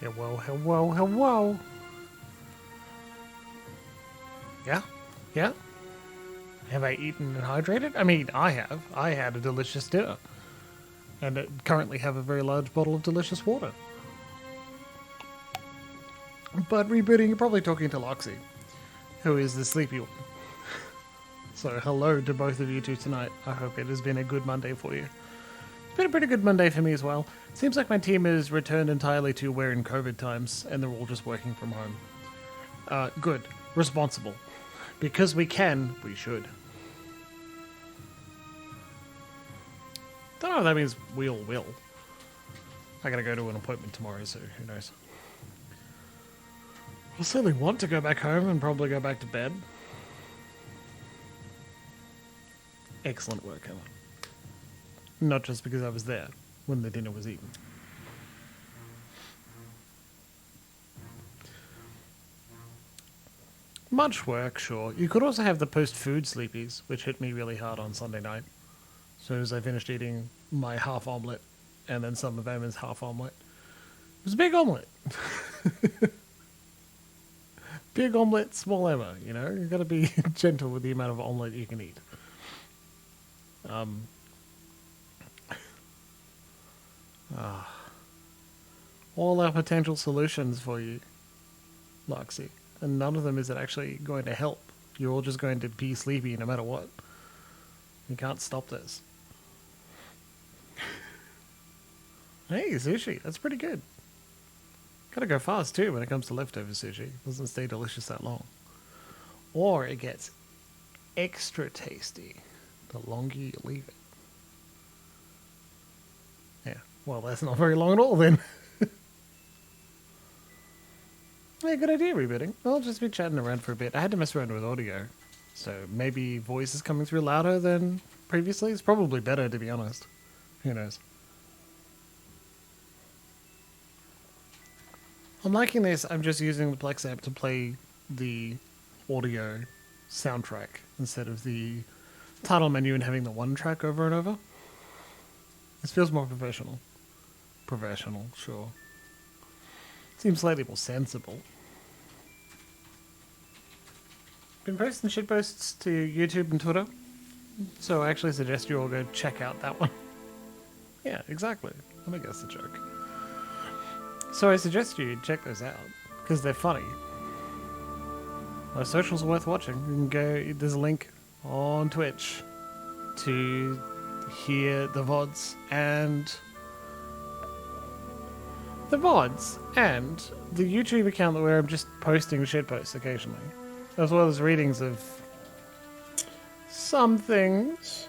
Hello, hello, hello. Yeah, yeah. Have I eaten and hydrated? I mean, I have. I had a delicious dinner. And currently have a very large bottle of delicious water. But rebooting, you're probably talking to Loxy, who is the sleepy one. So hello to both of you two tonight. I hope it has been a good Monday for you. It's been a pretty good Monday for me as well. Seems like my team has returned entirely to we're in COVID times, and they're all just working from home. Good. Responsible. Because we can, we should. Don't know if that means we all will. I gotta go to an appointment tomorrow, so who knows. I'll certainly want to go back home and probably go back to bed. Excellent work, Emma. Not just because I was there when the dinner was eaten. Much work, sure. You could also have the post-food sleepies, which hit me really hard on Sunday night. As soon as I finished eating my half omelette and then some of Emma's half omelette. It was a big omelette. Big omelette, small Emma, you know? You've got to be gentle with the amount of omelette you can eat. All our potential solutions for you, Loxy, and none of them is actually going to help. You're all just going to be sleepy no matter what. You can't stop this. Hey, sushi, that's pretty good. Gotta go fast too when it comes to leftover sushi. It doesn't stay delicious that long. Or it gets extra tasty the longer you leave it. Yeah, well, that's not very long at all then. Yeah, good idea, rebooting. I'll just be chatting around for a bit. I had to mess around with audio, so maybe voice is coming through louder than previously. It's probably better, to be honest. Who knows? I'm liking this. I'm just using the Plex app to play the audio soundtrack instead of the title menu and having the one track over and over. This feels more professional. Professional, sure. Seems slightly more sensible. Been posting shitposts to YouTube and Twitter, so I actually suggest you all go check out that one. Yeah, exactly. I think that's the joke. So I suggest you check those out, because they're funny. My socials are worth watching. You can go, there's a link on Twitch to hear the VODs and the YouTube account where I'm just posting shitposts occasionally, as well as readings of some things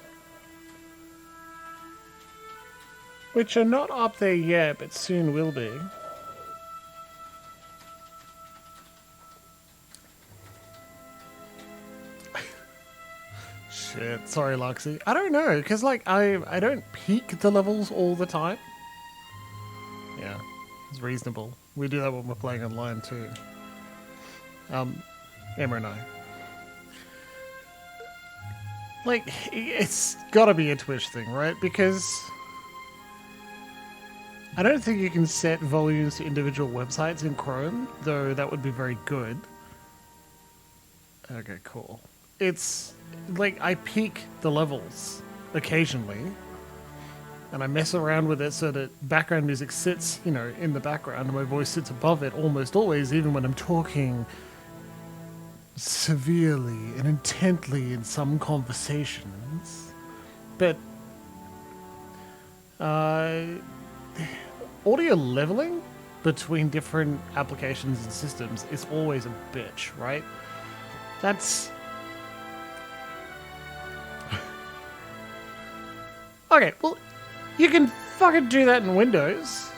which are not up there yet, but soon will be. Shit, sorry, Loxy. I don't know, because like I don't peak the levels all the time. Yeah, it's reasonable. We do that when we're playing online too. Emma and I. Like, it's gotta be a Twitch thing, right? Because I don't think you can set volumes to individual websites in Chrome, though that would be very good. Okay, cool. It's like I peak the levels occasionally, and I mess around with it so that background music sits, you know, in the background, and my voice sits above it almost always, even when I'm talking severely and intently in some conversations. But audio leveling between different applications and systems is always a bitch, right? That's... Okay, well, you can fucking do that in Windows.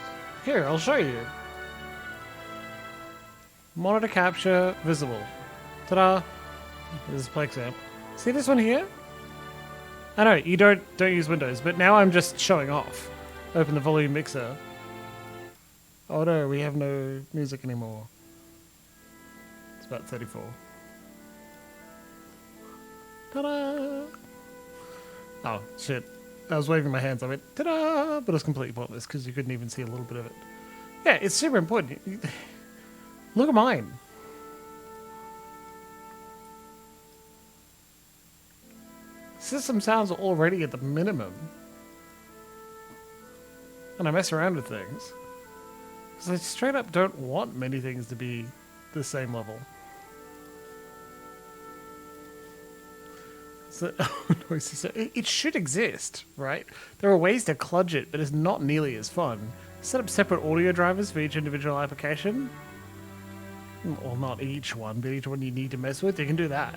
Here, I'll show you. Monitor capture visible. Ta-da! This is Plex app. See this one here? I know, you don't use Windows, but now I'm just showing off. Open the volume mixer. Oh no, we have no music anymore. It's about 34. Ta-da! Oh, shit. I was waving my hands. I went, ta-da! But it was completely pointless because you couldn't even see a little bit of it. Yeah, it's super important. Look at mine. System sounds are already at the minimum. And I mess around with things. Because I straight up don't want many things to be the same level. So, it should exist, right? There are ways to kludge it, but it's not nearly as fun. Set up separate audio drivers for each individual application. Or not each one, but each one you need to mess with, you can do that.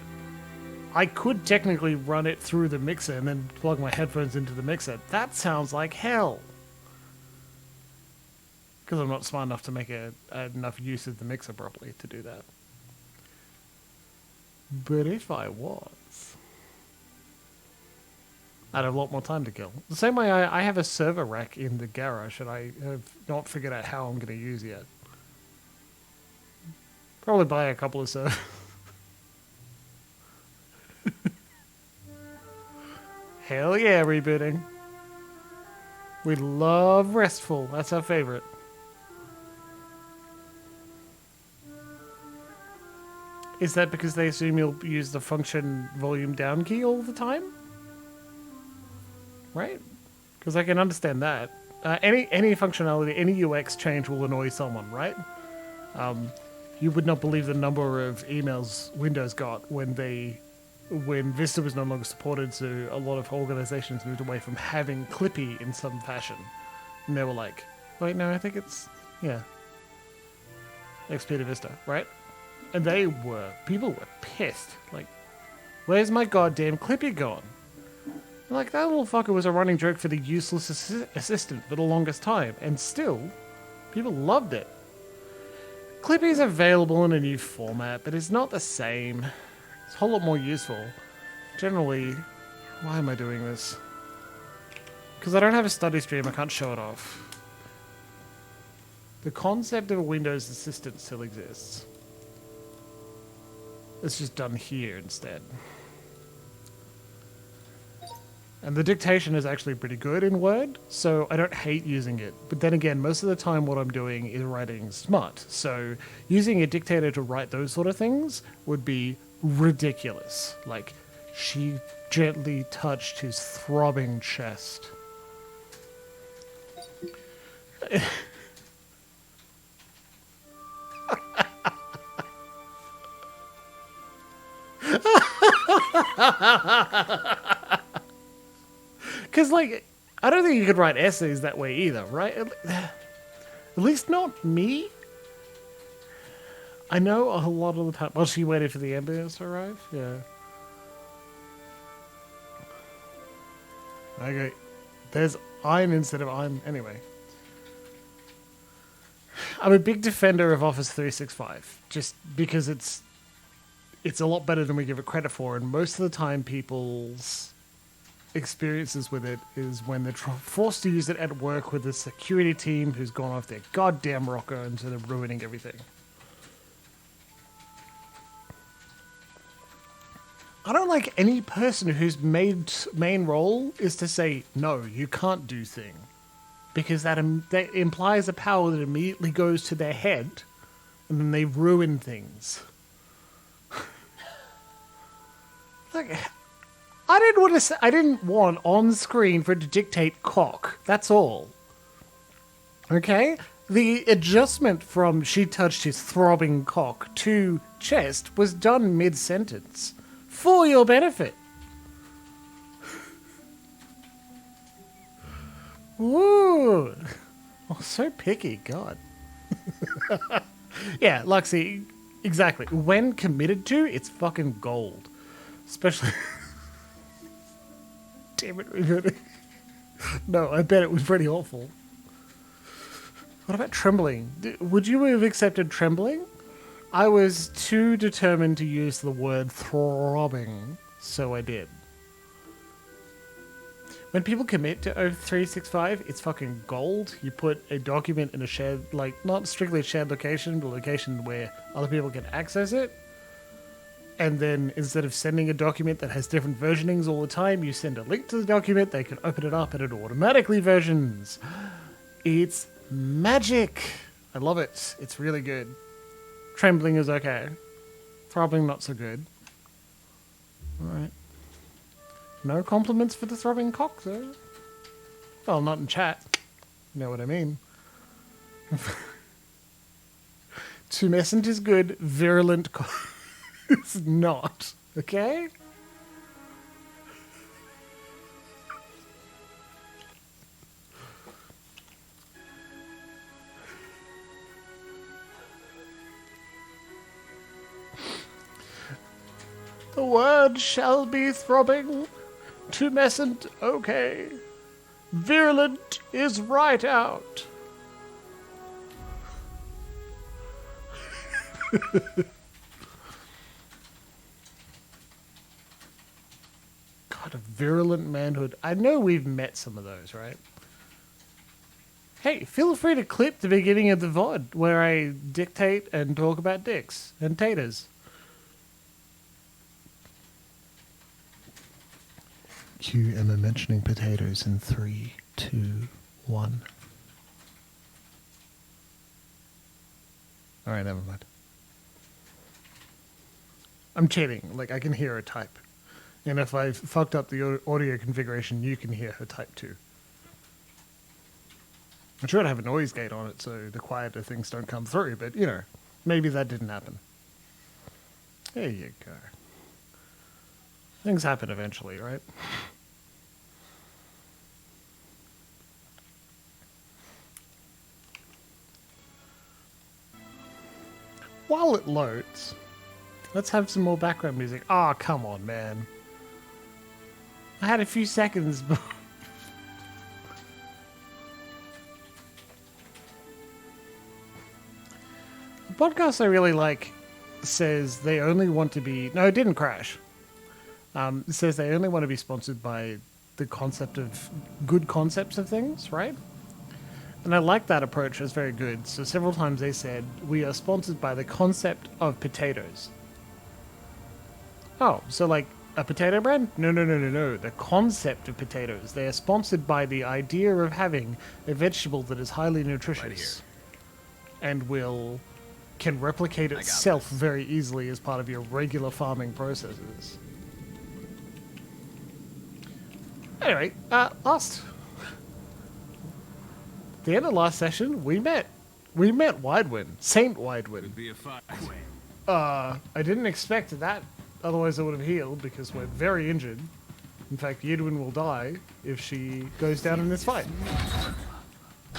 I could technically run it through the mixer and then plug my headphones into the mixer. That sounds like hell. Because I'm not smart enough to make enough use of the mixer properly to do that. But if I was, I'd have a lot more time to kill. The same way I have a server rack in the garage and I have not figured out how I'm going to use yet. Probably buy a couple of servers. Hell yeah, rebooting. We love RESTful. That's our favorite. Is that because they assume you'll use the function volume down key all the time? Right? Because I can understand that. Any functionality, any UX change will annoy someone, right? You would not believe the number of emails Windows got when Vista was no longer supported, so a lot of organizations moved away from having Clippy in some fashion. And they were like, wait, no, I think it's, yeah, XP to Vista, right? And people were pissed. Like, where's my goddamn Clippy gone? Like, that little fucker was a running joke for the useless assistant for the longest time, and still, people loved it. Clippy is available in a new format, but it's not the same. It's a whole lot more useful. Generally, why am I doing this? Because I don't have a study stream, I can't show it off. The concept of a Windows assistant still exists. It's just done here instead. And the dictation is actually pretty good in Word, so I don't hate using it. But then again, most of the time what I'm doing is writing smut. So using a dictator to write those sort of things would be ridiculous. Like, she gently touched his throbbing chest. Because, like, I don't think you could write essays that way either, right? At least not me. I know a lot of the time. Well, she waited for the ambulance to arrive? Yeah. Okay. There's I'm instead of I'm. Anyway. I'm a big defender of Office 365. Just because it's a lot better than we give it credit for. And most of the time people's experiences with it is when they're forced to use it at work with a security team who's gone off their goddamn rocker instead of ruining everything. I don't like any person whose main role is to say, no, you can't do thing. Because that implies a power that immediately goes to their head, and then they ruin things. Like, I didn't want on screen for it to dictate cock. That's all. Okay? The adjustment from she touched his throbbing cock to chest was done mid-sentence. For your benefit. Woo! Oh, so picky, God. Yeah, Luxie, exactly. When committed to, it's fucking gold. Especially... Damn it, no, I bet it was pretty awful. What about trembling? Would you have accepted trembling? I was too determined to use the word throbbing, so I did. When people commit to O365, it's fucking gold. You put a document in a shared, like, not strictly a shared location, but a location where other people can access it. And then instead of sending a document that has different versionings all the time, you send a link to the document, they can open it up and it automatically versions. It's magic. I love it. It's really good. Trembling is okay. Throbbing not so good. Alright. No compliments for the throbbing cock, though. Well, not in chat. You know what I mean. Tumescent is good. Virulent cock is not. Okay? The word shall be throbbing. Tumescent, okay. Virulent is right out. God, a virulent manhood. I know we've met some of those, right? Hey, feel free to clip the beginning of the VOD where I dictate and talk about dicks and taters. Cue Emma mentioning potatoes in 3, 2, 1. Alright, never mind. I'm cheating. Like, I can hear her type. And if I've fucked up the audio configuration, you can hear her type too. I'm sure to have a noise gate on it so the quieter things don't come through, but, you know, maybe that didn't happen. There you go. Things happen eventually, right? While it loads, let's have some more background music. Ah, oh, come on, man. I had a few seconds before. The podcast I really like says they only want to be... No, it didn't crash. It says they only want to be sponsored by the concept of good concepts of things, right? And I like that approach. It's very good. So several times they said, we are sponsored by the concept of potatoes. Oh, so like a potato brand? No. The concept of potatoes. They are sponsored by the idea of having a vegetable that is highly nutritious and can replicate itself very easily as part of your regular farming processes. Anyway, the end of last session, we met Widewind, Saint Widewind. I didn't expect that, otherwise I would have healed because we're very injured. In fact, Yidwin will die if she goes down in this fight.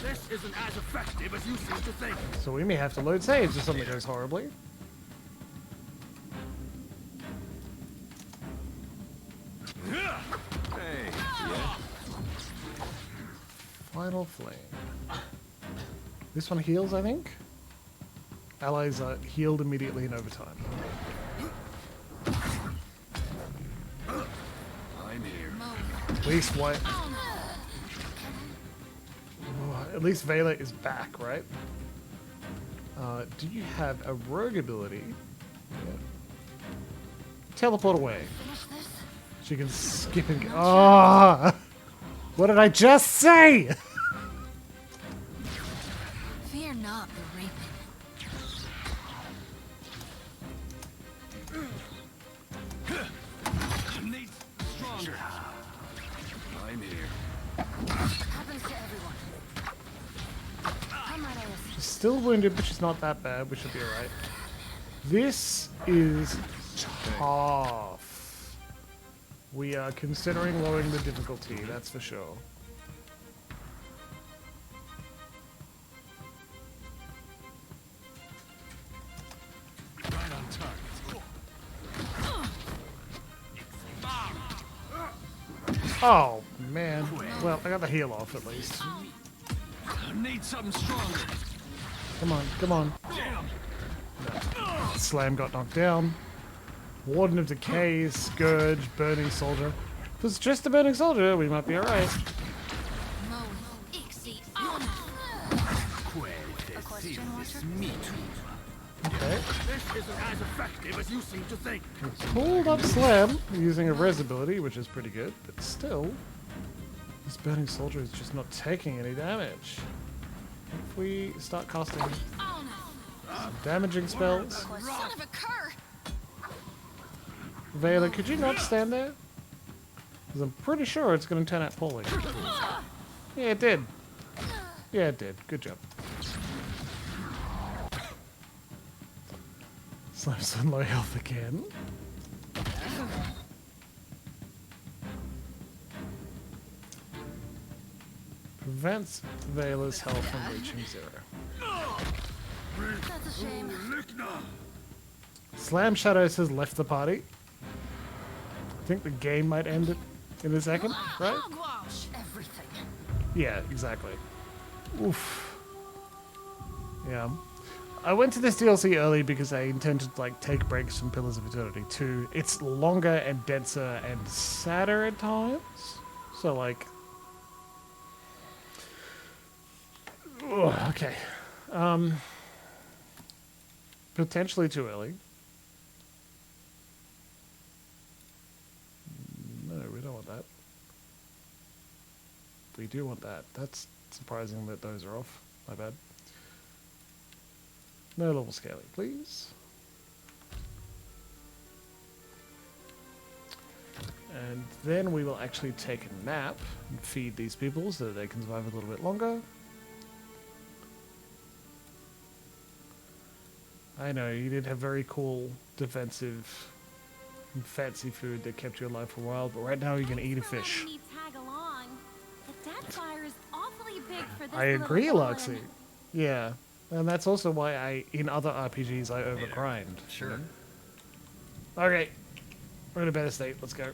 This isn't as effective as you seem to think. So we may have to load saves if something goes horribly. Hey, yeah. Final Flame. This one heals, I think. Allies are healed immediately in overtime. I'm here. At least what? At least Vela is back, right? Do you have a rogue ability? Yeah. Teleport away. She can skip and... Oh! What did I just say? Fear not the raping. Need stronger. I'm here. Happens to everyone. Come right over. She's still wounded, but she's not that bad. We should be alright. This is tough. We are considering lowering the difficulty, that's for sure. Right on target. Oh, man. Well, I got the heal off at least. Need something stronger. Come on, come on. Slam got knocked down. Warden of Decay, Scourge, Burning Soldier. If it's just a Burning Soldier, we might be alright. Mo, Ixi, on. Okay. This isn't as effective as you seem to think. Pulled up Slam using a res ability, which is pretty good, but still, this Burning Soldier is just not taking any damage. we start casting On us. some damaging spells. Son of a cur. Vela, could you not stand there? Because I'm pretty sure it's going to turn out poorly. Yeah, it did. Yeah, it did. Good job. Slam's on low health again. Prevents Vela's health from reaching 0. That's a shame. Slam Shadows has left the party. I think the game might end it in a second, right? Hogwash. Everything. Yeah, exactly. Oof. Yeah. I went to this DLC early because I intended to like take breaks from Pillars of Eternity 2. It's longer and denser and sadder at times. So like okay. Potentially too early. No, we don't want that. We do want that. That's surprising that those are off. My bad. No level scaling, please. And then we will actually take a nap and feed these people so that they can survive a little bit longer. I know, you did have very cool, defensive, and fancy food that kept you alive for a while, but right now you're going to eat a fish. Me tag along. The dead fire is awfully big for this I little agree, villain. Luxie. Yeah. And that's also why in other RPGs, I overgrind. Sure. Okay. We're in a better state. Let's go.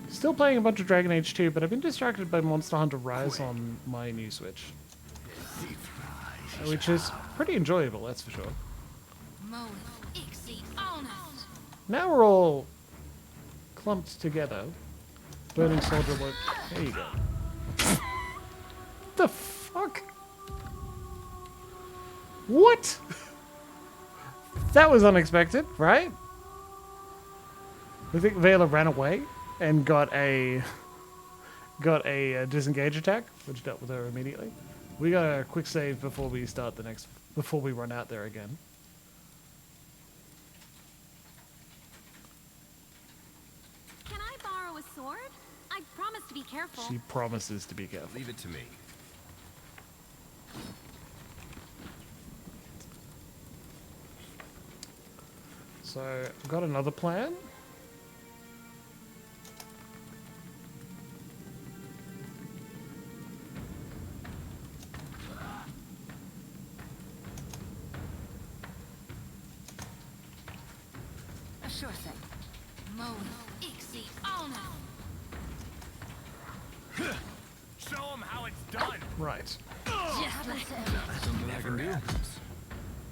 Still playing a bunch of Dragon Age 2, but I've been distracted by Monster Hunter Rise on my new Switch. Which is pretty enjoyable, that's for sure. Moe. Ixie. On us. Now we're all clumped together. Burning Soldier work. There you go. The fuck? What? That was unexpected, right? I think Vela ran away and got a disengage attack, which dealt with her immediately. We got a quick save before we start before we run out there again. Can I borrow a sword? I promise to be careful. She promises to be careful. Leave it to me. So, I've got another plan. A sure thing. Moe. Ixie. On us. Show them how it's done. Right. Just like that. Something I can do.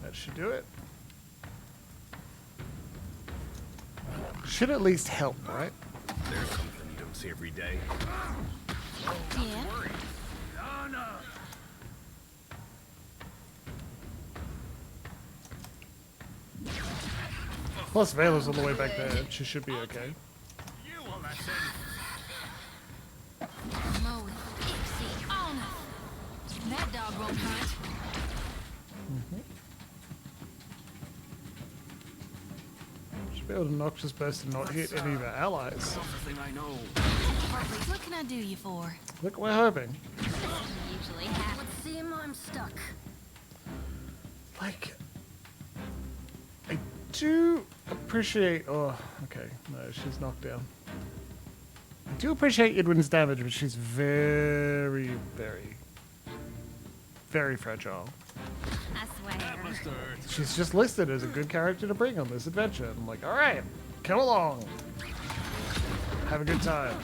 That should do it. Should at least help, right? There's something you don't see every day. Yeah. Plus, Vela's all the way back there. She should be okay. You will listen. Moe. Ixie. On us. That dog won't hunt. Should be able to Noxious Burst and not hit any of our allies. Something I know. What can I do you for? Look, we're hoping. Usually happens. Would seem I'm stuck. Like, I do appreciate. Oh, okay. No, she's knocked down. I do appreciate Idwin's damage, but she's very, very, very fragile. I swear. She's just listed as a good character to bring on this adventure. I'm like, all right, come along. Have a good time.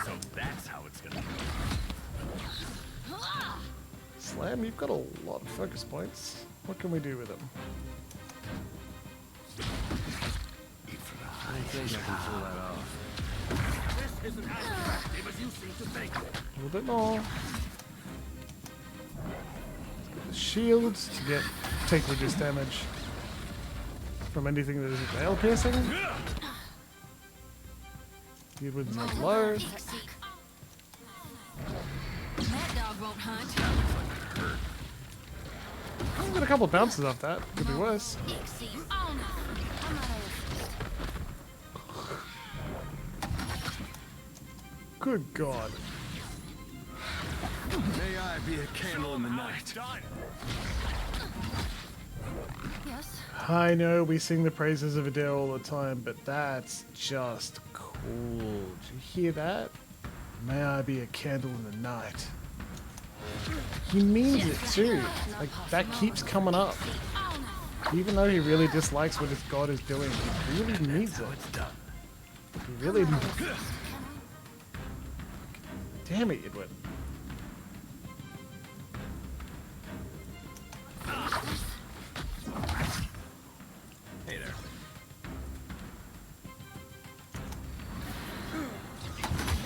So that's how it's gonna go. Slam, you've got a lot of focus points. What can we do with them? I think I can pull that off. This isn't as effective as you seem to think. A little bit more. Let's get the shields to take reduced damage from anything that isn't veil piercing. Edwin's at low. Exceed. That dog won't hunt. I've got a couple of bounces off that. Could be worse. Exceed honor. I'm not Good God. May I be a candle in the night. Yes. I know we sing the praises of Adele all the time, but that's just cool. Did you hear that? May I be a candle in the night. He means it too. Like, that keeps coming up. Even though he really dislikes what his god is doing, he really needs it. He really needs it. Damn it, Edwin. Hey there.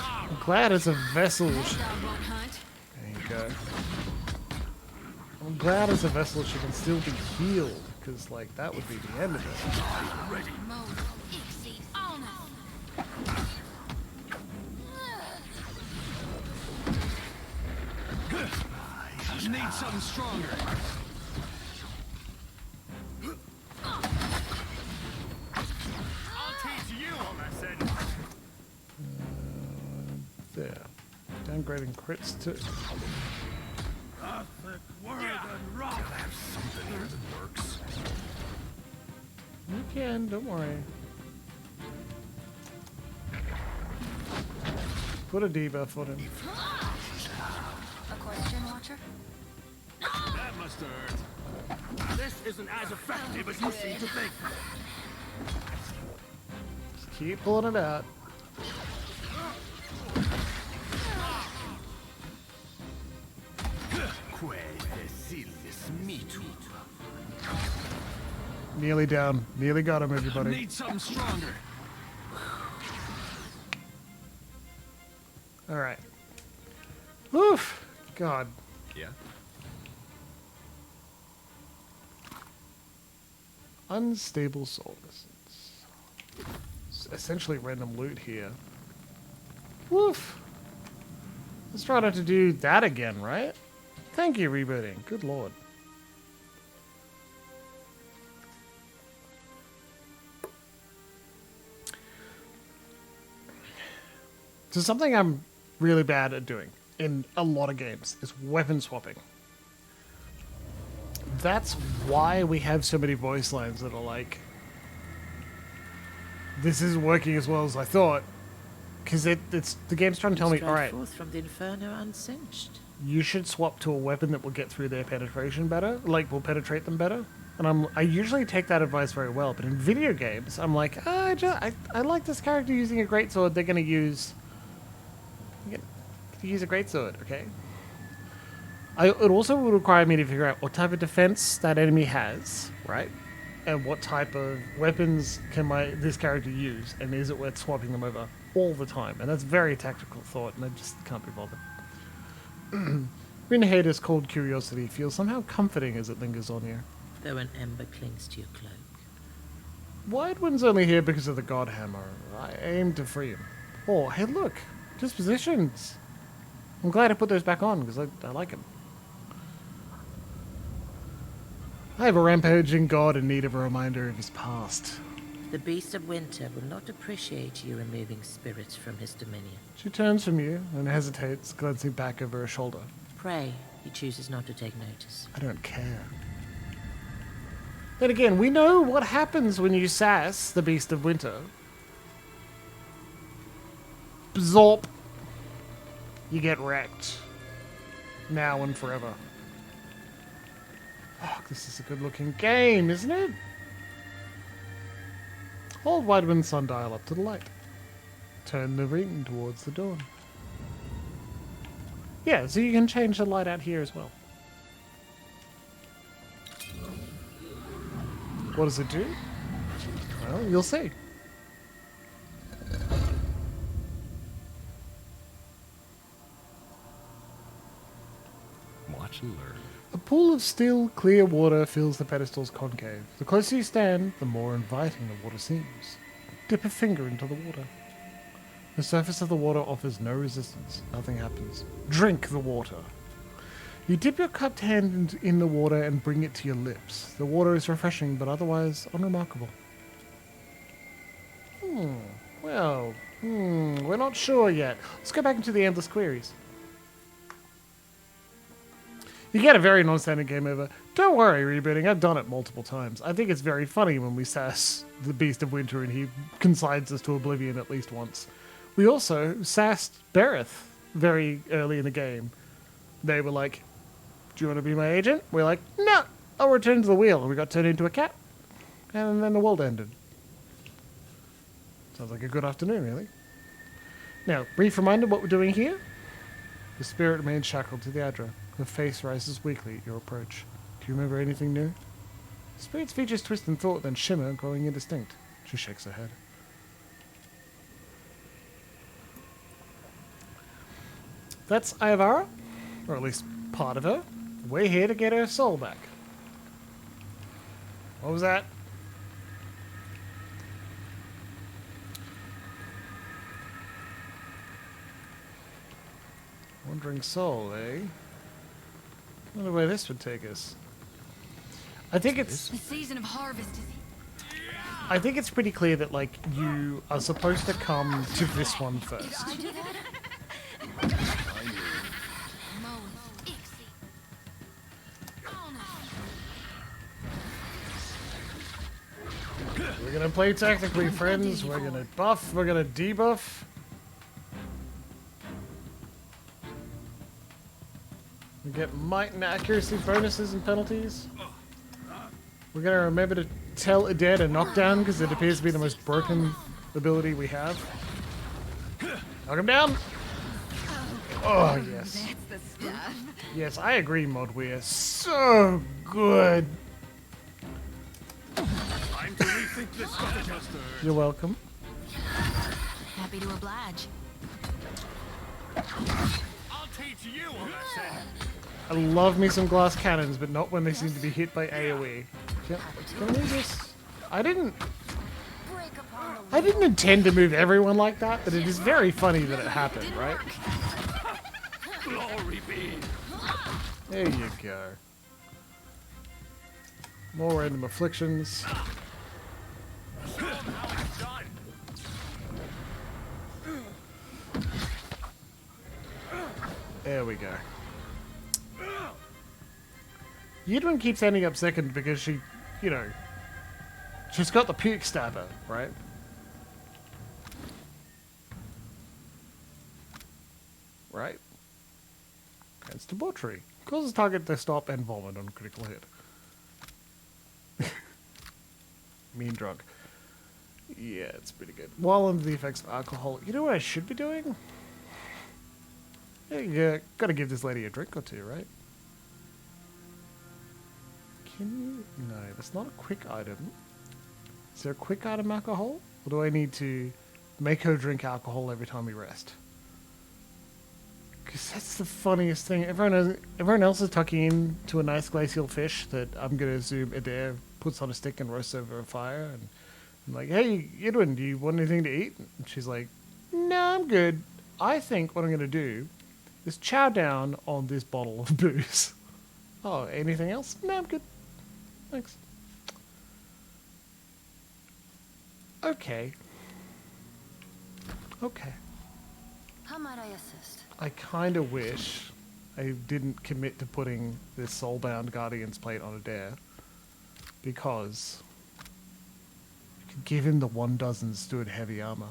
I'm glad it's a vessel. That dog won't hunt. There you go. I'm glad as a vessel she can still be healed, because, like, that would be the end of it. Mode. Exceed honor. Need something stronger. I'll teach you a lesson. There. Downgrading crits too. Perfect word and rock. Gotta have something here that works. You can, don't worry. Put a debuff on him. A question, Watcher? That must hurt. This isn't as effective as you seem to think. Just keep pulling it out. Que facilis mitu. Nearly down. Nearly got him, everybody. Need something stronger. Alright. Oof. God. Yeah. Unstable soul essence. It's essentially random loot here. Woof. Let's try not to do that again, right? Thank you, rebooting. Good lord. So something I'm really bad at doing in a lot of games is weapon swapping. That's why we have so many voice lines that are like, this isn't working as well as I thought. Because it's the game's trying to tell me, Straight alright, forth from the inferno unsinged. you should swap to a weapon that will get through their penetration better, like will penetrate them better. And I usually take that advice very well, but in video games, I'm like, I like this character using a greatsword. They're going to use a greatsword, okay? It also would require me to figure out what type of defense that enemy has, right? And what type of weapons can this character use, and is it worth swapping them over all the time? And that's very tactical thought, and I just can't be bothered. Rinhader's cold curiosity feels somehow comforting as it lingers on you. Though an ember clings to your cloak. Widewind's only here because of the God Hammer. I aim to free him. Oh, hey look! Dispositions! I'm glad I put those back on, because I like them. I have a rampaging god in need of a reminder of his past. The beast of winter will not appreciate you removing spirits from his dominion. She turns from you and hesitates, glancing back over her shoulder. Pray he chooses not to take notice. I don't care. Then again, we know what happens when you sass the beast of winter. Bzorp. You get wrecked. Now and forever. Oh, this is a good looking game, isn't it? Hold Widewind's sundial up to the light. Turn the ring towards the dawn. Yeah, so you can change the light out here as well. What does it do? Well, you'll see. Watch and learn. A pool of still, clear water fills the pedestal's concave. The closer you stand, the more inviting the water seems. Dip a finger into the water. The surface of the water offers no resistance. Nothing happens. Drink the water. You dip your cupped hand in the water and bring it to your lips. The water is refreshing, but otherwise unremarkable. We're not sure yet. Let's go back into the endless queries. You get a very non-standard game over. Don't worry, rebooting. I've done it multiple times. I think it's very funny when we sass the Beast of Winter and he consigns us to oblivion at least once. We also sassed Bereth very early in the game. They were like, do you want to be my agent? We're like, no, I'll return to the wheel. And we got turned into a cat. And then the world ended. Sounds like a good afternoon, really. Now, brief reminder what we're doing here. The spirit remains shackled to the Adra. Her face rises weakly at your approach. Do you remember anything new? The spirit's features twist in thought, then shimmer, growing indistinct. She shakes her head. That's Ayavara, or at least part of her. We're here to get her soul back. What was that? Wandering soul, eh? Wonder where this would take us. I think it's The season of harvest is... I think it's pretty clear that like you are supposed to come to this one first. I do that? Moleth, Ixie. Honest. We're gonna play tactically, friends. We're gonna buff, we're gonna debuff. We get might and accuracy bonuses and penalties. We're gonna remember to tell Adair to knock down because it appears to be the most broken ability we have. Knock him down! Oh, yes. That's the stuff. Yes, I agree, Mod. We are so good. Time to rethink this Master. You're welcome. Happy to oblige. I'll teach you a lesson. I love me some glass cannons, but not when they seem to be hit by AoE. Can we just... I didn't intend to move everyone like that, but it is very funny that it happened, right? Glory be. There you go. More random afflictions. Now it's done. There we go. Yidwin keeps ending up second because she, you know, she's got the puke stabber, right? Right? It's debauchery. Causes target to stop and vomit on critical hit. Mean drunk. Yeah, it's pretty good. While under the effects of alcohol, you know what I should be doing? Yeah, gotta give this lady a drink or two, right? Can you? No, that's not a quick item. Is there a quick item alcohol? Or do I need to make her drink alcohol every time we rest? Because that's the funniest thing. Everyone else is tucking in to a nice glacial fish that I'm going to assume Adair puts on a stick and roasts over a fire. And I'm like, hey, Edwin, do you want anything to eat? And she's like, no, I'm good. I think what I'm going to do is chow down on this bottle of booze. Oh, anything else? No, I'm good. Thanks. Okay. Okay. How might I assist? I kind of wish I didn't commit to putting this Soulbound Guardian's plate on Adair, because you could give him the 1 stood heavy armor.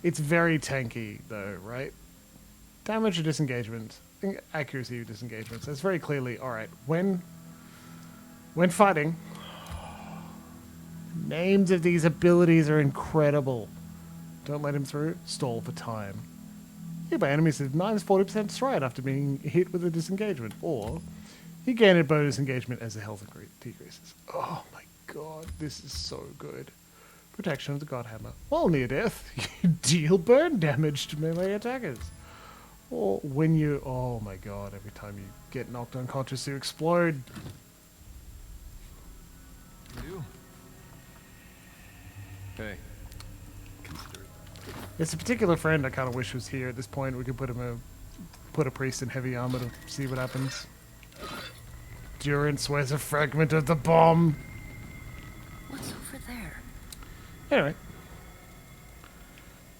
It's very tanky, though, right? Damage or disengagement, accuracy or disengagement. So it's very clearly, alright, when fighting, names of these abilities are incredible. Don't let him through, stall for time. Hereby enemies have minus 40% stride after being hit with a disengagement, or you gain a bonus engagement as the health decreases. Oh my god, this is so good. Protection of the Godhammer. While near death, you deal burn damage to melee attackers. Or when you... Oh my god, every time you get knocked unconscious, you explode. You? Hey. Consider it. There's a particular friend I kind of wish was here at this point. We could put a priest in heavy armor to see what happens. Durance wears a fragment of the bomb. What's over there? Anyway.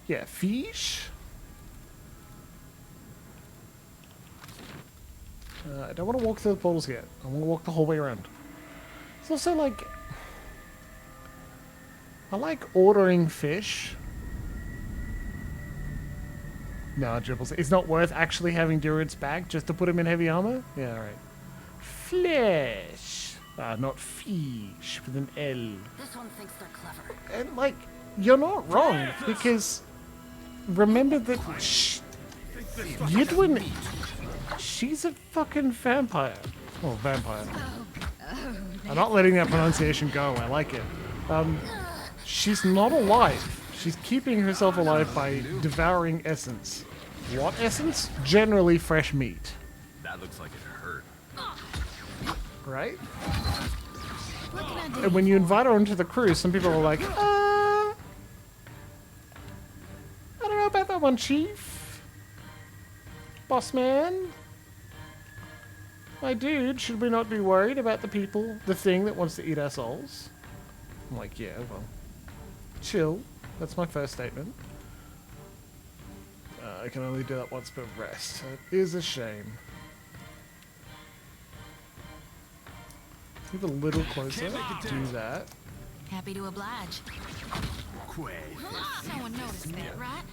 Yeah, fish. I don't want to walk through the portals yet. I want to walk the whole way around. It's also like... I like ordering fish. No, Dribbles. It's not worth actually having Durance back just to put him in heavy armor? Yeah, alright. Flesh. Ah, not fish with an L. This one thinks they're clever. And, like, you're not wrong, because remember that Yidwin, she's a fucking vampire. Oh, vampire. I'm not letting that pronunciation go. I like it. She's not alive. She's keeping herself alive by devouring essence. What essence? Generally fresh meat. That looks like it hurt. Right? What can I do? And when you invite her onto the cruise, some people are like, I don't know about that one, Chief. Boss man. My dude, should we not be worried about the thing that wants to eat our souls? I'm like, yeah, well, chill. That's my first statement. I can only do that once per rest. It is a shame. Move a little closer. Do that. Happy to oblige. Quay. No one noticed that, right?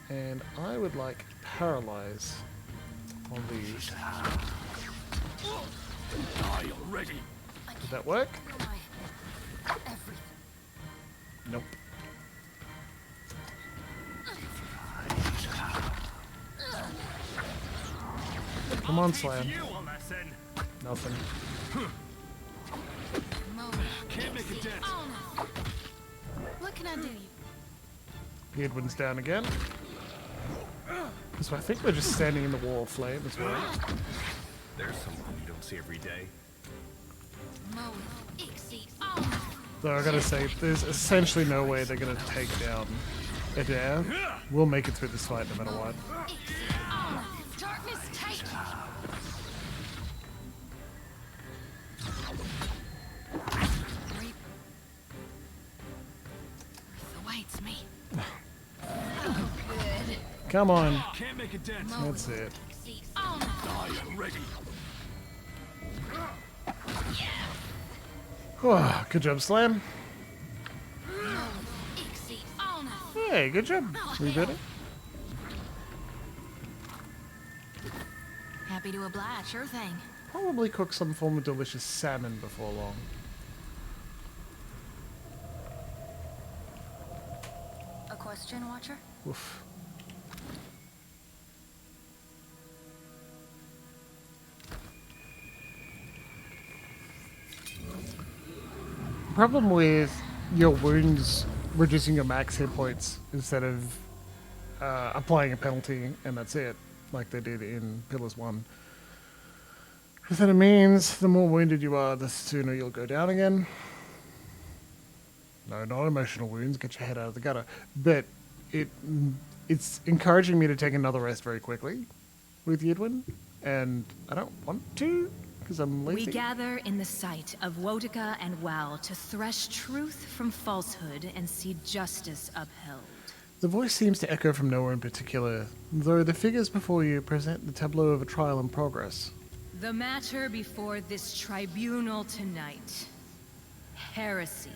And I would like paralyze on these. Die already. Did that work? Everything. Nope. Come on, Slam. You a lesson. Nothing. Can't make a dent. What can I do? Edwin's down again. So I think we're just standing in the wall of flame as well. There's someone you don't see every day. Though I gotta say, there's essentially no way they're gonna take down Adair. We'll make it through this fight no matter what. Darkness take. Awaits me. Oh, good. Come on. Can't make a dent. That's it. Die already. Good job, Slam. Hey, good job. We did it. Happy to oblige, sure thing. Probably cook some form of delicious salmon before long. A question, Watcher? Oof. Problem with your wounds reducing your max hit points instead of applying a penalty and that's it, like they did in Pillars 1. Because then it means the more wounded you are, the sooner you'll go down again. No, not emotional wounds, get your head out of the gutter. But it's encouraging me to take another rest very quickly with Yidwin, and I don't want to, because I'm lazy. We gather in the sight of Wotica and Wal to thresh truth from falsehood and see justice upheld. The voice seems to echo from nowhere in particular, though the figures before you present the tableau of a trial in progress. The matter before this tribunal tonight. Heresy.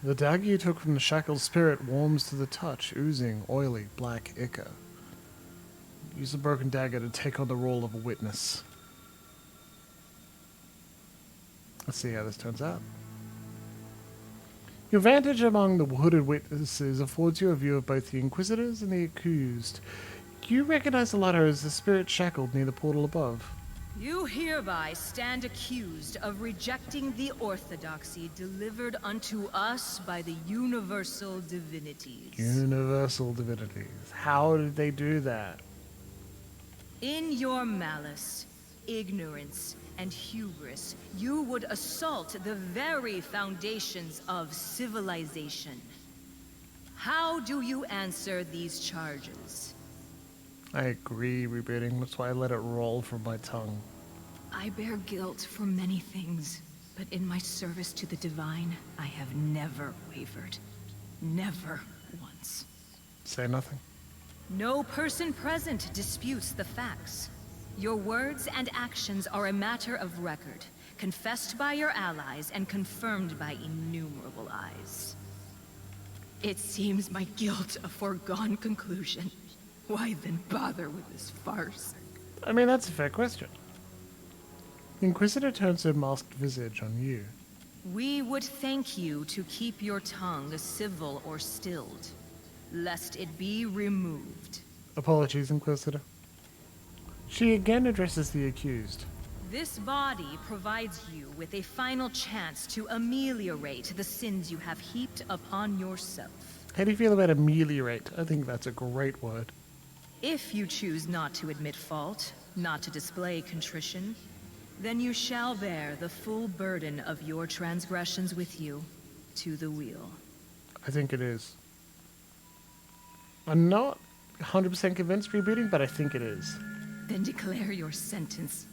The dagger you took from the shackled spirit warms to the touch, oozing oily black ichor. Use the broken dagger to take on the role of a witness. Let's see how this turns out. Your vantage among the hooded witnesses affords you a view of both the Inquisitors and the accused. You recognize the latter as the spirit shackled near the portal above. You hereby stand accused of rejecting the orthodoxy delivered unto us by the universal divinities. Universal divinities. How did they do that? In your malice, ignorance, and hubris, you would assault the very foundations of civilization. How do you answer these charges? I agree, rebooting. That's why I let it roll from my tongue. I bear guilt for many things, but in my service to the Divine, I have never wavered. Never once. Say nothing. No person present disputes the facts. Your words and actions are a matter of record, confessed by your allies and confirmed by innumerable eyes. It seems my guilt a foregone conclusion. Why then bother with this farce? I mean, that's a fair question. The Inquisitor turns her masked visage on you. We would thank you to keep your tongue civil or stilled, lest it be removed. Apologies, Inquisitor. She again addresses the accused. This body provides you with a final chance to ameliorate the sins you have heaped upon yourself. How do you feel about ameliorate? I think that's a great word. If you choose not to admit fault, not to display contrition, then you shall bear the full burden of your transgressions with you to the wheel. I think it is. I'm not 100% convinced rebooting, but I think it is. Then declare your sentence.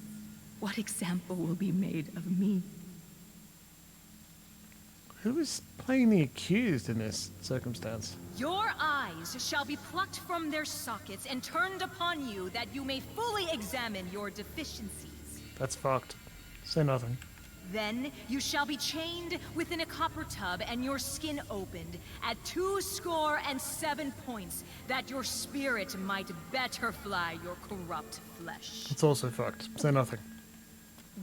What example will be made of me? Who is playing the accused in this circumstance? Your eyes shall be plucked from their sockets and turned upon you that you may fully examine your deficiencies. That's fucked. Say nothing. Then you shall be chained within a copper tub and your skin opened at 27 points, that your spirit might better fly your corrupt flesh. It's also fucked. Say nothing.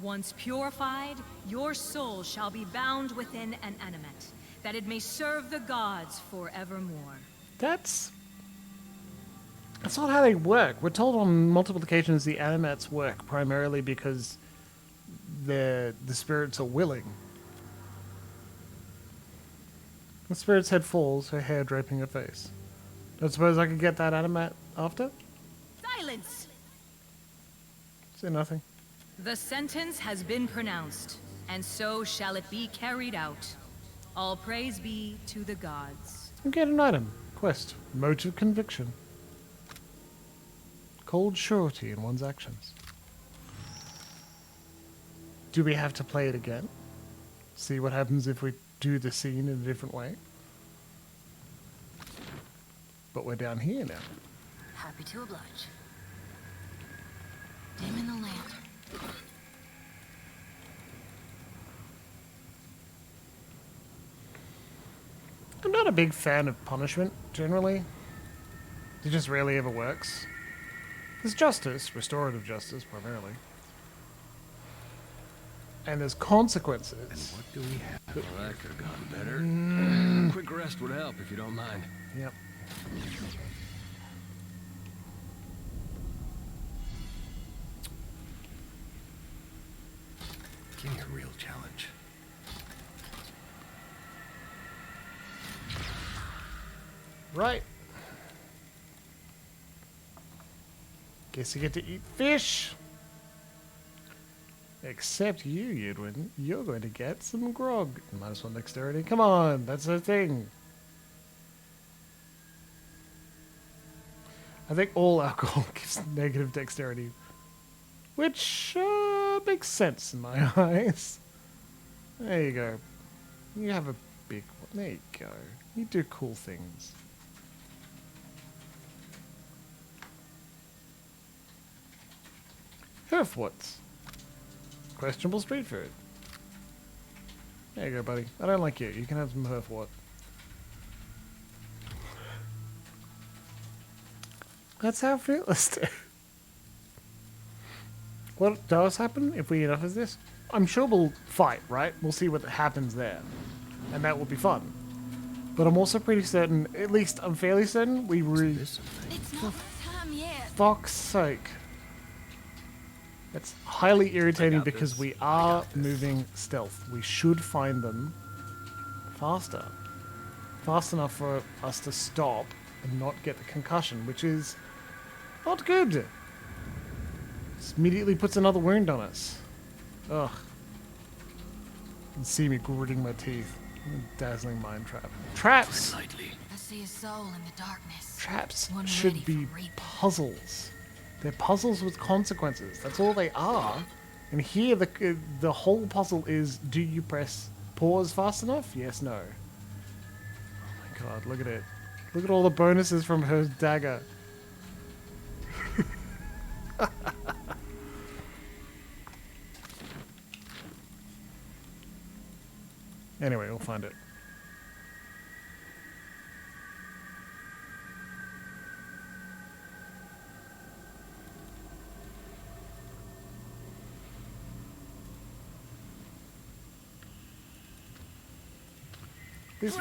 Once purified, your soul shall be bound within an animate, that it may serve the gods forevermore. That's not how they work. We're told on multiple occasions the animats work primarily because the spirits are willing. The spirit's head falls, her hair draping her face. Don't suppose I could get that animat after? Silence! Say nothing. The sentence has been pronounced, and so shall it be carried out. All praise be to the gods. You get an item. Quest. Motive conviction. Cold surety in one's actions. Do we have to play it again? See what happens if we do the scene in a different way? But we're down here now. Happy to oblige. Dim in the lamp. I'm not a big fan of punishment, generally. It just rarely ever works. There's justice, restorative justice, primarily. And there's consequences. What do we have? Well, that could have gone better. A quick rest would help if you don't mind. Yep. Give me a real challenge. Right. Guess you get to eat fish. Except you, Edwin. You're going to get some grog. Minus 1 dexterity. Come on, that's the thing. I think all alcohol gives negative dexterity. Which makes sense in my eyes. There you go. You have a big one. There you go. You do cool things. Herfwoods. Questionable street food. There you go, buddy. I don't like you. You can have some Herfwort. That's how fearless do. What does happen if we enough of this? I'm sure we'll fight, right? We'll see what happens there. And that will be fun. But I'm also pretty certain, at least I'm fairly certain, we It's not time yet. fuck's sake. It's highly irritating because we are moving stealth. We should find them faster. Fast enough for us to stop and not get the concussion, which is not good. This immediately puts another wound on us. Ugh. You can see me gritting my teeth. Dazzling mind trap. Traps! Lightly. I see a soul in the darkness. Traps One should ready be for reaping. puzzles. They're puzzles with consequences. That's all they are. And here, the whole puzzle is: do you press pause fast enough? Yes, no. Oh my god! Look at it. Look at all the bonuses from her dagger. Anyway, we'll find it. These,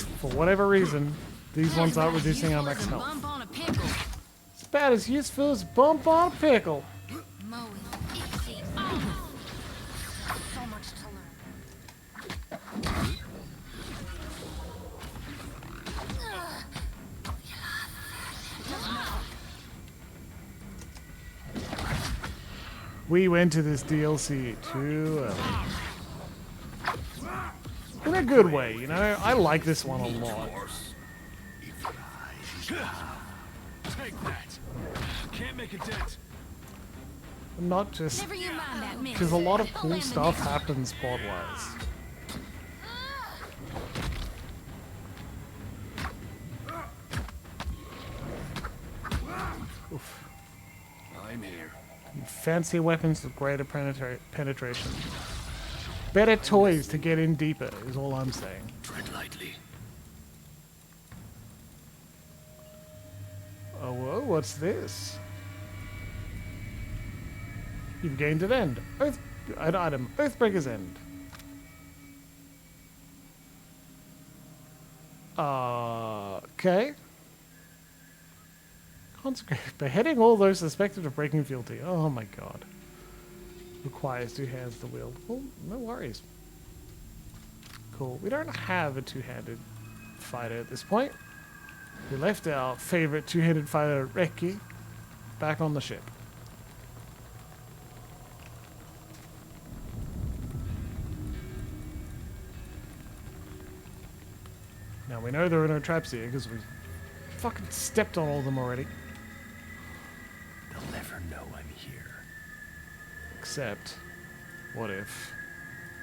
for whatever reason, these ones aren't reducing our max health. Bump on a pickle. It's about as useful as bump on a pickle. Moe, Ixie, Alma. So much to learn. We went to this DLC too early. In a good way, you know? I like this one a lot. Take that. Can't make a dent. Not just Never you mind that miss. because a lot of I'll cool land the stuff next one. happens plot-wise. Oof. I'm here. Fancy weapons with greater penetration. Better toys to get in deeper is all I'm saying. Tread lightly. Oh, whoa, what's this? You've gained an end. An item. Oathbreaker's End. Okay. Consecrate. Beheading all those suspected of breaking fealty. Oh my god. Requires 2 hands to wield. Well, no worries. Cool. We don't have a two-handed fighter at this point. We left our favorite two-handed fighter, Reki, back on the ship. Now we know there are no traps here because we fucking stepped on all of them already. They'll never know I'm here. Except, what if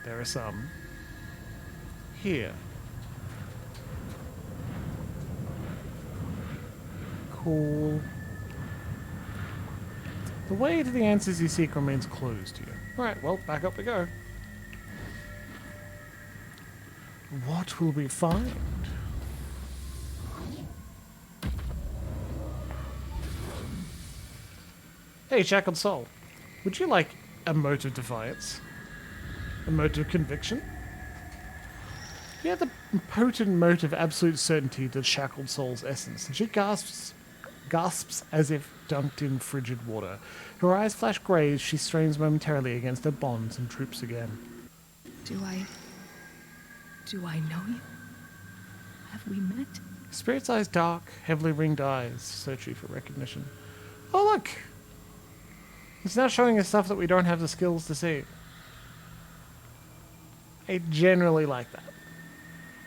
there are some here? Cool. The way to the answers you seek remains closed to you. Alright, well, back up we go. What will we find? Hey, Shackled Soul. Would you like a mote of defiance? A mote of conviction? You have the potent mote of absolute certainty that Shackled Soul's essence, and she gasps as if dunked in frigid water. Her eyes flash grey as she strains momentarily against her bonds and droops again. Do I know you? Have we met? Spirit's eyes dark, heavily ringed eyes, search you for recognition. Oh look! It's now showing us stuff that we don't have the skills to see. I generally like that.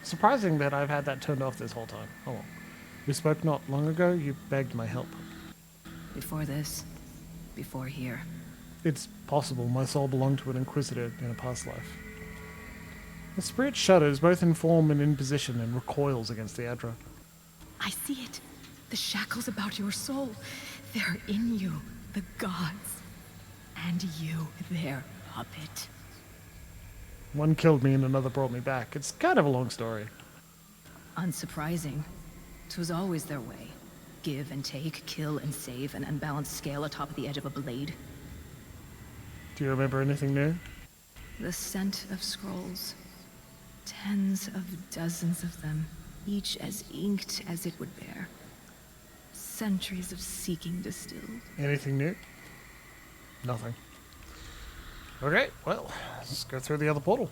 Surprising that I've had that turned off this whole time. Oh well. We spoke not long ago, you begged my help. Before this, before here. It's possible my soul belonged to an Inquisitor in a past life. The spirit shudders, both in form and in position, and recoils against the Adra. I see it. The shackles about your soul. They're in you, the gods. And you, their puppet. One killed me and another brought me back. It's kind of a long story. Unsurprising. 'Twas always their way. Give and take, kill and save, an unbalanced scale atop the edge of a blade. Do you remember anything new? The scent of scrolls. Tens of dozens of them, each as inked as it would bear. Centuries of seeking distilled. Anything new? Nothing. Okay, well, let's go through the other portal.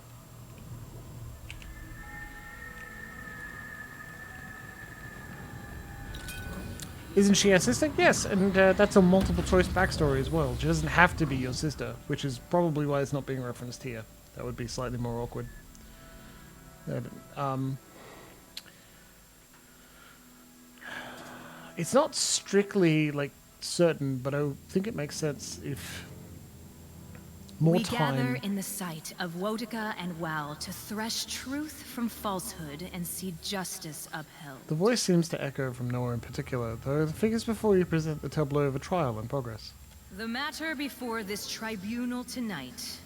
Isn't she our sister? Yes, and that's a multiple choice backstory as well. She doesn't have to be your sister, which is probably why it's not being referenced here. That would be slightly more awkward. It's not strictly like certain, but I think it makes sense if more We time. gather in the sight of Wotica and Wal to thresh truth from falsehood and see justice upheld. The voice seems to echo from nowhere in particular, though the figures before you present the tableau of a trial in progress. The matter before this tribunal tonight,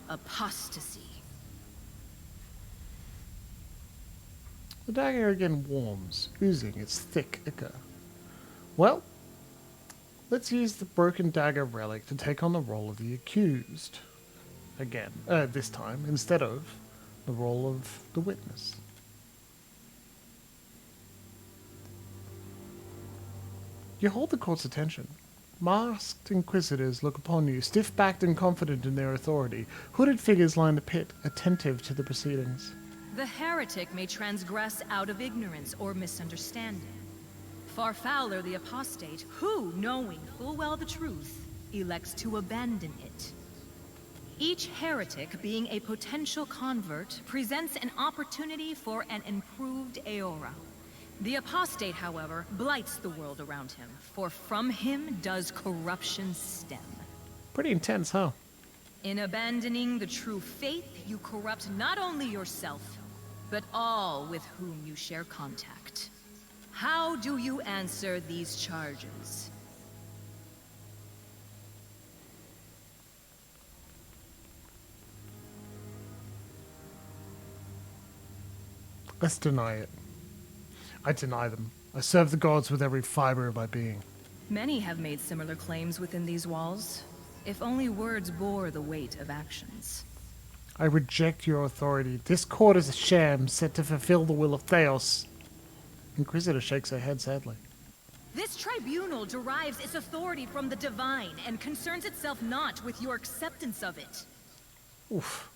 apostasy. The dagger again warms, oozing its thick ichor. Well, let's use the broken dagger relic to take on the role of the accused. Again, this time, instead of the role of the witness. You hold the court's attention. Masked inquisitors look upon you, stiff-backed and confident in their authority. Hooded figures line the pit, attentive to the proceedings. The heretic may transgress out of ignorance or misunderstanding. Far fouler the apostate, who, knowing full well the truth, elects to abandon it. Each heretic, being a potential convert, presents an opportunity for an improved Aora. The apostate, however, blights the world around him, for from him does corruption stem. Pretty intense, huh? In abandoning the true faith, you corrupt not only yourself, but all with whom you share contact. How do you answer these charges? Let's deny it. I deny them. I serve the gods with every fiber of my being. Many have made similar claims within these walls, if only words bore the weight of actions. I reject your authority. This court is a sham set to fulfill the will of Theos. Inquisitor shakes her head sadly. This tribunal derives its authority from the divine and concerns itself not with your acceptance of it. Oof.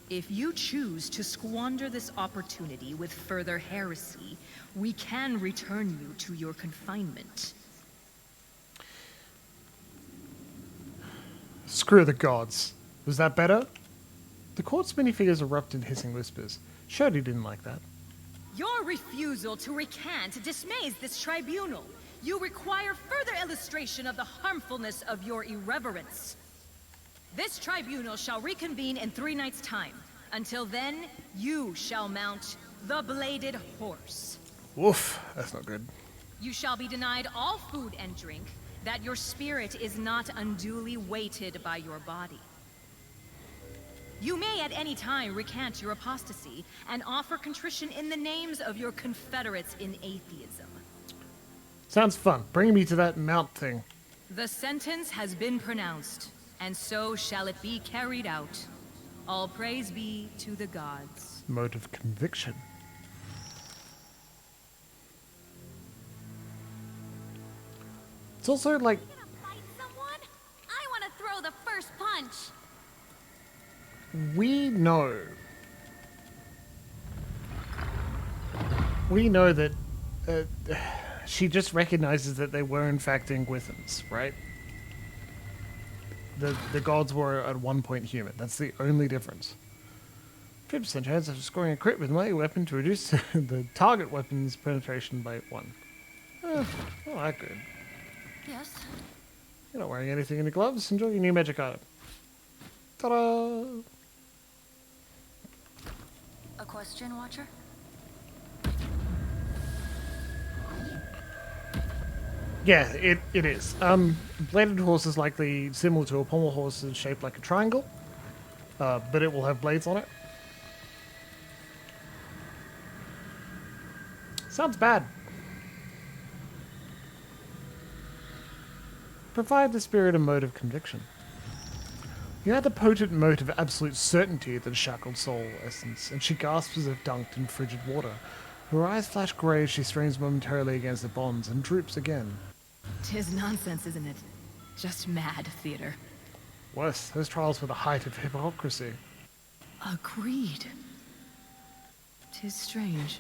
If you choose to squander this opportunity with further heresy, we can return you to your confinement. Screw the gods. Was that better? The court's minifigures erupt in hissing whispers. Shody didn't like that. Your refusal to recant dismays this tribunal. You require further illustration of the harmfulness of your irreverence. This tribunal shall reconvene in 3 nights' time. Until then, you shall mount the Bladed Horse. Woof, that's not good. You shall be denied all food and drink, that your spirit is not unduly weighted by your body. You may at any time recant your apostasy and offer contrition in the names of your confederates in atheism. Sounds fun. Bring me to that mount thing. The sentence has been pronounced, and so shall it be carried out. All praise be to the gods. Mode of conviction. It's also like, Gonna fight someone? I want to throw the first punch. we know that she just recognizes that they were in fact Inquisitors, right? The gods were at one point human. That's the only difference. 50% chance of scoring a crit with melee weapon to reduce the target weapon's penetration by 1. Not that good. Yes. You're not wearing anything in the gloves. Enjoy your new magic item. Ta-da! A question, Watcher? Yeah, it is. Bladed horse is likely similar to a pommel horse, is shaped like a triangle, but it will have blades on it. Sounds bad. Provide the spirit a mode of conviction. You had the potent mote of absolute certainty that shackled soul essence, and she gasps as if dunked in frigid water. Her eyes flash grey as she strains momentarily against the bonds and droops again. 'Tis nonsense, isn't it? Just mad theater. Worse, those trials were the height of hypocrisy. Agreed. 'Tis strange.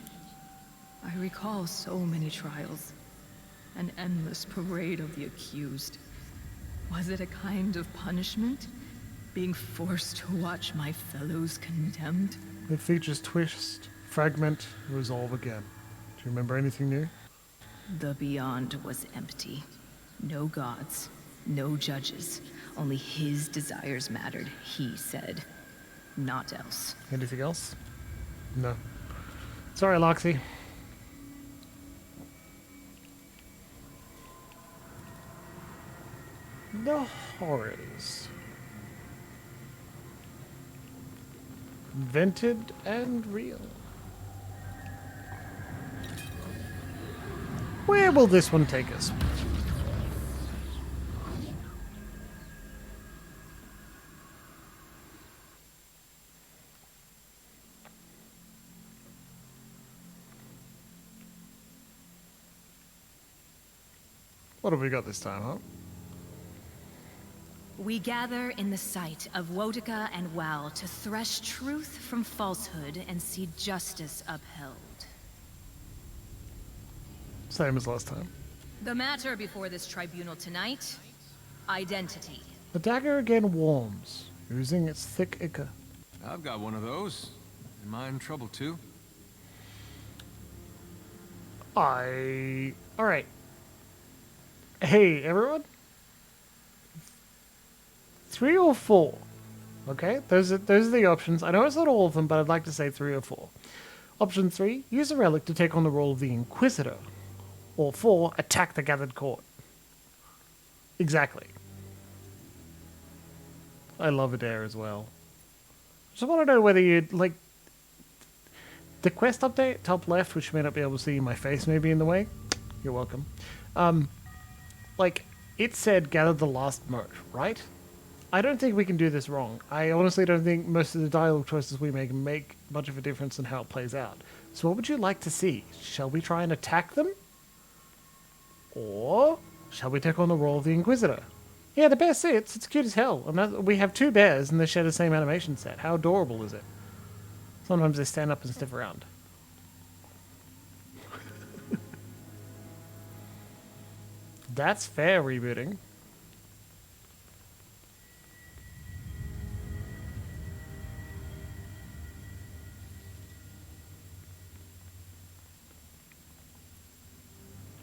I recall so many trials. An endless parade of the accused. Was it a kind of punishment? Being forced to watch my fellows condemned? It features twist, fragment, resolve again. Do you remember anything new? The beyond was empty. No gods, no judges. Only his desires mattered, he said. Not else. Anything else? No. Sorry, Loxy. The horrors. Invented and real. Where will this one take us? What have we got this time, huh? We gather in the sight of Wotica and Wal to thresh truth from falsehood and see justice upheld. Same as last time. The matter before this tribunal tonight, identity. The dagger again warms, oozing its thick ichor. I've got one of those. Am I in trouble too? Alright. Hey, everyone. 3 or 4. Okay, those are the options. I know it's not all of them, but I'd like to say 3 or 4. Option 3, use a relic to take on the role of the Inquisitor. Or 4, attack the gathered court. Exactly. I love Adair as well. Just want to know whether you'd like the quest update top left, which you may not be able to see my face maybe in the way. You're welcome. Like it said, gather the last mote, right? I don't think we can do this wrong. I honestly don't think most of the dialogue choices we make much of a difference in how it plays out. So what would you like to see? Shall we try and attack them? Or shall we take on the role of the Inquisitor? Yeah, the bear sits. It's cute as hell. And we have 2 bears and they share the same animation set. How adorable is it? Sometimes they stand up and sniff around. That's fair, rebooting.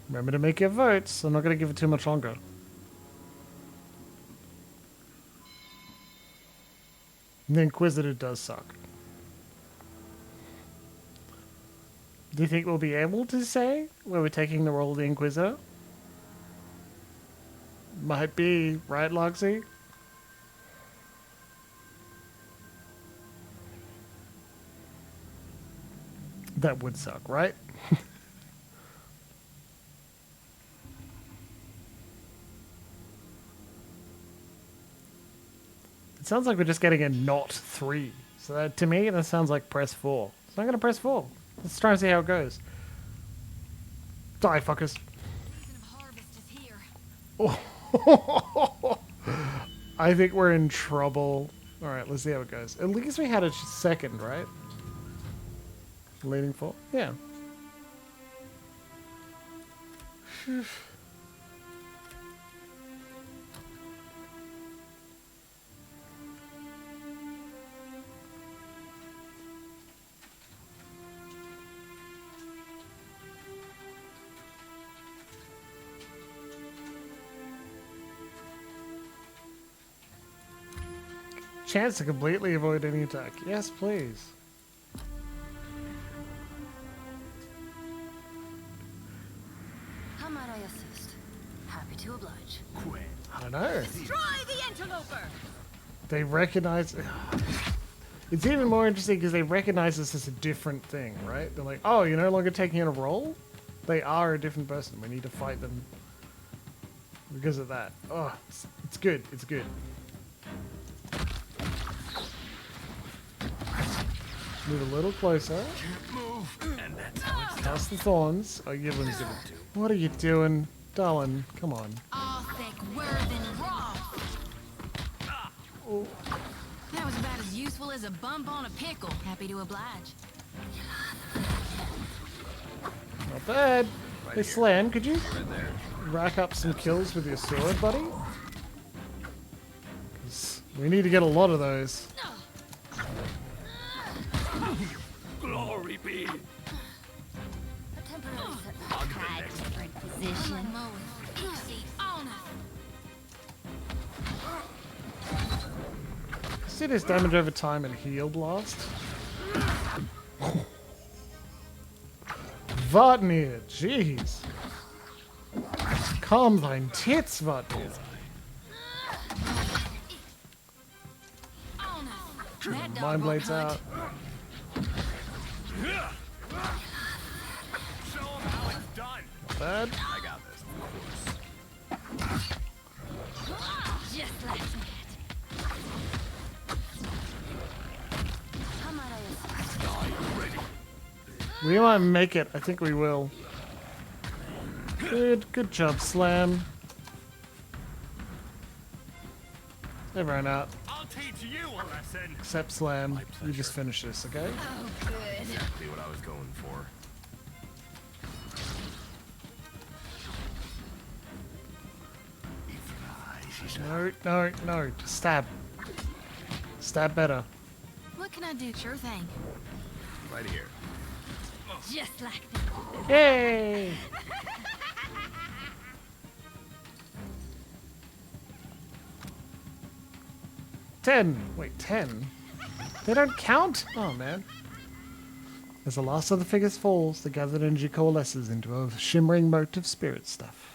Remember to make your votes. I'm not going to give it too much longer. The Inquisitor does suck. Do you think we'll be able to say where we're taking the role of the Inquisitor? Might be, right, Loxy? That would suck, right? It sounds like we're just getting a not 3. So that, to me, that sounds like press 4. So I'm going to press 4. Let's try and see how it goes. Die, fuckers. Season of harvest is here. I think we're in trouble. Alright, let's see how it goes. At least we had a second, right? Leading for? Yeah. Chance to completely avoid any attack. Yes, please. How might I assist? Happy to oblige. Quit. I don't know. Destroy the interloper! They recognize... It's even more interesting because they recognize this as a different thing, right? They're like, oh, you're no longer taking on a role? They are a different person. We need to fight them because of that. Oh, it's good. It's good. Move a little closer. Move. And that's how it's Cast the thorns. Oh, you What are you doing? Darling, come on. All thick, Werthen raw. Oh. That was about as useful as a bump on a pickle. Happy to oblige. Not bad. Hey Slam, could you rack up some kills with your sword, buddy? 'Cause we need to get a lot of those. Glory be. Temporary setback. Different position. Mowing. Easy on us. See this damage over time and heal blast? Vatnir, jeez. Calm thine tits, Vatnir. On us. That dog Mind won't blades hunt. out. Show 'em how it's done. Not bad. I got this. Just like that. Come on, We might make it. I think we will. Good job, Slam. Everyone out. I'll teach you a lesson. Except Slam. You just finish this, okay? Oh, good. Exactly what I was going for. No. Stab. Stab better. What can I do? Sure thing. Right here. Just like that. Yay! Ten. Wait, 10? They don't count? Oh, man. As the last of the figures falls, the gathered energy coalesces into a shimmering mote of spirit stuff.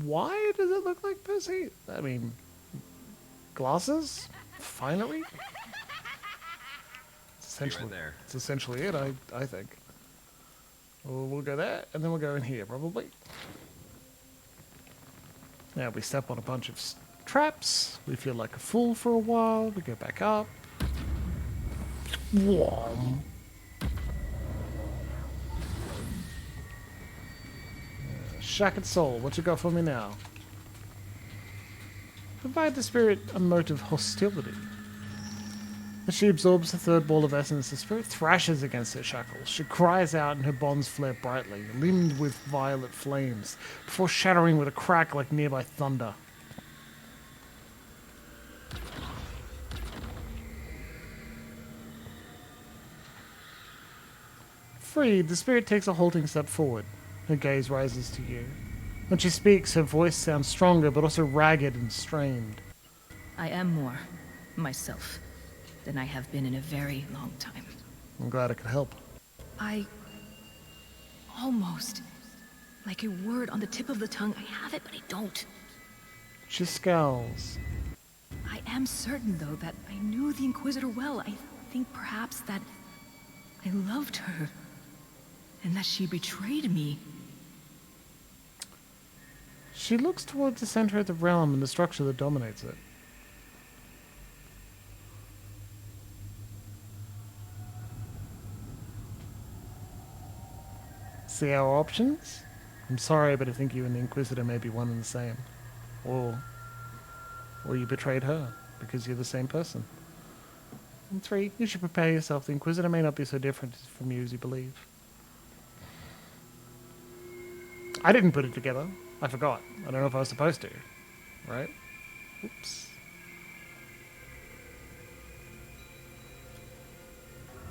Why does it look like Percy? I mean, glasses? Finery? Essentially, there. it's essentially it, I think. We'll go there, and then we'll go in here, probably. Now we step on a bunch of traps. We feel like a fool for a while. We go back up. Whom. Shattered Soul, what you got for me now? Provide the spirit a mote of hostility. As she absorbs the third ball of essence, the spirit thrashes against her shackles. She cries out and her bonds flare brightly, limned with violet flames, before shattering with a crack like nearby thunder. Freed, the spirit takes a halting step forward. Her gaze rises to you. When she speaks, her voice sounds stronger, but also ragged and strained. I am more myself than I have been in a very long time. I'm glad I could help. I almost, like a word on the tip of the tongue, I have it, but I don't. She scowls. I am certain, though, that I knew the Inquisitor well. I think perhaps that I loved her, and that she betrayed me. She looks towards the center of the realm and the structure that dominates it. See our options? I'm sorry, but I think you and the Inquisitor may be one and the same. Or you betrayed her, because you're the same person. And 3, you should prepare yourself. The Inquisitor may not be so different from you as you believe. I didn't put it together. I forgot. I don't know if I was supposed to. Right? Oops.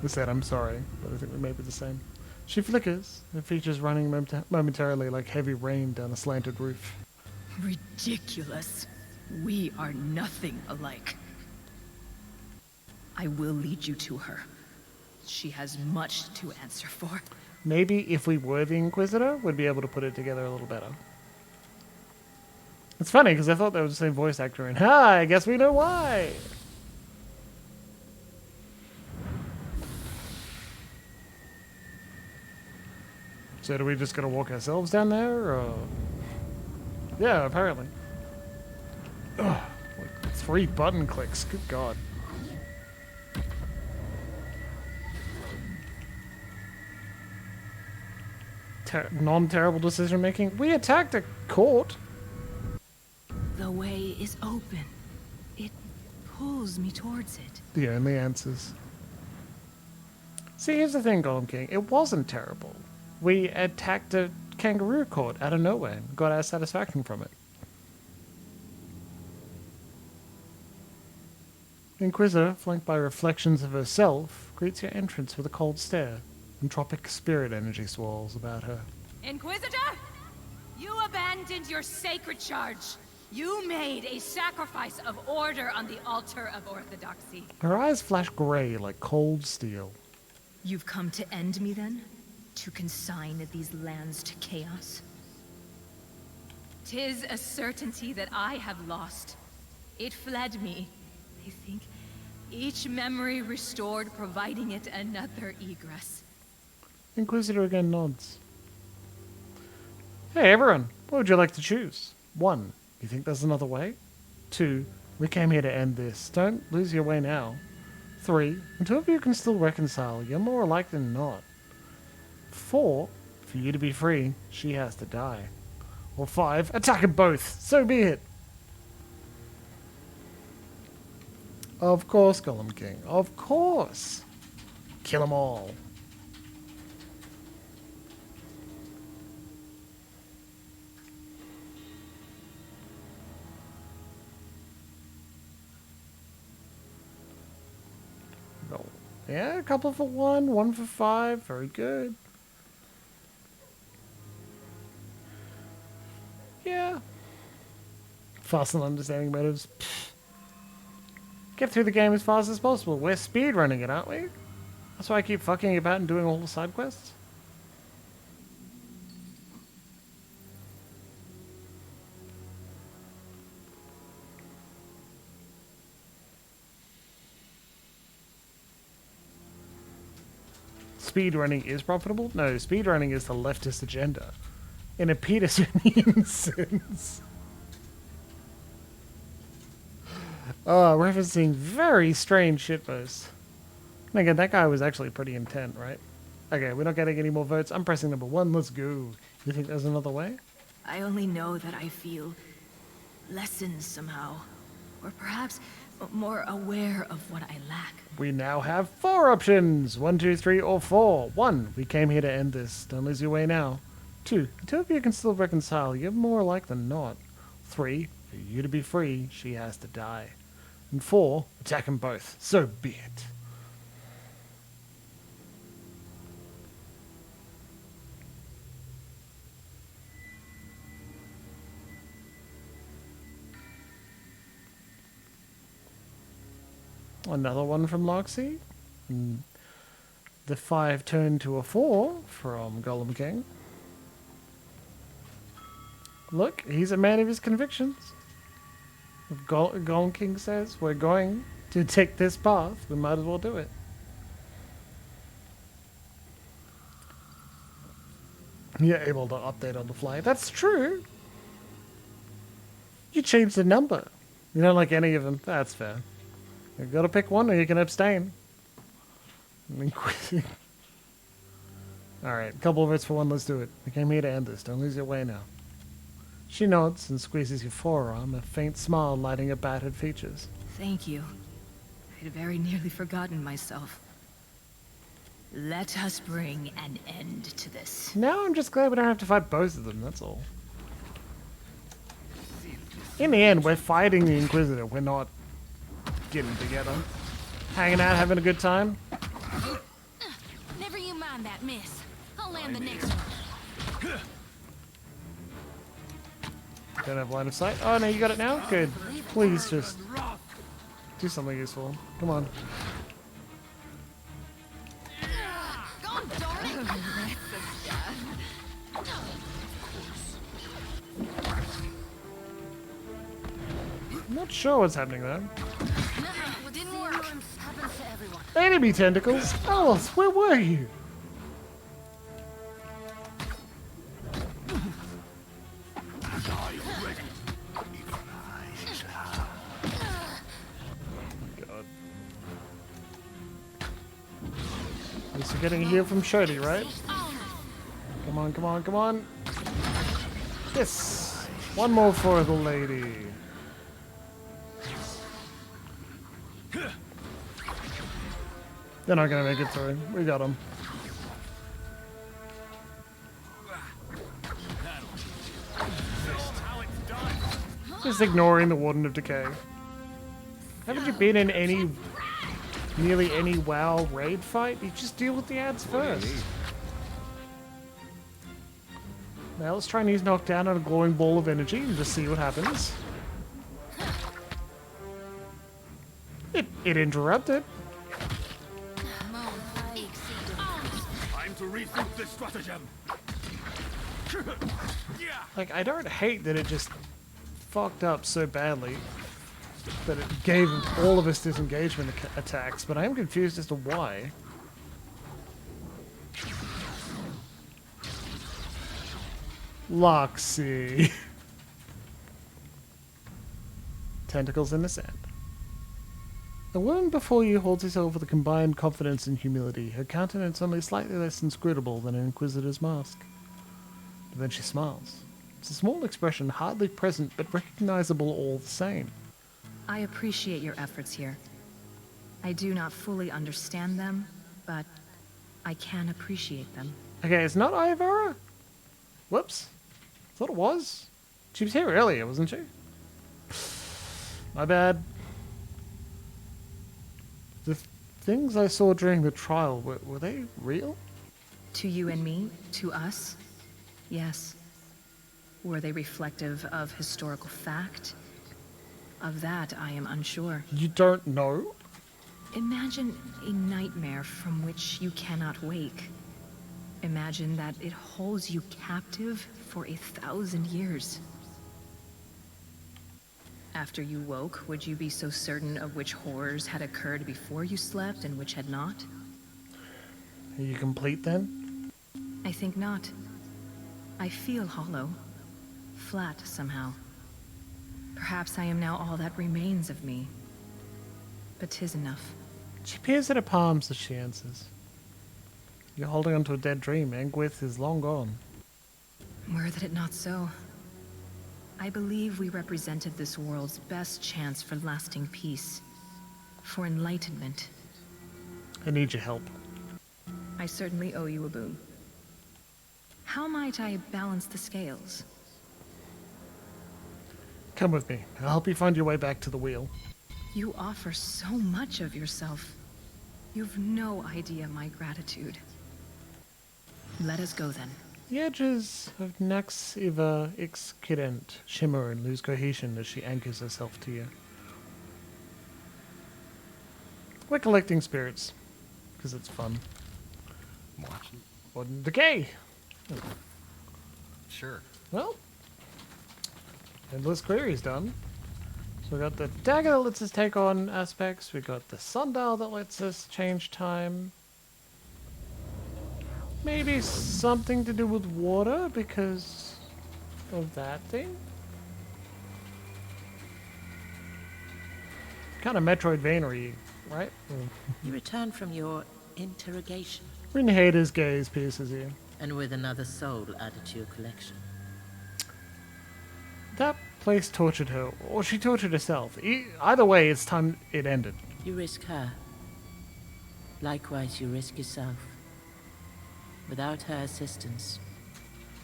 I said I'm sorry, but I think we may be the same. She flickers, her features running momentarily like heavy rain down a slanted roof. Ridiculous. We are nothing alike. I will lead you to her. She has much to answer for. Maybe if we were the Inquisitor, we'd be able to put it together a little better. It's funny, because I thought they were the same voice actor, and I guess we know why! So do we just gotta walk ourselves down there, or...? Yeah, apparently. Ugh, like 3 button clicks, good god. Non-terrible decision making. We attacked a court. The way is open. It pulls me towards it. The only answers. See, here's the thing, Golem King. It wasn't terrible. We attacked a kangaroo court out of nowhere and got our satisfaction from it. Inquisitor, flanked by reflections of herself, greets your entrance with a cold stare. Entropic spirit energy swirls about her. Inquisitor! You abandoned your sacred charge. You made a sacrifice of order on the altar of orthodoxy. Her eyes flash gray like cold steel. You've come to end me then? To consign these lands to chaos? 'Tis a certainty that I have lost. It fled me. I think each memory restored, providing it another egress. Inquisitor again nods. Hey everyone, what would you like to choose? 1. You think there's another way? 2. We came here to end this. Don't lose your way now. 3. The two of you can still reconcile. You're more alike than not. 4. For you to be free, she has to die. Or 5. Attack them both. So be it. Of course, Golem King. Of course. Kill them all. No. Yeah, a couple for 1, 1 for 5. Very good. Yeah. Fast and understanding motives. Pfft. Get through the game as fast as possible. We're speedrunning it, aren't we? That's why I keep fucking about and doing all the side quests. Speedrunning is profitable? No, speedrunning is the leftist agenda. In a Petersonian sense. Oh, referencing very strange shitposts. And again, that guy was actually pretty intent, right? Okay, we're not getting any more votes. I'm pressing number 1. Let's go. You think there's another way? I only know that I feel lessened somehow. Or perhaps more aware of what I lack. We now have 4 options. 1, 2, 3, or 4. 1. We came here to end this. Don't lose your way now. 2. The two of you can still reconcile. You're more alike than not. 3. For you to be free, she has to die. And 4. Attack them both. So be it. Another one from Loxy. And the 5 turned to a 4 from Golem King. Look, he's a man of his convictions. If Golem King says we're going to take this path, we might as well do it. You're able to update on the fly. That's true. You changed the number. You don't like any of them. That's fair. You've got to pick one or you can abstain. Alright, a couple of votes for 1. Let's do it. We came here to end this. Don't lose your way now. She nods and squeezes your forearm, a faint smile lighting her battered features. Thank you. I'd very nearly forgotten myself. Let us bring an end to this. Now I'm just glad we don't have to fight both of them, that's all. In the end, we're fighting the Inquisitor. We're not getting together. Hanging out, having a good time. Never you mind that, miss. I'll land the next one. Don't have line of sight. Oh no, you got it now? Good. Please just do something useful. Come on. Go on, darling. I'm not sure what's happening there. Nuh-uh, it didn't work. Happens to everyone. Enemy tentacles? Alice, where were you? God. At least we're getting a heal from Shody, right? Come on, come on, come on. Yes! One more for the lady. They're not gonna make it through. We got them. How it's done. Just ignoring the Warden of Decay. Haven't you been in nearly any WoW raid fight? You just deal with the ads first. Now let's try and use knockdown on a glowing ball of energy and just see what happens. It interrupted. Time to rethink this stratagem. Yeah. Like, I don't hate that it just fucked up so badly that it gave all of us disengagement attacks, but I am confused as to why. Loxy. Tentacles in the sand. The woman before you holds herself with a combined confidence and humility, her countenance only slightly less inscrutable than an inquisitor's mask. But then she smiles. It's a small expression, hardly present, but recognizable all the same. I appreciate your efforts here. I do not fully understand them, but I can appreciate them. Okay, it's not Iovara? Whoops. Thought it was. She was here earlier, wasn't she? My bad. The things I saw during the trial, were they real? To you and me, to us, yes. Were they reflective of historical fact? Of that, I am unsure. You don't know? Imagine a nightmare from which you cannot wake. Imagine that it holds you captive for 1,000 years. After you woke, would you be so certain of which horrors had occurred before you slept and which had not? Are you complete then? I think not. I feel hollow. Flat somehow. Perhaps I am now all that remains of me. But 'tis enough. She peers at her palms as she answers. You're holding onto a dead dream. Engwith is long gone. Were that it not so. I believe we represented this world's best chance for lasting peace. For enlightenment. I need your help. I certainly owe you a boon. How might I balance the scales? Come with me. I'll help you find your way back to the wheel. You offer so much of yourself. You've no idea my gratitude. Let us go then. The edges of Nax Iva Ixkident shimmer and lose cohesion as she anchors herself to you. We're collecting spirits, because it's fun. Watching. Warden Decay! Sure. Well, Endless Query's done. So we got the dagger that lets us take on aspects, we got the sundial that lets us change time. Maybe something to do with water because of that thing? Kind of Metroidvania, right? You return from your interrogation, Rinhader's gaze pierces you. and with another soul added to your collection. That place tortured her, or she tortured herself. Either way, it's time it ended. You risk her. Likewise, you risk yourself. Without her assistance,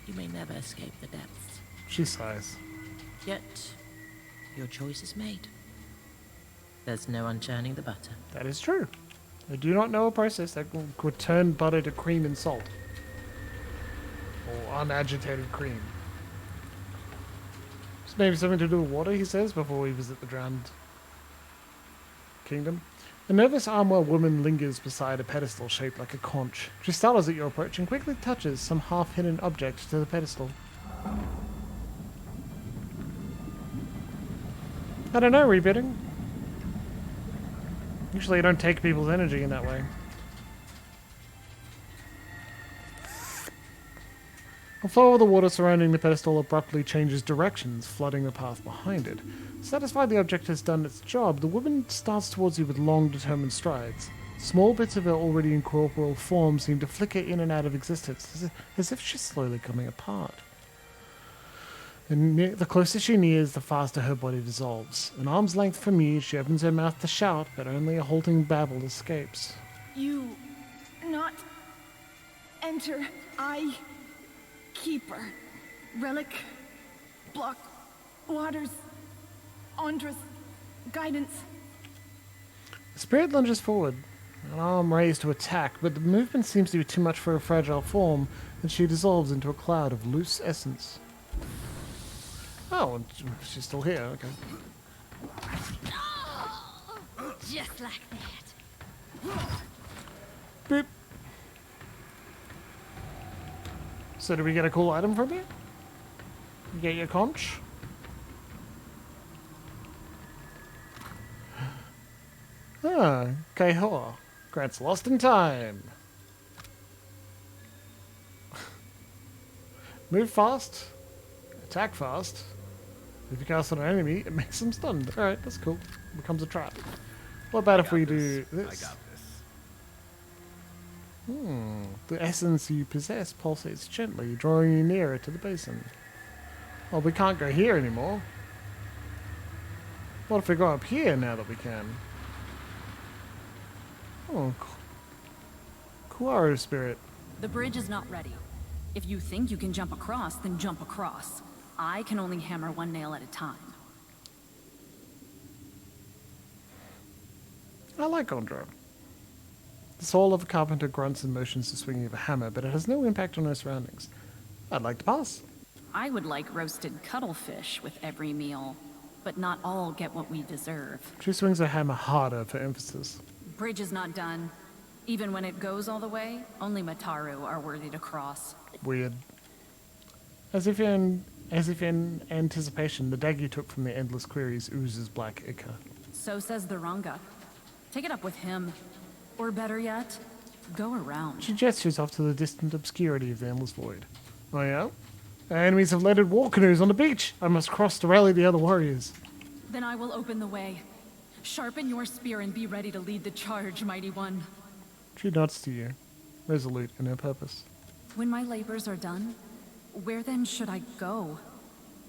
you may never escape the depths. She sighs. Yet, your choice is made. There's no unchurning the butter. That is true. I do not know a process that could turn butter to cream and salt. Or unagitated cream. It's maybe something to do with water, he says, before we visit the drowned kingdom. A nervous Armor woman lingers beside a pedestal shaped like a conch. She startles at your approach and quickly touches some half-hidden object to the pedestal. I don't know, rebitting. Usually I don't take people's energy in that way. The flow of the water surrounding the pedestal abruptly changes directions, flooding the path behind it. Satisfied the object has done its job, the woman starts towards you with long, determined strides. Small bits of her already incorporeal form seem to flicker in and out of existence, as if she's slowly coming apart. And the closer she nears, the faster her body dissolves. An arm's length from you, she opens her mouth to shout, but only a halting babble escapes. You not enter. I keeper. Relic. Block. Waters. Andras. Guidance. The spirit lunges forward, an arm raised to attack, but the movement seems to be too much for her fragile form, and she dissolves into a cloud of loose essence. Oh, she's still here, okay. Just like that. Boop. So do we get a cool item from you? You get your conch? Ah, Kaihoa. Grants lost in time. Move fast. Attack fast. If you cast on an enemy, it makes them stunned. Alright, that's cool. Becomes a trap. What about if we do this? I got this. The essence you possess pulsates gently, drawing you nearer to the basin. Well, we can't go here anymore. What if we go up here now that we can? Oh, Kuaru spirit. The bridge is not ready. If you think you can jump across, then jump across. I can only hammer one nail at a time. I like Andra. The soul of a carpenter grunts and motions the swinging of a hammer, but it has no impact on her surroundings. I'd like to pass. I would like roasted cuttlefish with every meal, but not all get what we deserve. She swings her hammer harder for emphasis. Bridge is not done. Even when it goes all the way, only Mataru are worthy to cross. Weird. As if in anticipation, the dagger you took from the endless queries oozes black ichor. So says the Ranga. Take it up with him. Or better yet, go around. She gestures off to the distant obscurity of the endless void. Oh yeah? Our enemies have landed war canoes on the beach! I must cross to rally the other warriors. Then I will open the way. Sharpen your spear and be ready to lead the charge, mighty one. She nods to you, resolute in her purpose. When my labors are done, where then should I go?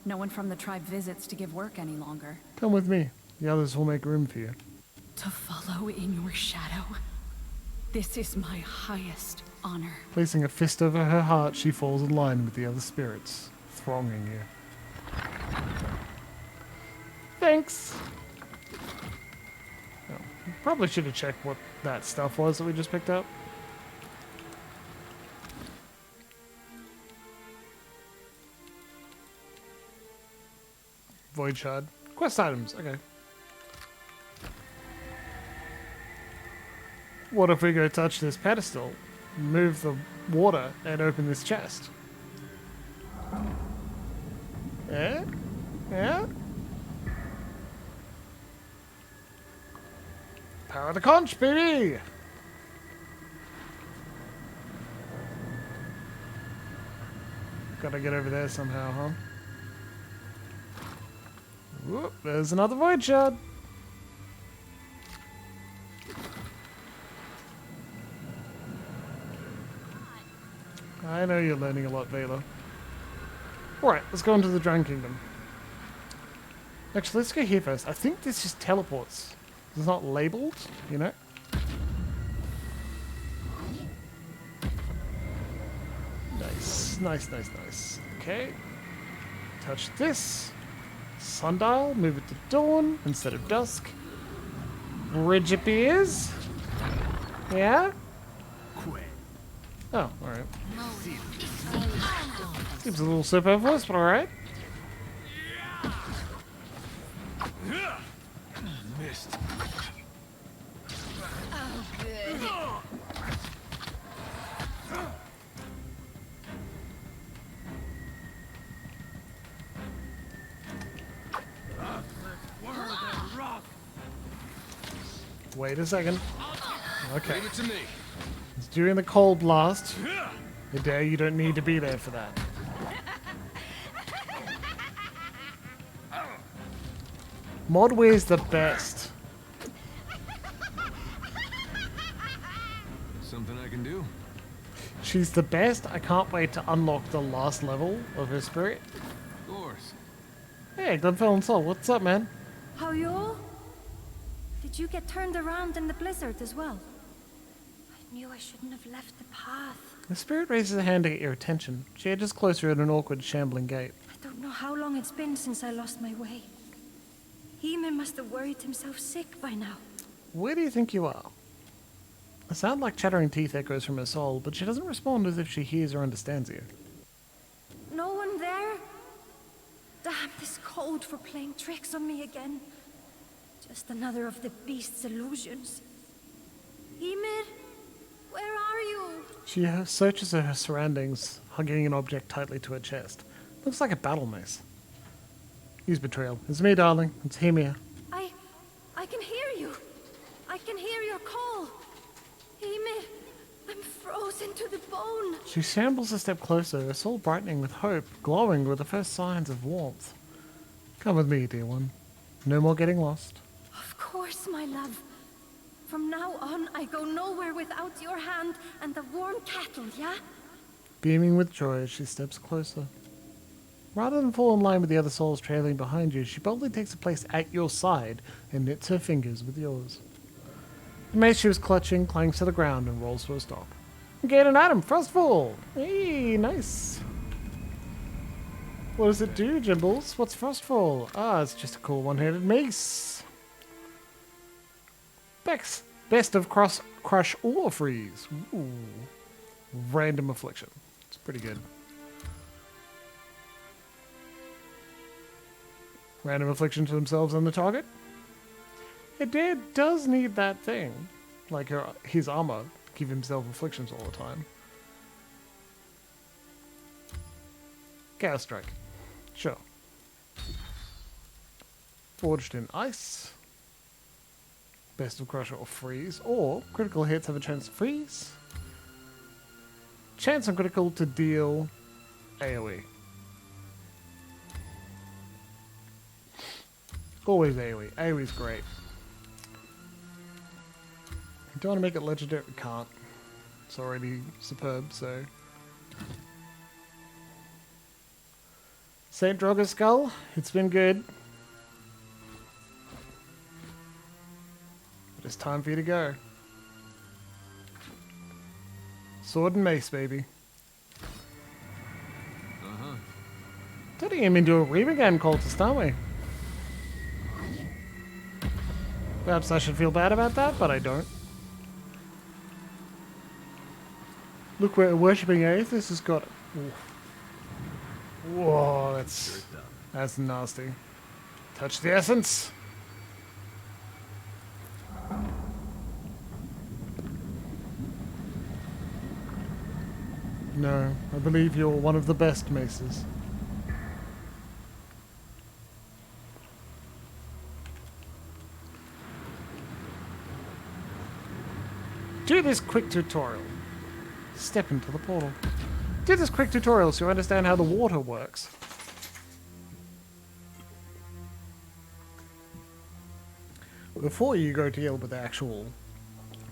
No one from the tribe visits to give work any longer. Come with me. The others will make room for you. To follow in your shadow? This is my highest honor. Placing a fist over her heart, she falls in line with the other spirits, thronging you. Thanks! Oh, probably should have checked what that stuff was that we just picked up. Void Shard. Quest items, okay. What if we go touch this pedestal, move the water, and open this chest? Yeah? Yeah? Power the conch, baby! Gotta get over there somehow, huh? Whoop, there's another void shard! I know you're learning a lot, Vela. Alright, let's go into the Drown Kingdom. Actually, let's go here first. I think this just teleports. It's not labeled, you know? Nice, nice, nice, nice. Okay. Touch this. Sundial, move it to dawn instead of dusk. Bridge appears. Yeah? Oh, alright. Seems a little superfluous, but alright. Missed. Oh, good. Wait a second. Okay. Leave it to me. It's during the cold blast. I dare you don't need to be there for that. Modway's the best. Something I can do? She's the best. I can't wait to unlock the last level of her spirit. Of course. Hey, Glenfell and Soul, what's up, man? How you all? Did you get turned around in the blizzard as well? knew I shouldn't have left the path. The spirit raises a hand to get your attention. She edges closer at an awkward, shambling gait. I don't know how long it's been since I lost my way. Ymir must have worried himself sick by now. Where do you think you are? A sound like chattering teeth echoes from her soul, but she doesn't respond as if she hears or understands you. No one there? Damn this cold for playing tricks on me again. Just another of the beast's illusions. Ymir, where are you? She searches her surroundings, hugging an object tightly to her chest. Looks like a battle mace. Use betrayal. It's me, darling. It's Hemia. I can hear you. I can hear your call. Ymir, I'm frozen to the bone. She shambles a step closer, her soul brightening with hope, glowing with the first signs of warmth. Come with me, dear one. No more getting lost. Of course, my love. From now on, I go nowhere without your hand and the warm kettle, yeah? Beaming with joy, she steps closer. Rather than fall in line with the other souls trailing behind you, she boldly takes a place at your side and knits her fingers with yours. The mace she was clutching clangs to the ground and rolls to a stop. Get an item, Frostfall! Hey, nice! What does it do, Jimbles? What's Frostfall? Ah, it's just a cool one-handed mace. Best of Crush or Freeze. Ooh. Random Affliction. It's pretty good. Random Affliction to themselves and the target. It does need that thing. Like his armor. Give himself afflictions all the time. Chaos Strike. Sure. Forged in Ice. Best of Crusher or Freeze. Or critical hits have a chance to freeze. Chance on critical to deal AoE. Always AoE. AoE's great. Do you want to make it legendary? We can't. It's already superb, so... St. Drogo's Skull, it's been good. But it's time for you to go. Sword and mace, baby. Turning him into a Reaver cultist, aren't we? Perhaps I should feel bad about that, but I don't. Look, we're worshipping Aethys has got... Ooh. Whoa, that's nasty. Touch the essence. No, I believe you're one of the best maces. Do this quick tutorial. Step into the portal. Do this quick tutorial so you understand how the water works. Before you go to deal with the actual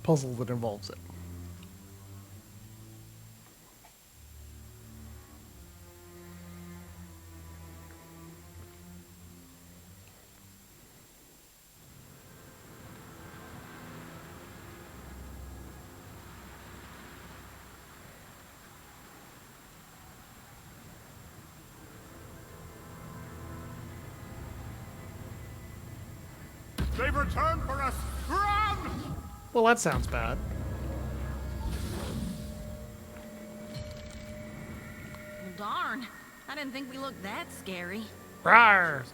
puzzle that involves it. They've returned for us! Run! Well, that sounds bad. Darn. I didn't think we looked that scary. Rawr!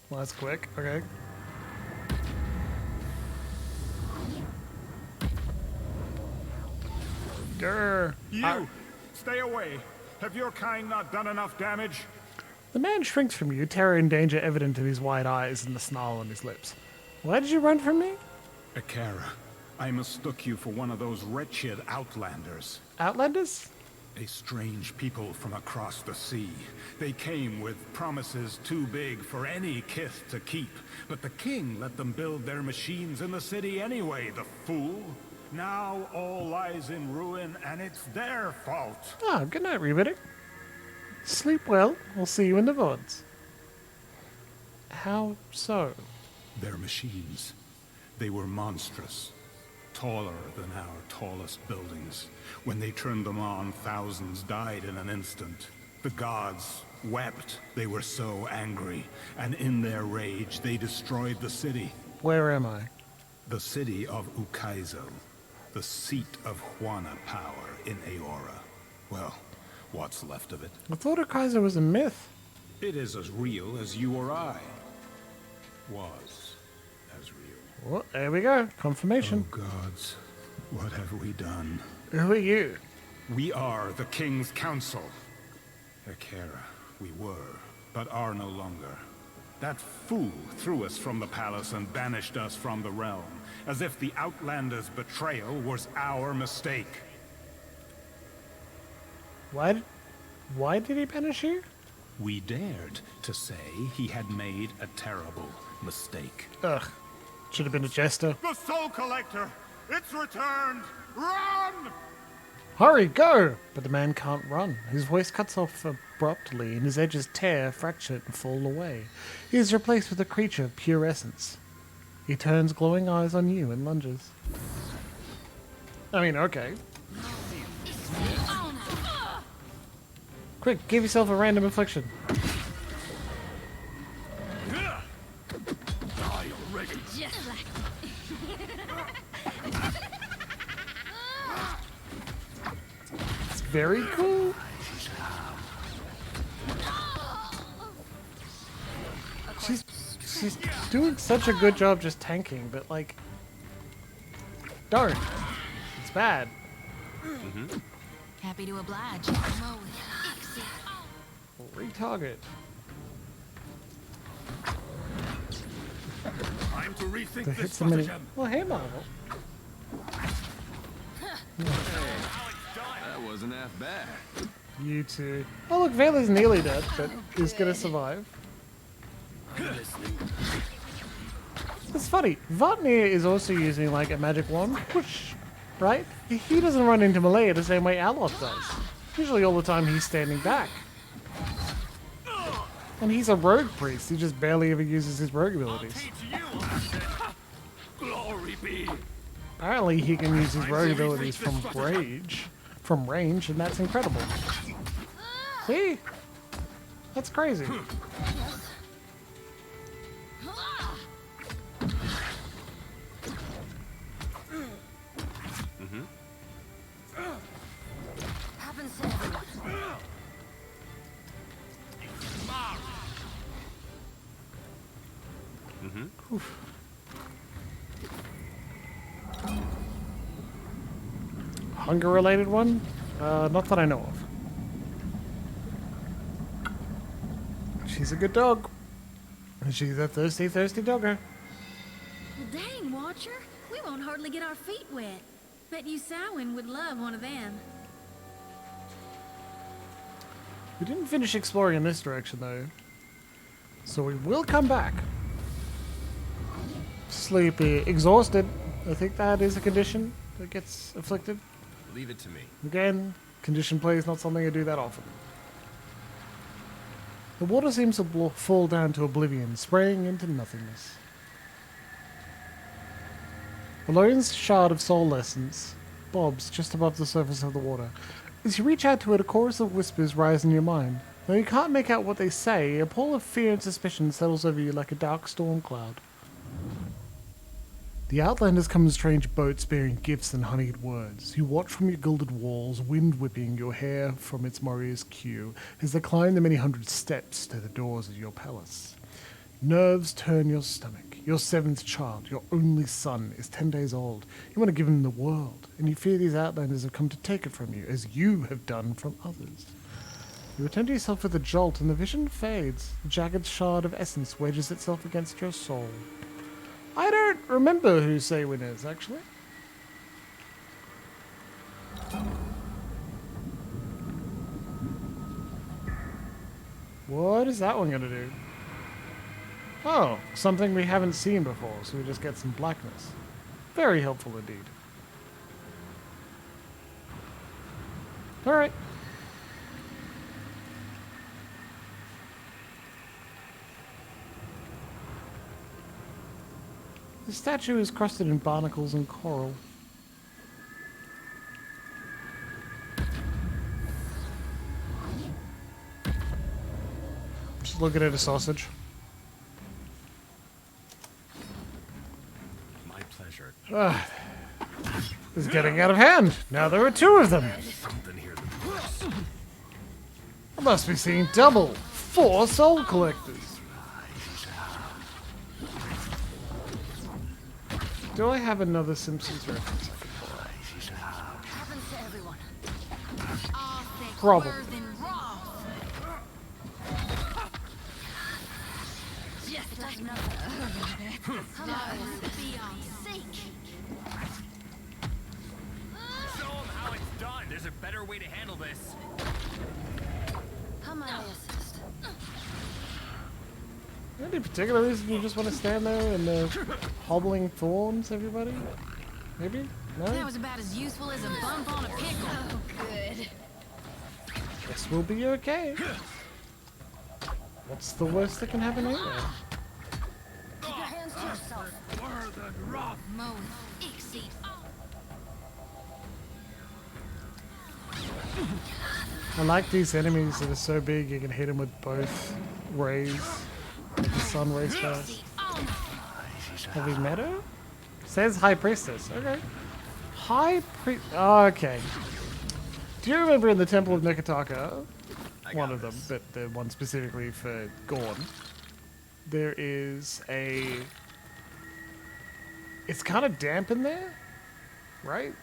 Well, that's quick. Okay. Grr. You! Stay away! Have your kind not done enough damage? The man shrinks from you, terror and danger evident in his wide eyes and the snarl on his lips. Why did you run from me? Akara, I mistook you for one of those wretched outlanders. Outlanders? A strange people from across the sea. They came with promises too big for any kith to keep, but the king let them build their machines in the city anyway, the fool. Now all lies in ruin, and it's their fault. Ah, good night, Rebiddick. Sleep well. We'll see you in the VODs. How so? Their machines. They were monstrous. Taller than our tallest buildings. When they turned them on, thousands died in an instant. The gods wept. They were so angry. And in their rage, they destroyed the city. Where am I? The city of Ukaizo. The seat of Huana power in Aora. Well, what's left of it? I thought Kaiser was a myth. It is as real as you or I. Was as real. Well, there we go. Confirmation. Oh gods, what have we done? Who are you? We are the King's Council. Ekera, we were, but are no longer. That fool threw us from the palace and banished us from the realm, as if the Outlander's betrayal was our mistake. Why did he banish you? We dared to say he had made a terrible mistake. Ugh. Should have been a jester. The Soul Collector! It's returned! Run! Hurry, go! But the man can't run. His voice cuts off abruptly, and his edges tear, fracture, and fall away. He is replaced with a creature of pure essence. He turns glowing eyes on you and lunges. I mean, okay. Quick, give yourself a random affliction. Just like It's very cool. She's doing such a good job just tanking, but like, darn, it's bad. happy to oblige. Retarget. Time to rethink The hits a minute. Well, hey, Marvel. That wasn't half bad. You too. Oh look, Vela's nearly dead, but is gonna survive. It's funny. Vatnir is also using like a magic wand, which, right? He doesn't run into Malaya the same way Aloth does. Usually all the time he's standing back. And he's a rogue priest. He just barely ever uses his rogue abilities. Glory be. Apparently he can use his rogue abilities from range, and that's incredible. See? That's crazy. Happens to everyone. Hunger-related one? Not that I know of. She's a good dog. She's a thirsty, thirsty dogger. Well, dang, Watcher. We won't hardly get our feet wet. Bet you Samhain would love one of them. We didn't finish exploring in this direction, though. So we will come back. Sleepy. Exhausted. I think that is a condition that gets afflicted. Leave it to me. Again, condition play is not something I do that often. The water seems to fall down to oblivion, spraying into nothingness. A lone shard of soul essence bobs just above the surface of the water. As you reach out to it, a chorus of whispers rise in your mind. Though you can't make out what they say, a pall of fear and suspicion settles over you like a dark storm cloud. The Outlanders come in strange boats bearing gifts and honeyed words. You watch from your gilded walls, wind whipping your hair from its warrior's queue, as they climb the many hundred steps to the doors of your palace. Nerves turn your stomach. Your seventh child, your only son, is 10 days old. You want to give him the world, and you fear these Outlanders have come to take it from you, as you have done from others. You return to yourself with a jolt, and the vision fades. The jagged shard of essence wedges itself against your soul. I don't remember who Saywin is, actually. What is that one going to do? Oh, something we haven't seen before, so we just get some blackness. Very helpful indeed. Alright. The statue is crusted in barnacles and coral. Just looking at a sausage. My pleasure. It's getting out of hand. Now there are two of them. Something here that works. I must be seeing double. 4 soul collectors. Do I have another Simpsons reference I can pull out? Happens to everyone. Probably. Just like nothing. Come on, be on sake. Show them how it's done. There's a better way to handle this. Come on, assist. Any particular reason you just want to stand there in hobbling thorns, everybody? Maybe? No? That was about as useful as a bump on a pickle. Oh, good. Guess we'll be okay. What's the worst that can happen here? Keep your hands to yourself. Moan. Exceed. I like these enemies that are so big you can hit them with both rays. Like the sun rays first. Have we met her? Says High Priestess. Okay. High Priest. Okay. Do you remember in the Temple of Nekataka, one of them, but the one specifically for Gorn, there is a... It's kind of damp in there, right?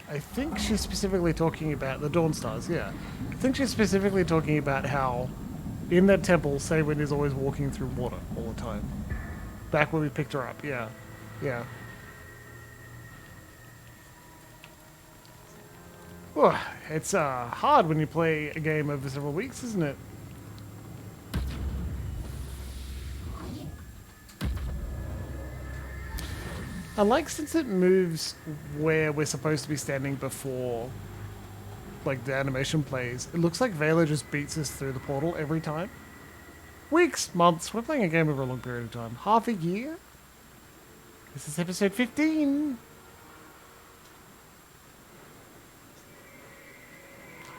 I think she's specifically talking about the Dawn Stars, yeah. I think she's specifically talking about how in that temple, Saywin is always walking through water all the time. Back when we picked her up, yeah. Yeah. Oh, it's hard when you play a game over several weeks, isn't it? I like since it moves where we're supposed to be standing before, like, the animation plays. It looks like Vela just beats us through the portal every time. Weeks, months. We're playing a game over a long period of time. Half a year? This is episode 15.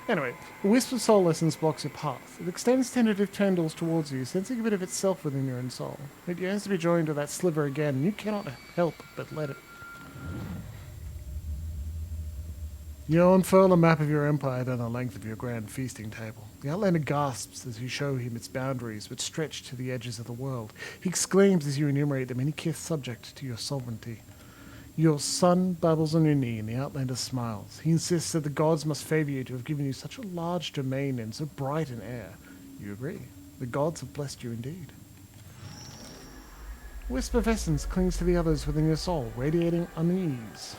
Anyway, the Wisp of Soul Essence blocks your path. It extends tentative tendrils towards you, sensing a bit of itself within your own soul. It yearns to be joined to that sliver again, and you cannot help but let it. You unfurl a map of your empire down the length of your grand feasting table. The Outlander gasps as you show him its boundaries, which stretch to the edges of the world. He exclaims as you enumerate the many kith subject to your sovereignty. Your son babbles on your knee, and the Outlander smiles. He insists that the gods must favor you to have given you such a large domain and so bright an air. You agree. The gods have blessed you indeed. Wisp of Essence clings to the others within your soul, radiating unease.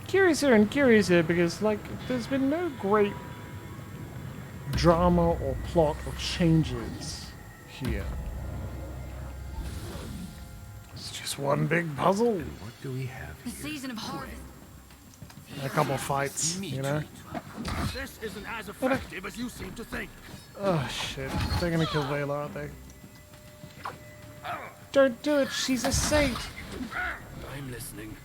Curiouser and curiouser because, like, there's been no great drama or plot or changes here. It's just one big puzzle. What do we have The here? season of harvest. A couple fights, you know? This isn't as effective as you seem to think. Oh shit. They're gonna kill Vela, aren't they? Don't do it, she's a saint! I'm listening.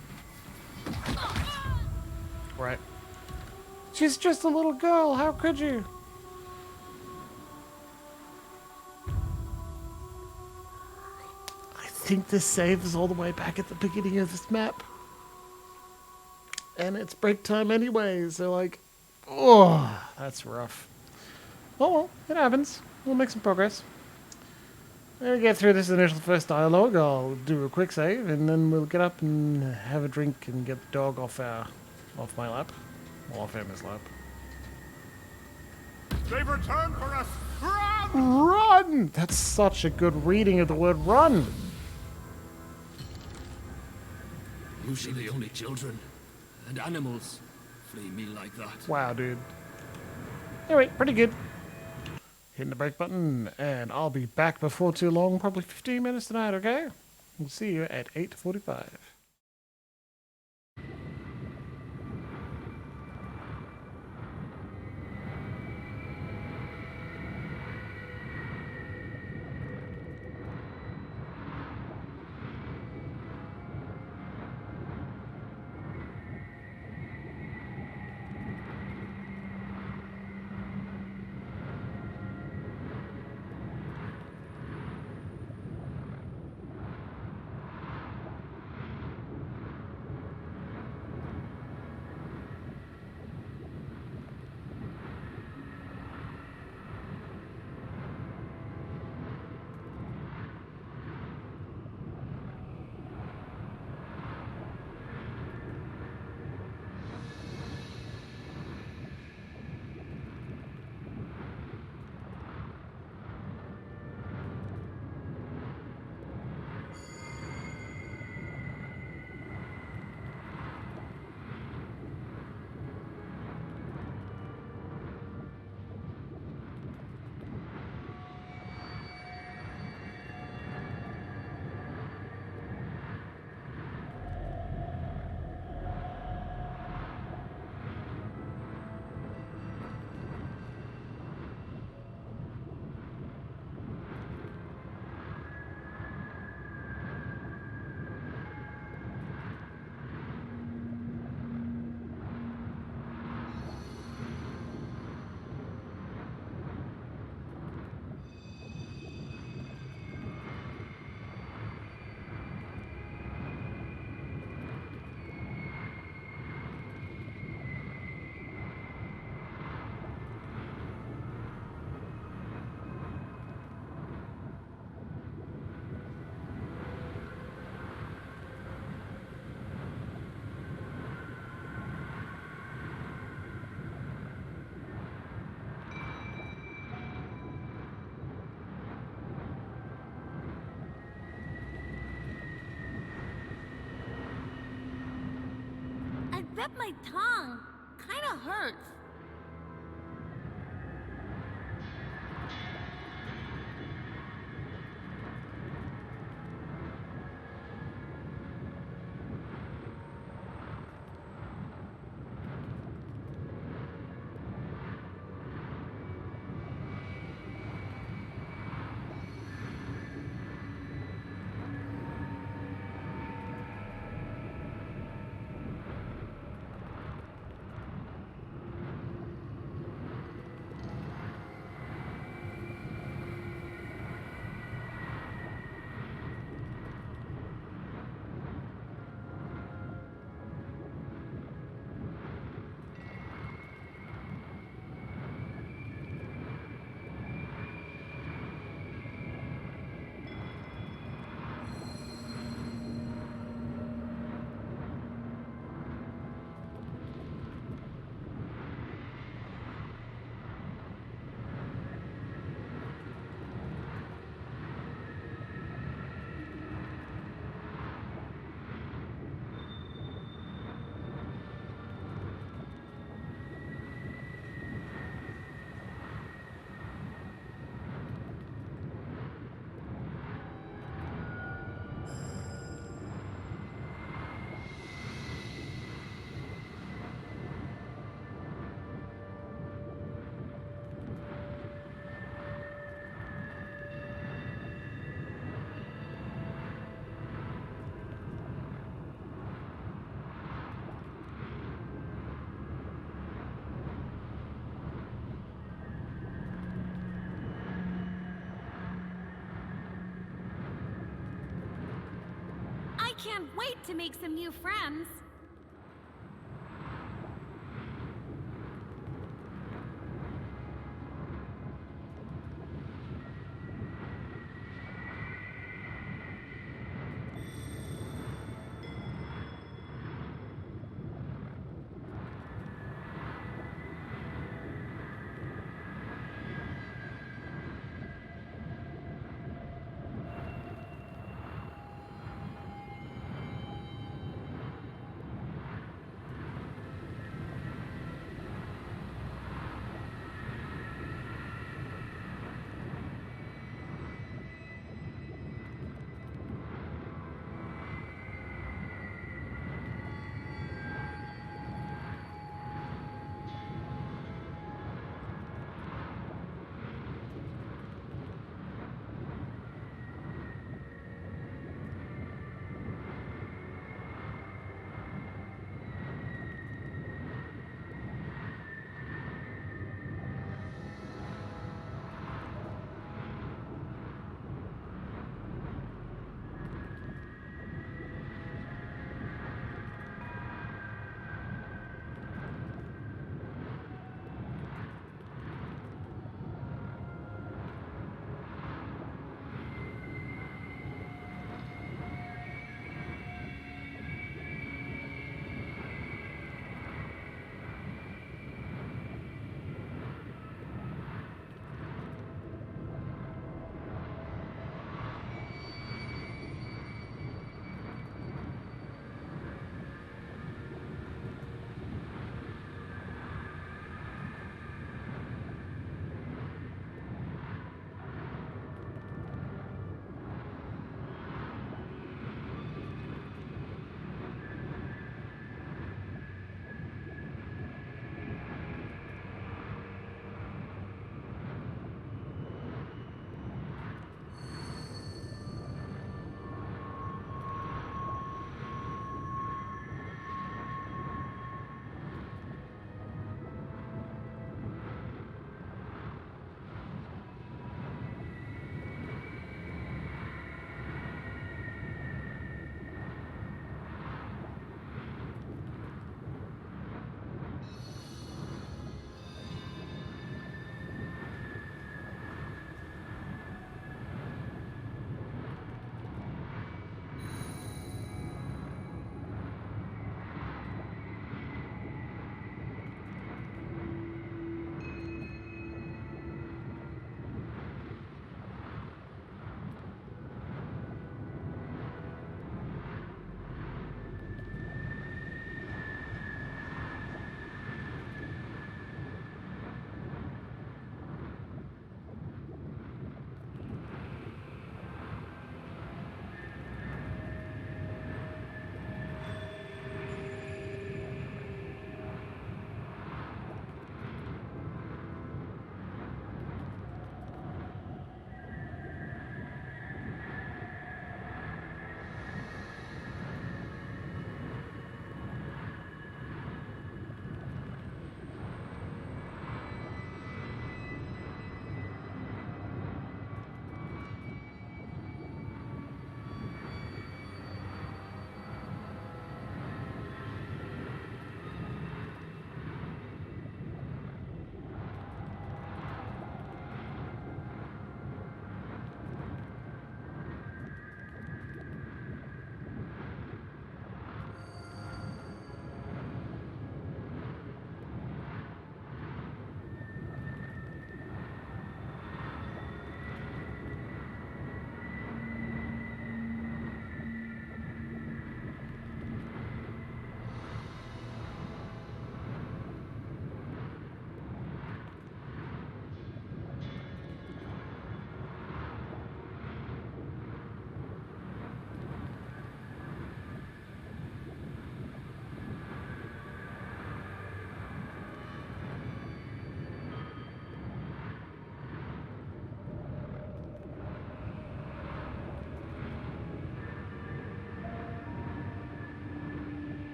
Right. She's just a little girl, how could you? I think this save is all the way back at the beginning of this map. And it's break time anyway, so like, oh, that's rough. Oh well, it happens. We'll make some progress. When we get through this initial first dialogue, I'll do a quick save, and then we'll get up and have a drink and get the dog off my lap. Well, off Emma's lap. They've returned for us! Run! Run! That's such a good reading of the word run. Usually only children and animals flee me like that. Wow, dude. Anyway, pretty good. Hitting the break button, and I'll be back before too long, probably 15 minutes tonight, okay? We'll see you at 8:45. except my tongue. Kinda hurts. I can't wait to make some new friends.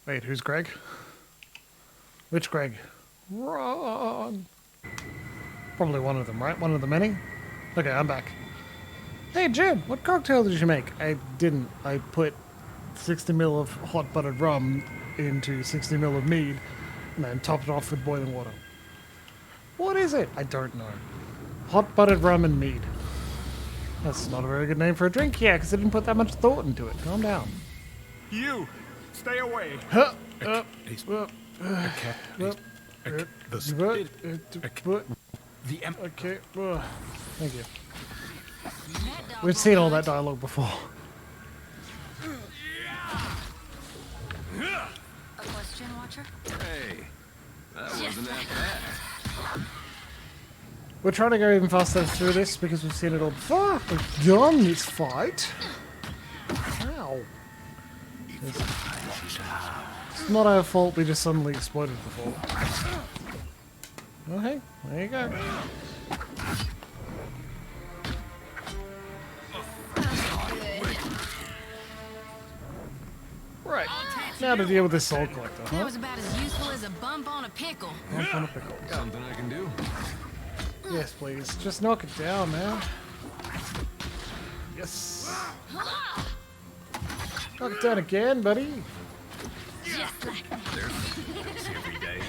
Wait, who's Greg? Which Greg? Run! Probably one of them, right? One of the many? Okay, I'm back. Hey, Jim, what cocktail did you make? I didn't. I put 60 ml of hot buttered rum into 60 ml of mead and then topped it off with boiling water. What is it? I don't know. Hot buttered rum and mead. That's not a very good name for a drink. Yeah, because I didn't put that much thought into it. Calm down. You! Stay away! Okay, thank you. We've seen all that dialogue before. A question, Watcher? Hey, that wasn't that bad. We're trying to go even faster through this because we've seen it all before. We've done this fight. Ow. It's not our fault we just suddenly exploded before. Okay, there you go. Right, now to deal with this soul collector, That huh? was about as useful as a bump on a pickle. Bump on a pickle. Something I can do? Yes, please. Just knock it down, man. Yes. Knock it down again, buddy. Just like that. Every day.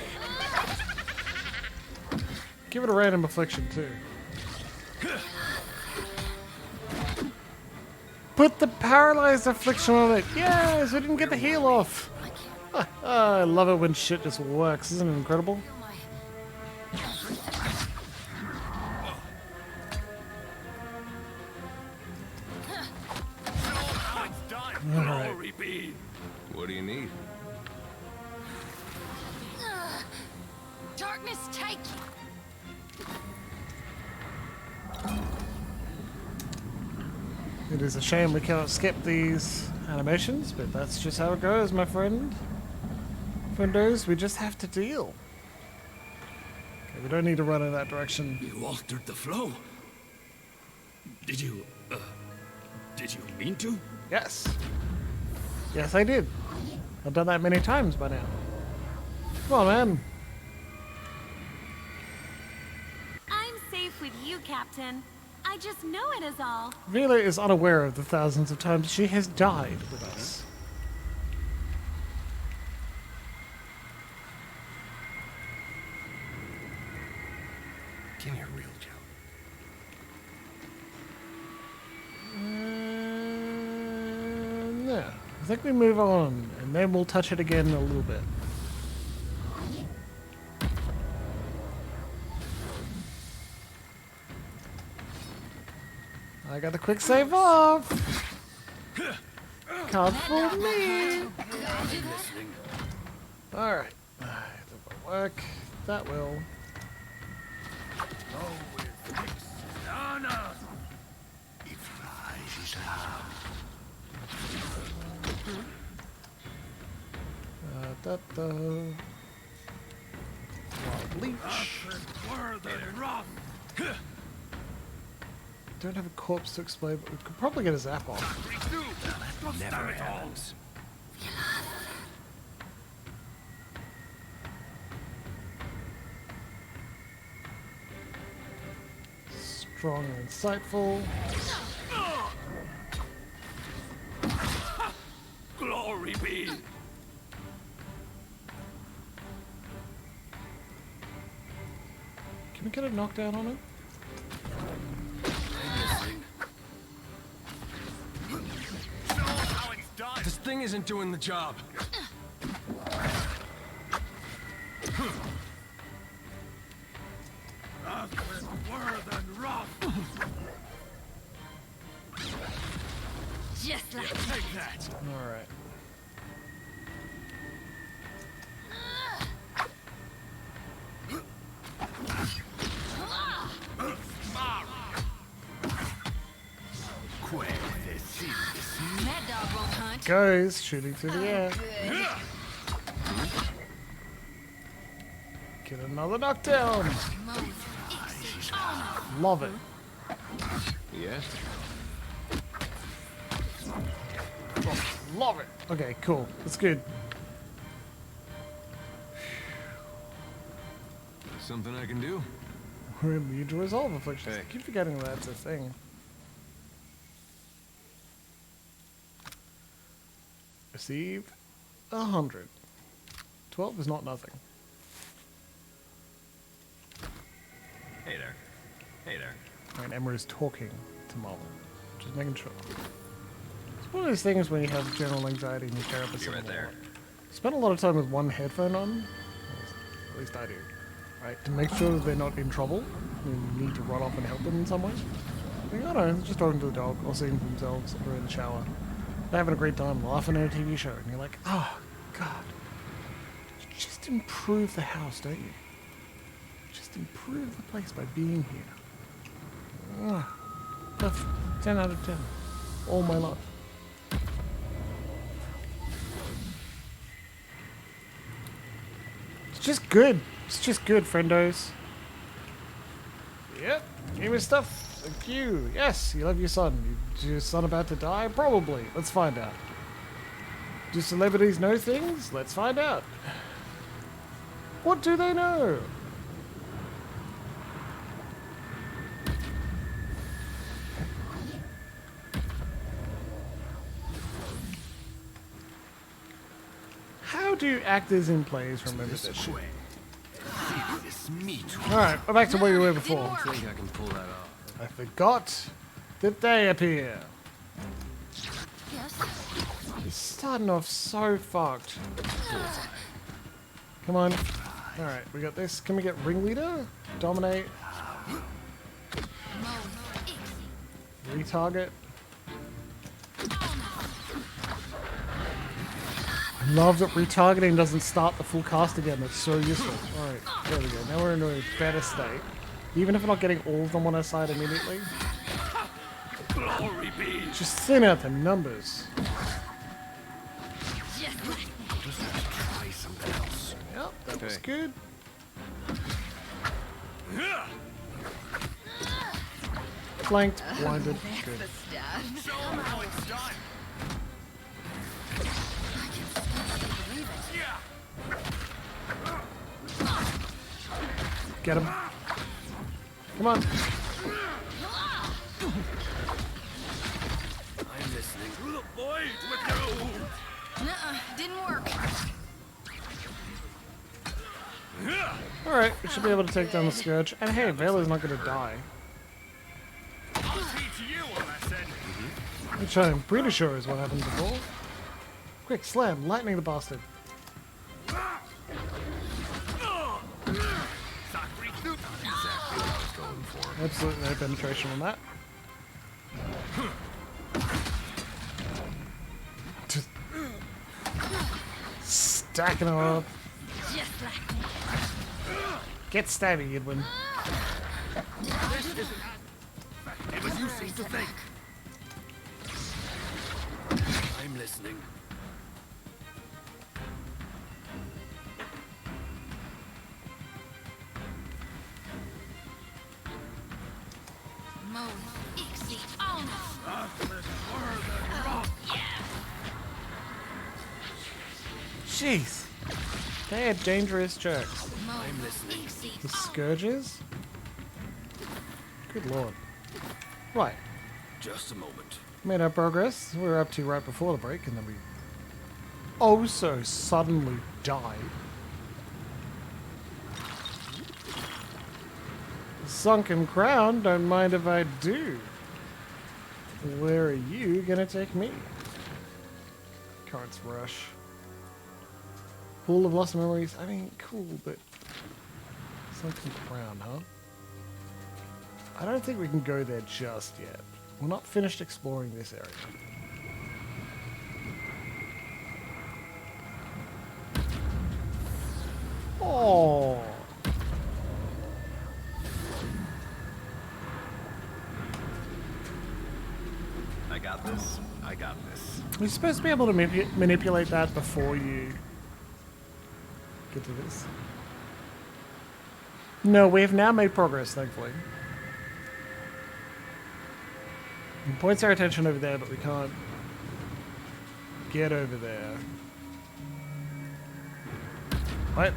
Give it a random affliction, too. Put the paralyzed affliction on it. Yes, we didn't get the heal off. I love it when shit just works. Isn't it incredible? Glory be. What do you need? Darkness, take you. It is a shame we cannot skip these animations, but that's just how it goes, my friend. Friendos, we just have to deal. Okay, we don't need to run in that direction. You altered the flow. Did you mean to? Yes. Yes, I did. I've done that many times by now. Come on, man. I'm safe with you, Captain. I just know it is all. Vila is unaware of the thousands of times she has died with us. Give me a real joke. Yeah, I think we move on, and then we'll touch it again in a little bit. I got the quick save off. Can't fool me. All right, that won't work. That will. Wild leech. Don't have a corpse to explode, but we could probably get a zap off. Never happens. Strong and insightful. Glory be. Can we get a knockdown on him? This thing isn't doing the job. Just like that. All right. That dog won't hunt. Goes shooting through the air. Good. Get another knockdown. Love it. Yes? Love it. Okay, cool. That's good. Something I can do? We're immune to resolve afflictions. Hey. I keep forgetting that's a thing. Receive 100. 12 is not nothing. Hey there. Hey there. And Emma is talking to Marlon. Just making sure. It's one of those things when you have general anxiety and your therapist. Be right there. Spend a lot of time with one headphone on. At least I do. Right? To make sure that they're not in trouble. You need to run off and help them in some way. Like, I don't know, just talking to the dog or seeing for themselves or in the shower. They're having a great time laughing at a TV show. And you're like, oh, God. Just improve the house, don't you? Just improve the place by being here. Perfect. 10 out of 10. All my life. It's just good. It's just good, friendos. Yep. Give me stuff. Thank you. Yes, you love your son. Is your son about to die? Probably. Let's find out. Do celebrities know things? Let's find out. What do they know? How do actors in plays remember this shit? Alright, we're back to where we were before. I think I can pull that off. I forgot that they appear. Yes. It's starting off so fucked. Come on. Alright, we got this. Can we get ringleader? Dominate. Retarget. I love that retargeting doesn't start the full cast again. That's so useful. Alright, there we go. Now we're in a better state. Even if we're not getting all of them on our side immediately. Just thin out the numbers. Try something else. Yep, that was good. Flanked, blinded, good. Show 'em how it's done. Get him. Come on. I'm listening. Look, boy, with you. Nuh-uh, didn't work. Alright, we should be able to take down the Scourge. And hey, Vela's not going to die. I'll teach you a lesson. Which I'm pretty sure is what happened before. Quick, slam, lightning the bastard. Exactly what I was going for. Absolutely no penetration on that. Just stacking her up. Just like me. Get stabby, Edwin. This isn't effective as you seem to think. I'm listening. Mode Ixie on. Jeez. They are dangerous jerks. I'm listening. The Scourges? Good lord. Right. Just a moment. Made our progress. We were up to right before the break, and then we oh so suddenly died. Sunken crown, don't mind if I do. Where are you gonna take me? Currents rush. Pool of lost memories. I mean, cool, but sunken crown, huh? I don't think we can go there just yet. We're not finished exploring this area. Oh. I got this. I got this. You're supposed to be able to manipulate that before you get to this. No, we have now made progress, thankfully. It points our attention over there, but we can't get over there. What?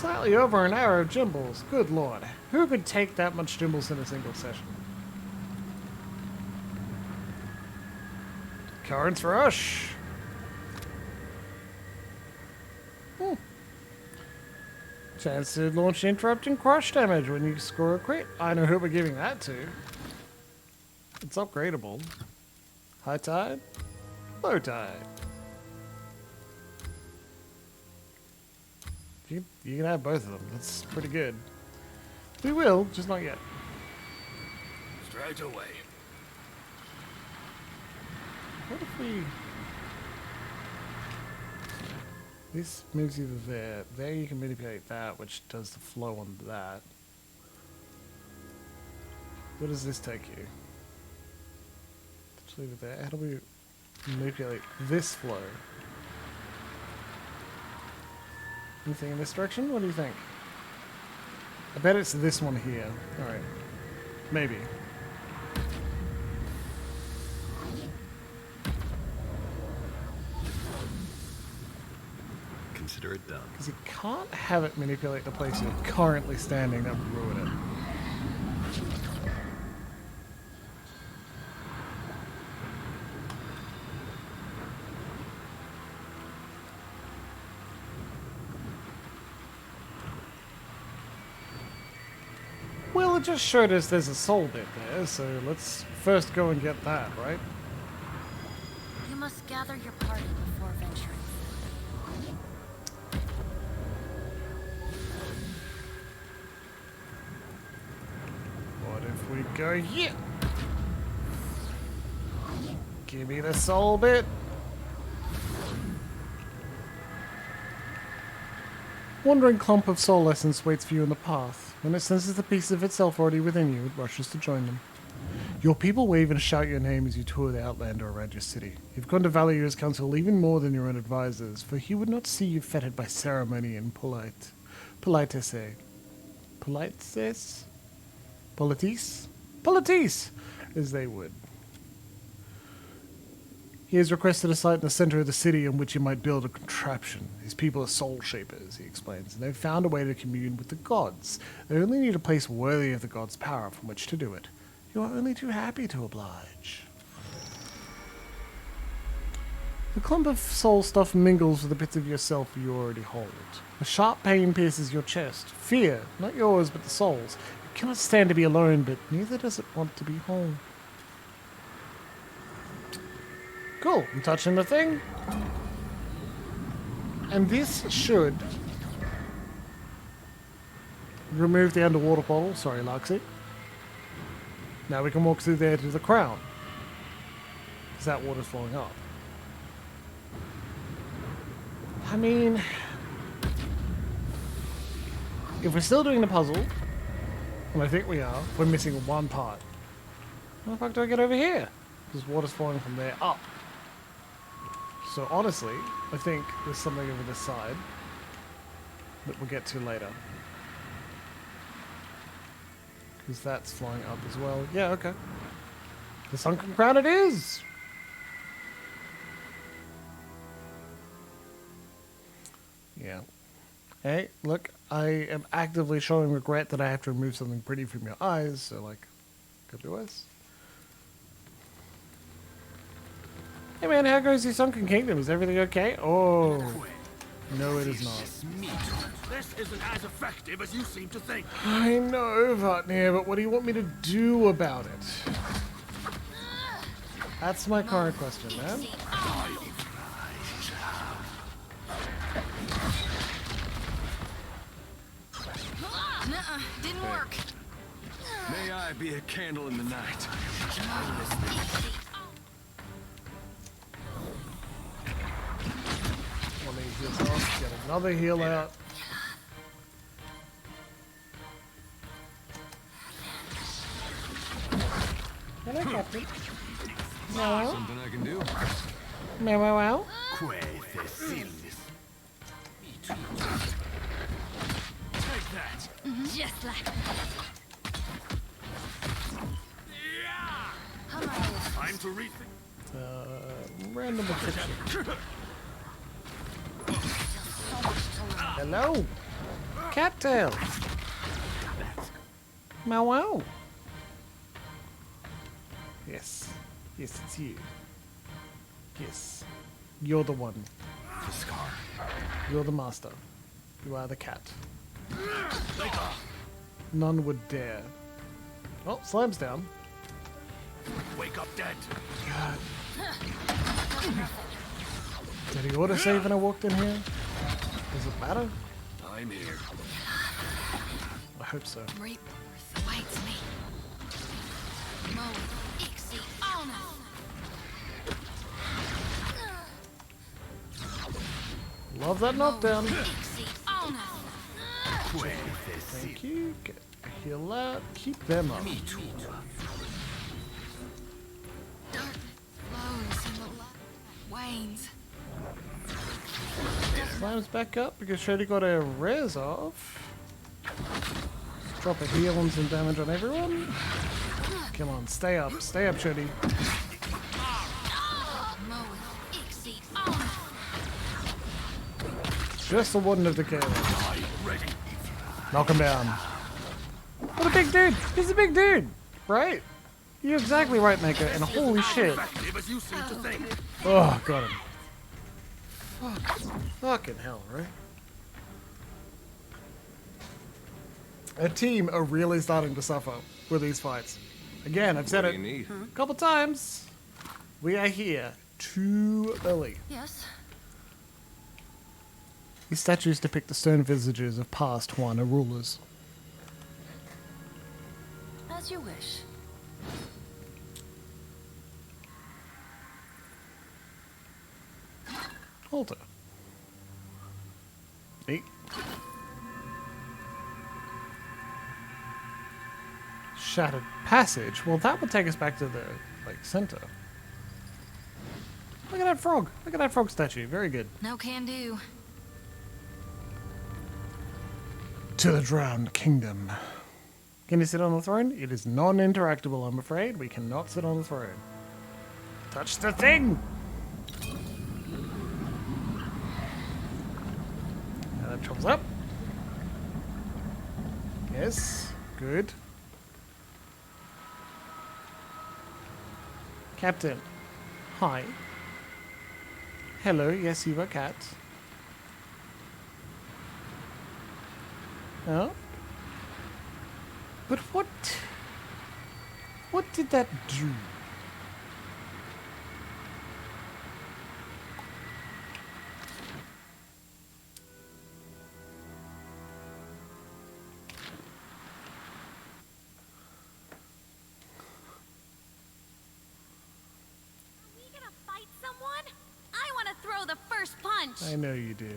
Slightly over an hour of Jimbles. Good lord. Who could take that much Jimbles in a single session? Currents Rush. Chance to launch interrupting crush damage when you score a crit. I know who we're giving that to. It's upgradable. High tide, low tide. You can have both of them. That's pretty good. We will, just not yet. Straight away. What if we... This moves you to there. There you can manipulate that, which does the flow on that. Where does this take you? Just leave it there. How do we manipulate this flow? Anything in this direction? What do you think? I bet it's this one here. Alright. Maybe. Consider it done. Because you can't have it manipulate the place you're currently standing. That would ruin it. Well, it just showed us there's a soul bit there, so let's first go and get that, right? You must gather your party before venturing. What if we go here? Give me the soul bit. Wandering clump of soul essence waits for you in the path. When it senses the piece of itself already within you, it rushes to join them. Your people wave and shout your name as you tour the Outlander around your city. You've gone to value his counsel even more than your own advisors, for he would not see you fettered by ceremony and politesse, as they would. He has requested a site in the center of the city on which you might build a contraption. His people are soul shapers, he explains, and they've found a way to commune with the gods. They only need a place worthy of the gods' power from which to do it. You are only too happy to oblige. The clump of soul stuff mingles with the bits of yourself you already hold. A sharp pain pierces your chest. Fear, not yours but the soul's. It cannot stand to be alone, but neither does it want to be whole. Cool, I'm touching the thing. And this should remove the underwater bottle. Sorry, Luxie. Now we can walk through there to the crown. Because that water's flowing up. I mean, if we're still doing the puzzle, and I think we are, we're missing one part. How the fuck do I get over here? Because water's flowing from there up. So honestly, I think there's something over this side that we'll get to later. Because that's flowing up as well. Yeah, okay. The sunken crown it is! Yeah. Hey, look, I am actively showing regret that I have to remove something pretty from your eyes, so like, could be worse. Hey man, how goes your Sunken Kingdom? Is everything okay? Oh, no it is not. This isn't as effective as you seem to think. I know, Vatnir, but what do you want me to do about it? That's my current question, man. Nuh-uh, didn't work. May I be a candle in the night. One of these heals off, get another heal out. Hello, Captain. Meow. Something I can do. Meow, meow, meow. Take that. Just like Time to rethink. Random affliction. Hello. Cattail! Wow wow! Yes. Yes, it's you. Yes. You're the one. The scar. You're the master. You are the cat. None would dare. Oh, Slam's down. Wake up dead. God. Did he autosave when I walked in here? Does it matter? I'm here. I hope so. Rebirth awaits me. Moe, Ixie, Ona. Love that knockdown. Ixie, Ona. Thank you. Get a heal out. Keep them up. Me too. Darkness flows and the light wanes. Slam's back up because Shreddy got a res off. Let's drop a heal and some damage on everyone. Come on, stay up, Shreddy. Moe, Ixie, Ona. Just the warden of the cave. Knock him down. What a big dude! He's a big dude, right? You're exactly right, Maker. And holy shit! As you seem to think. Oh, got him. Fucking hell, right? A team are really starting to suffer with these fights. Again, I've said it a couple times. We are here too early. Yes. These statues depict the stone visages of past Huana rulers. As you wish. Altar. Neat. Shattered passage. Well, that would take us back to the center. Look at that frog. Look at that frog statue. Very good. No can do. To the drowned kingdom. Can you sit on the throne? It is non-interactable, I'm afraid. We cannot sit on the throne. Touch the thing! Now that travels up. Yes, good. Captain. Hi. Hello, yes, you are cat. Oh? But what did that do? I know you do.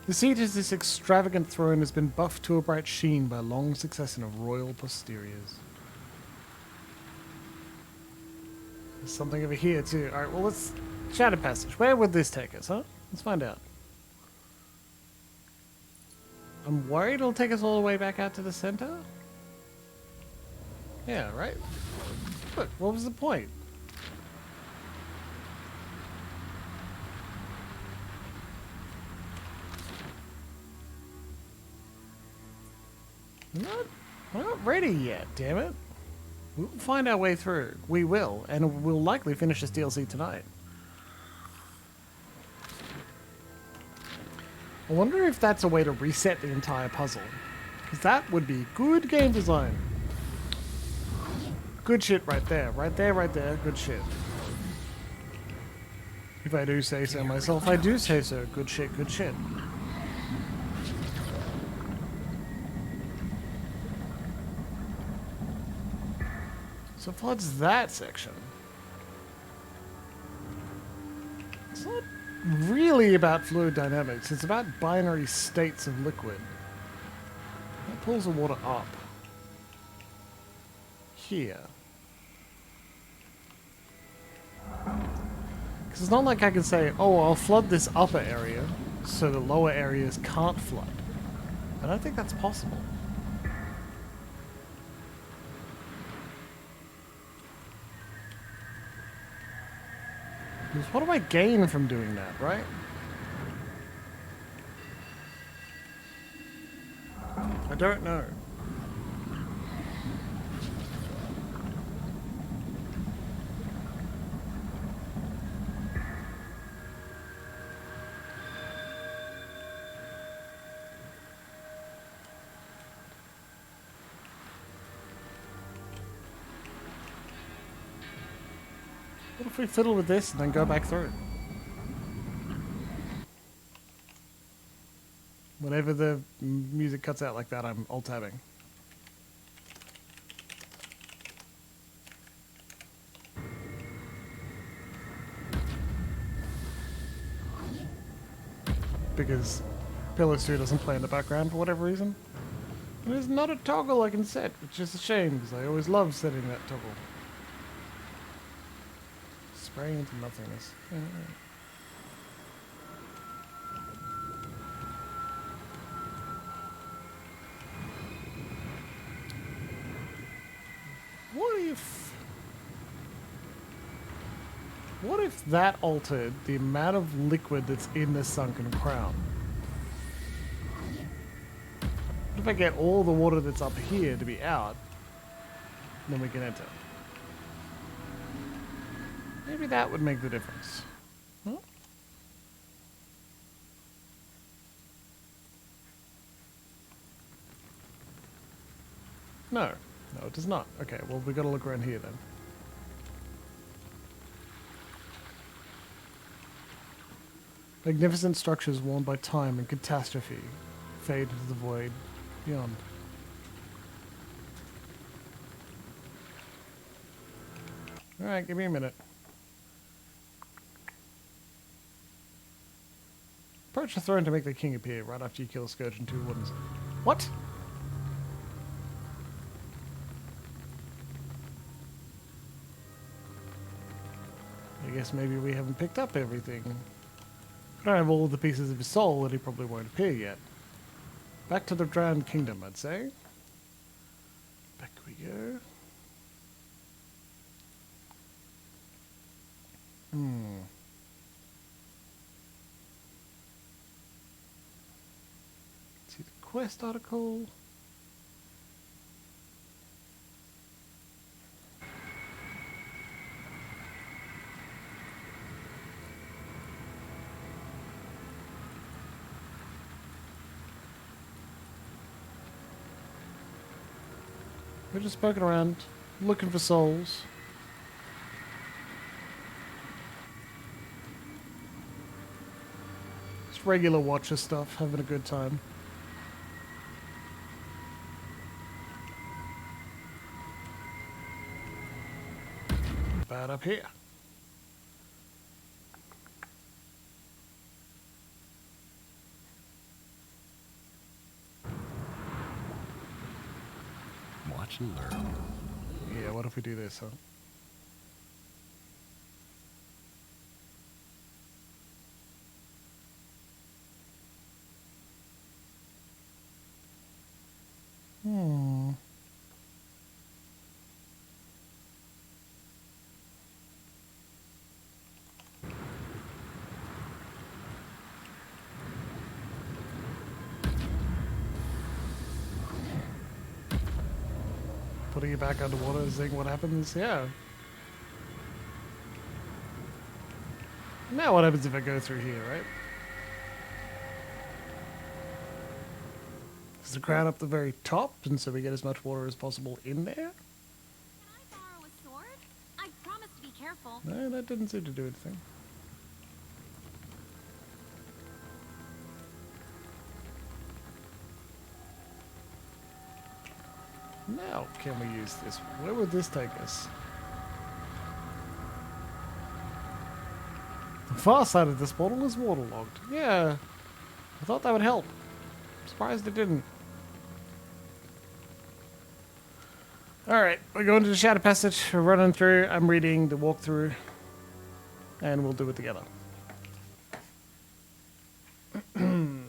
The seat of this extravagant throne has been buffed to a bright sheen by a long succession of royal posteriors. There's something over here too. Alright, well let's... Shattered passage. Where would this take us, huh? Let's find out. I'm worried it'll take us all the way back out to the center? Yeah, right? Look, what was the point? We're not ready yet, damn it. We'll find our way through. We will, and we'll likely finish this DLC tonight. I wonder if that's a way to reset the entire puzzle. Because that would be good game design. Good shit right there. Right there, right there. Good shit. If I do say so myself, I do say so. Good shit, good shit. So what's that section? It's not really about fluid dynamics, it's about binary states of liquid. That pulls the water up. Here. Because it's not like I can say, oh, I'll flood this upper area so the lower areas can't flood. I don't think that's possible. What do I gain from doing that, right? I don't know. What if we fiddle with this and then go back through? Whenever the music cuts out like that, I'm alt-tabbing. Because Pillar 2 doesn't play in the background for whatever reason. And there's not a toggle I can set, which is a shame, because I always love setting that toggle. Spraying into nothingness. What if that altered the amount of liquid that's in the sunken crown? What if I get all the water that's up here to be out, then we can enter? Maybe that would make the difference. Huh? No. No, it does not. Okay, well, we gotta look around here then. Magnificent structures worn by time and catastrophe fade into the void beyond. Alright, give me a minute. Approach the throne to make the king appear right after you kill a scourge and 2 wardens. What? I guess maybe we haven't picked up everything. I don't have all the pieces of his soul, and he probably won't appear yet. Back to the Drowned Kingdom, I'd say. Back we go. See the quest article. We're just poking around, looking for souls. Just regular Watcher stuff, having a good time. Bad up here. Watch and learn. Yeah, what if we do this, huh? Putting it back underwater, seeing what happens, yeah. Now what happens if I go through here, right? Is the crown up the very top, and so we get as much water as possible in there? Can I borrow a sword? I promise to be careful. No, that didn't seem to do anything. Now, can we use this? Where would this take us? The far side of this portal is waterlogged. Yeah, I thought that would help. Surprised it didn't. Alright, we're going to the Shadow Passage. We're running through. I'm reading the walkthrough. And we'll do it together. The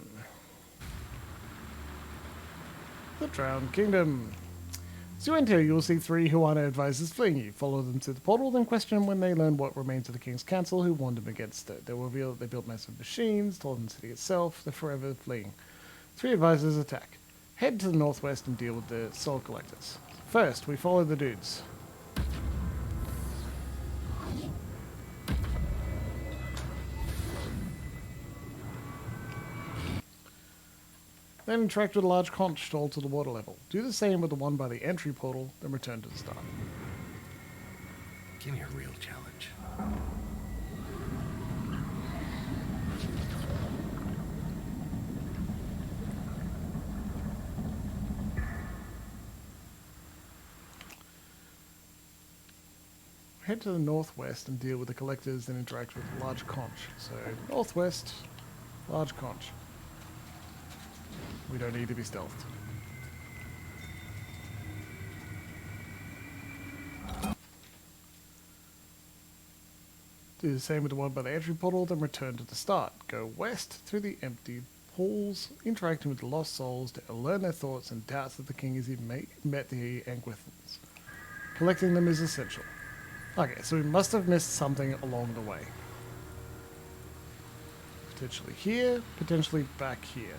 Drowned Kingdom. As you enter, you will see 3 Huana advisors fleeing you. Follow them to the portal, then question them when they learn what remains of the King's Council who warned them against it. They will reveal that they built massive machines, told them the city itself. They're forever fleeing. 3 advisors attack. Head to the northwest and deal with the soul collectors. First, we follow the dudes. Then interact with a large conch stalled to the water level. Do the same with the one by the entry portal, then return to the start. Give me a real challenge. Head to the northwest and deal with the collectors, then interact with a large conch. So, northwest, large conch. We don't need to be stealthed. Do the same with the one by the entry portal, then return to the start. Go west through the empty halls, interacting with the lost souls to learn their thoughts and doubts that the king has even met the Anguithans. Collecting them is essential. Okay, so we must have missed something along the way. Potentially here, potentially back here.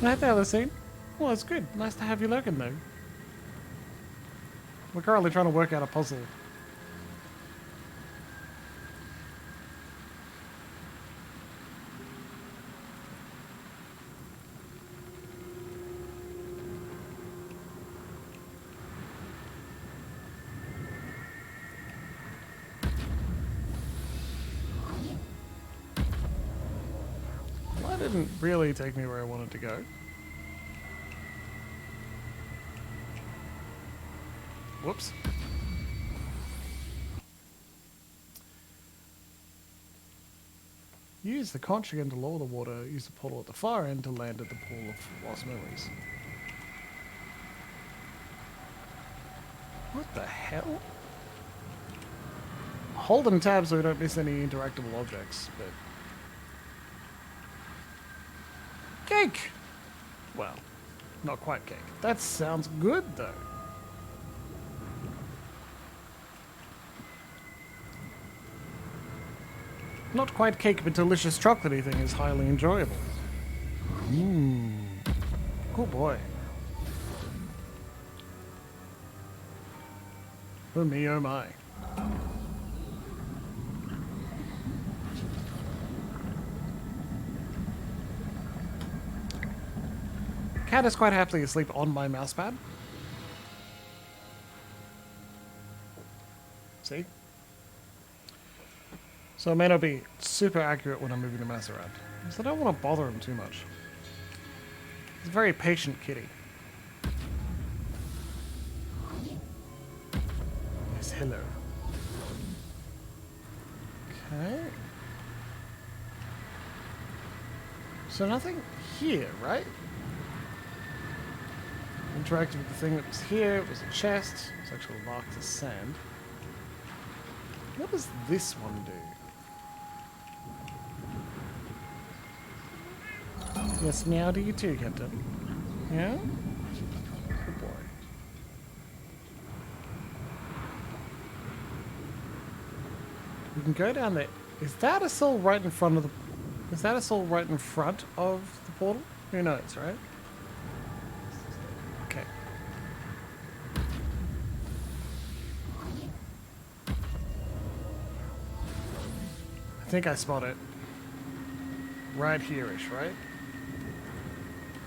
Right there, the scene. Well, it's good. Nice to have you lurking, though. We're currently trying to work out a puzzle. Well, that didn't really take me where I wanted to go. Whoops. Use the conch again to lower the water. Use the portal at the far end to land at the pool of lost memories. What the hell? Holding tab so we don't miss any interactable objects, but... Cake! Well, not quite cake. That sounds good, though. Not quite cake, but delicious chocolatey thing is highly enjoyable. Mmm. Oh boy. Oh me, oh my. Cat is quite happily asleep on my mousepad. See? So it may not be super accurate when I'm moving the mouse around. So I don't want to bother him too much. He's a very patient kitty. Yes, hello. Okay. So nothing here, right? Interacted with the thing that was here. It was a chest. It's actually marked as sand. What does this one do? Yes, meow to you too, Captain. Yeah? Good boy. We can go down there. Is that a soul right in front of the... Is that a soul right in front of the portal? Who knows, right? Okay. I think I spot it. Right here-ish, right?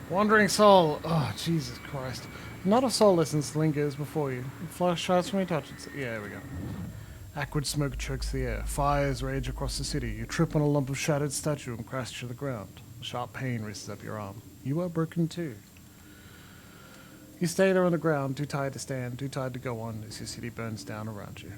Wandering soul. Oh, Jesus Christ. Not a soul essence lingers before you. It flashes when you touch it. Yeah, there we go. Acrid smoke chokes the air. Fires rage across the city. You trip on a lump of shattered statue and crash to the ground. A sharp pain races up your arm. You are broken too. You stay there on the ground, too tired to stand, too tired to go on as your city burns down around you.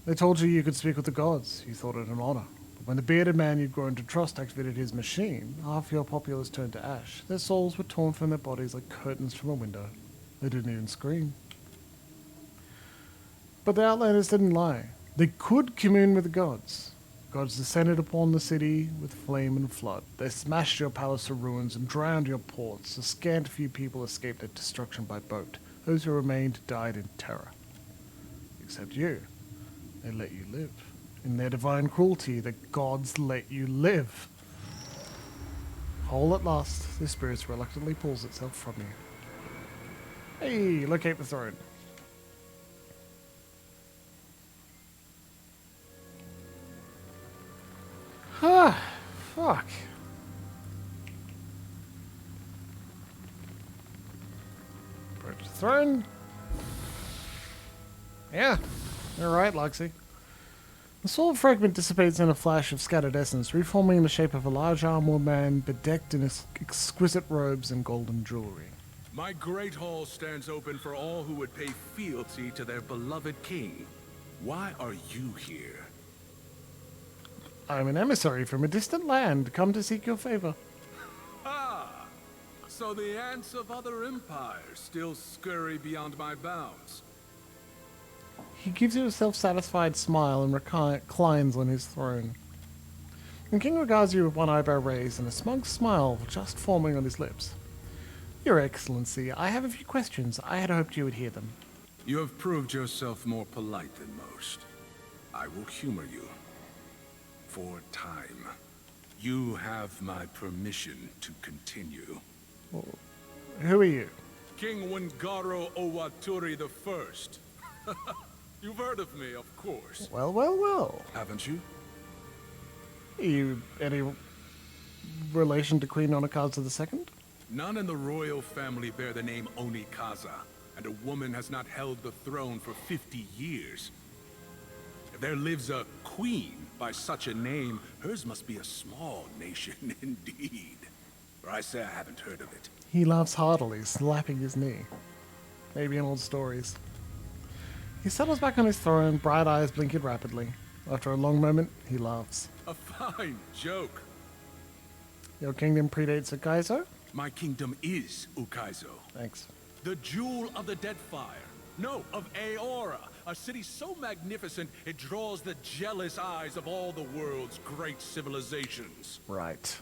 They told you you could speak with the gods. You thought it an honor. When the bearded man you'd grown to trust activated his machine, half your populace turned to ash. Their souls were torn from their bodies like curtains from a window. They didn't even scream. But the Outlanders didn't lie. They could commune with the gods. Gods descended upon the city with flame and flood. They smashed your palace to ruins and drowned your ports. A scant few people escaped their destruction by boat. Those who remained died in terror. Except you. They let you live. In their divine cruelty, the gods let you live. Whole at last, the spirit reluctantly pulls itself from you. Hey, locate the throne. Ah, fuck. Approach the throne. Yeah, you're right, Luxie. The sword fragment dissipates in a flash of scattered essence, reforming in the shape of a large armored man bedecked in exquisite robes and golden jewelry. My great hall stands open for all who would pay fealty to their beloved king. Why are you here? I'm an emissary from a distant land, come to seek your favor. Ah! So the ants of other empires still scurry beyond my bounds. He gives you a self-satisfied smile and reclines on his throne. The king regards you with one eyebrow raised and a smug smile just forming on his lips. Your Excellency, I have a few questions. I had hoped you would hear them. You have proved yourself more polite than most. I will humor you. For time. You have my permission to continue. Who are you? King Wingaro Owaturi I. You've heard of me, of course. Well, well, well. Haven't you? Are you any relation to Queen Onikaza II? None in the royal family bear the name Onikaza, and a woman has not held the throne for 50 years. If there lives a queen by such a name, hers must be a small nation indeed. Or I say I haven't heard of it. He laughs heartily, slapping his knee. Maybe in old stories. He settles back on his throne, bright eyes blinking rapidly. After a long moment, he laughs. A fine joke. Your kingdom predates Ukaizo? My kingdom is Ukaizo. Thanks. The jewel of the Deadfire. No, of Aora. A city so magnificent, it draws the jealous eyes of all the world's great civilizations. Right.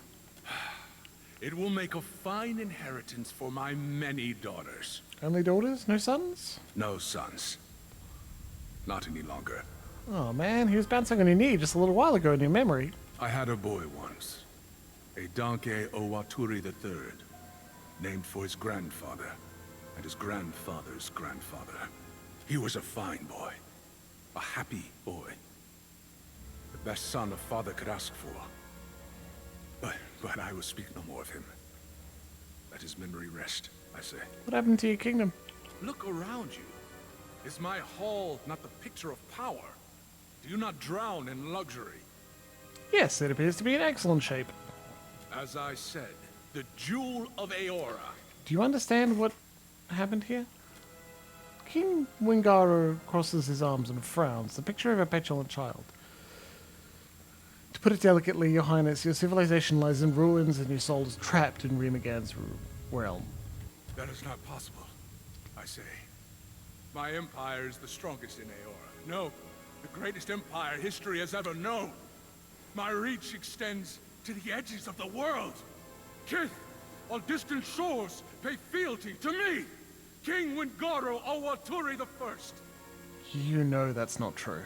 It will make a fine inheritance for my many daughters. Only daughters? No sons? No sons. Not any longer. Oh man, he was bouncing on your knee just a little while ago in your memory. I had a boy once. A Danke Owaturi III. Named for his grandfather. And his grandfather's grandfather. He was a fine boy. A happy boy. The best son a father could ask for. But I will speak no more of him. Let his memory rest, I say. What happened to your kingdom? Look around you. Is my hall not the picture of power? Do you not drown in luxury? Yes, it appears to be in excellent shape. As I said, the jewel of Aora. Do you understand what happened here? King Wingaro crosses his arms and frowns, the picture of a petulant child. To put it delicately, Your Highness, your civilization lies in ruins and your soul is trapped in Remagan's realm. That is not possible, I say. My empire is the strongest in Aora. No, the greatest empire history has ever known. My reach extends to the edges of the world. Kith, on distant shores, pay fealty to me, King Wingaro Owaturi I. You know that's not true.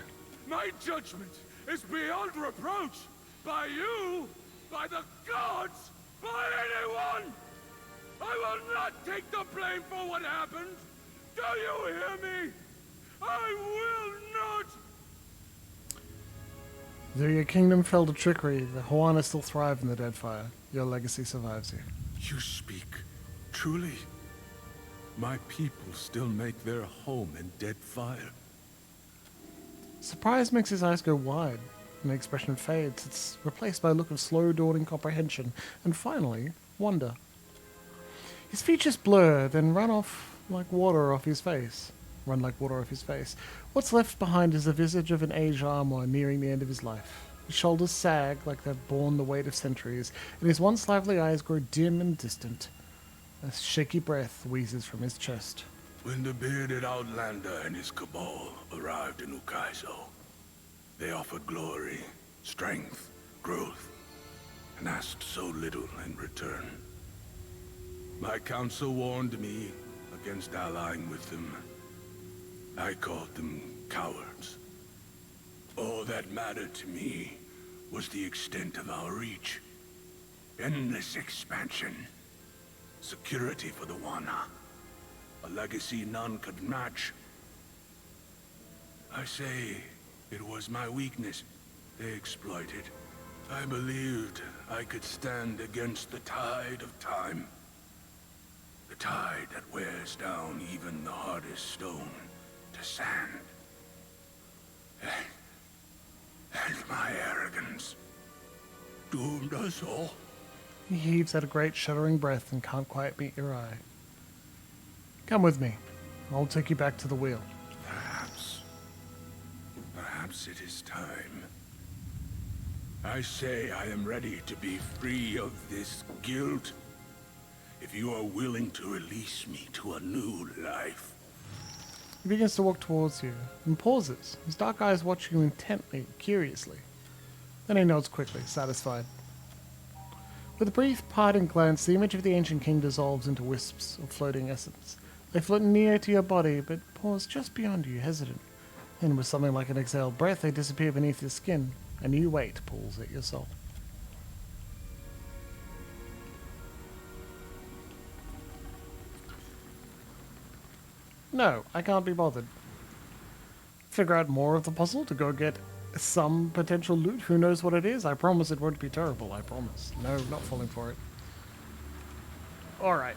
My judgment is beyond reproach by you, by the gods, by anyone! I will not take the blame for what happened! Do you hear me? I will not! Though your kingdom fell to trickery, the Huana still thrive in the Deadfire. Your legacy survives you. You speak truly? My people still make their home in Deadfire. Surprise makes his eyes go wide, and the expression fades. It's replaced by a look of slow dawning comprehension, and finally, wonder. His features blur, then run like water off his face. What's left behind is the visage of an aged armor nearing the end of his life. His shoulders sag like they've borne the weight of centuries, and his once lively eyes grow dim and distant. A shaky breath wheezes from his chest. When the bearded outlander and his cabal arrived in Ukaizo, they offered glory, strength, growth, and asked so little in return. My council warned me against allying with them. I called them cowards. All that mattered to me was the extent of our reach. Endless expansion. Security for the Wana. A legacy none could match. I say it was my weakness they exploited. I believed I could stand against the tide of time. The tide that wears down even the hardest stone to sand. And my arrogance doomed us all. He heaves out a great shuddering breath and can't quite meet your eye. Come with me. I'll take you back to the wheel. Perhaps it is time. I say I am ready to be free of this guilt. If you are willing to release me to a new life. He begins to walk towards you and pauses, his dark eyes watching you intently, curiously. Then he nods quickly, satisfied. With a brief parting glance, the image of the ancient king dissolves into wisps of floating essence. They float near to your body, but pause just beyond you, hesitant. Then with something like an exhaled breath, they disappear beneath your skin. A new weight pulls at your soul. No, I can't be bothered. Figure out more of the puzzle to go get some potential loot. Who knows what it is? I promise it won't be terrible. I promise. No, not falling for it. Alright.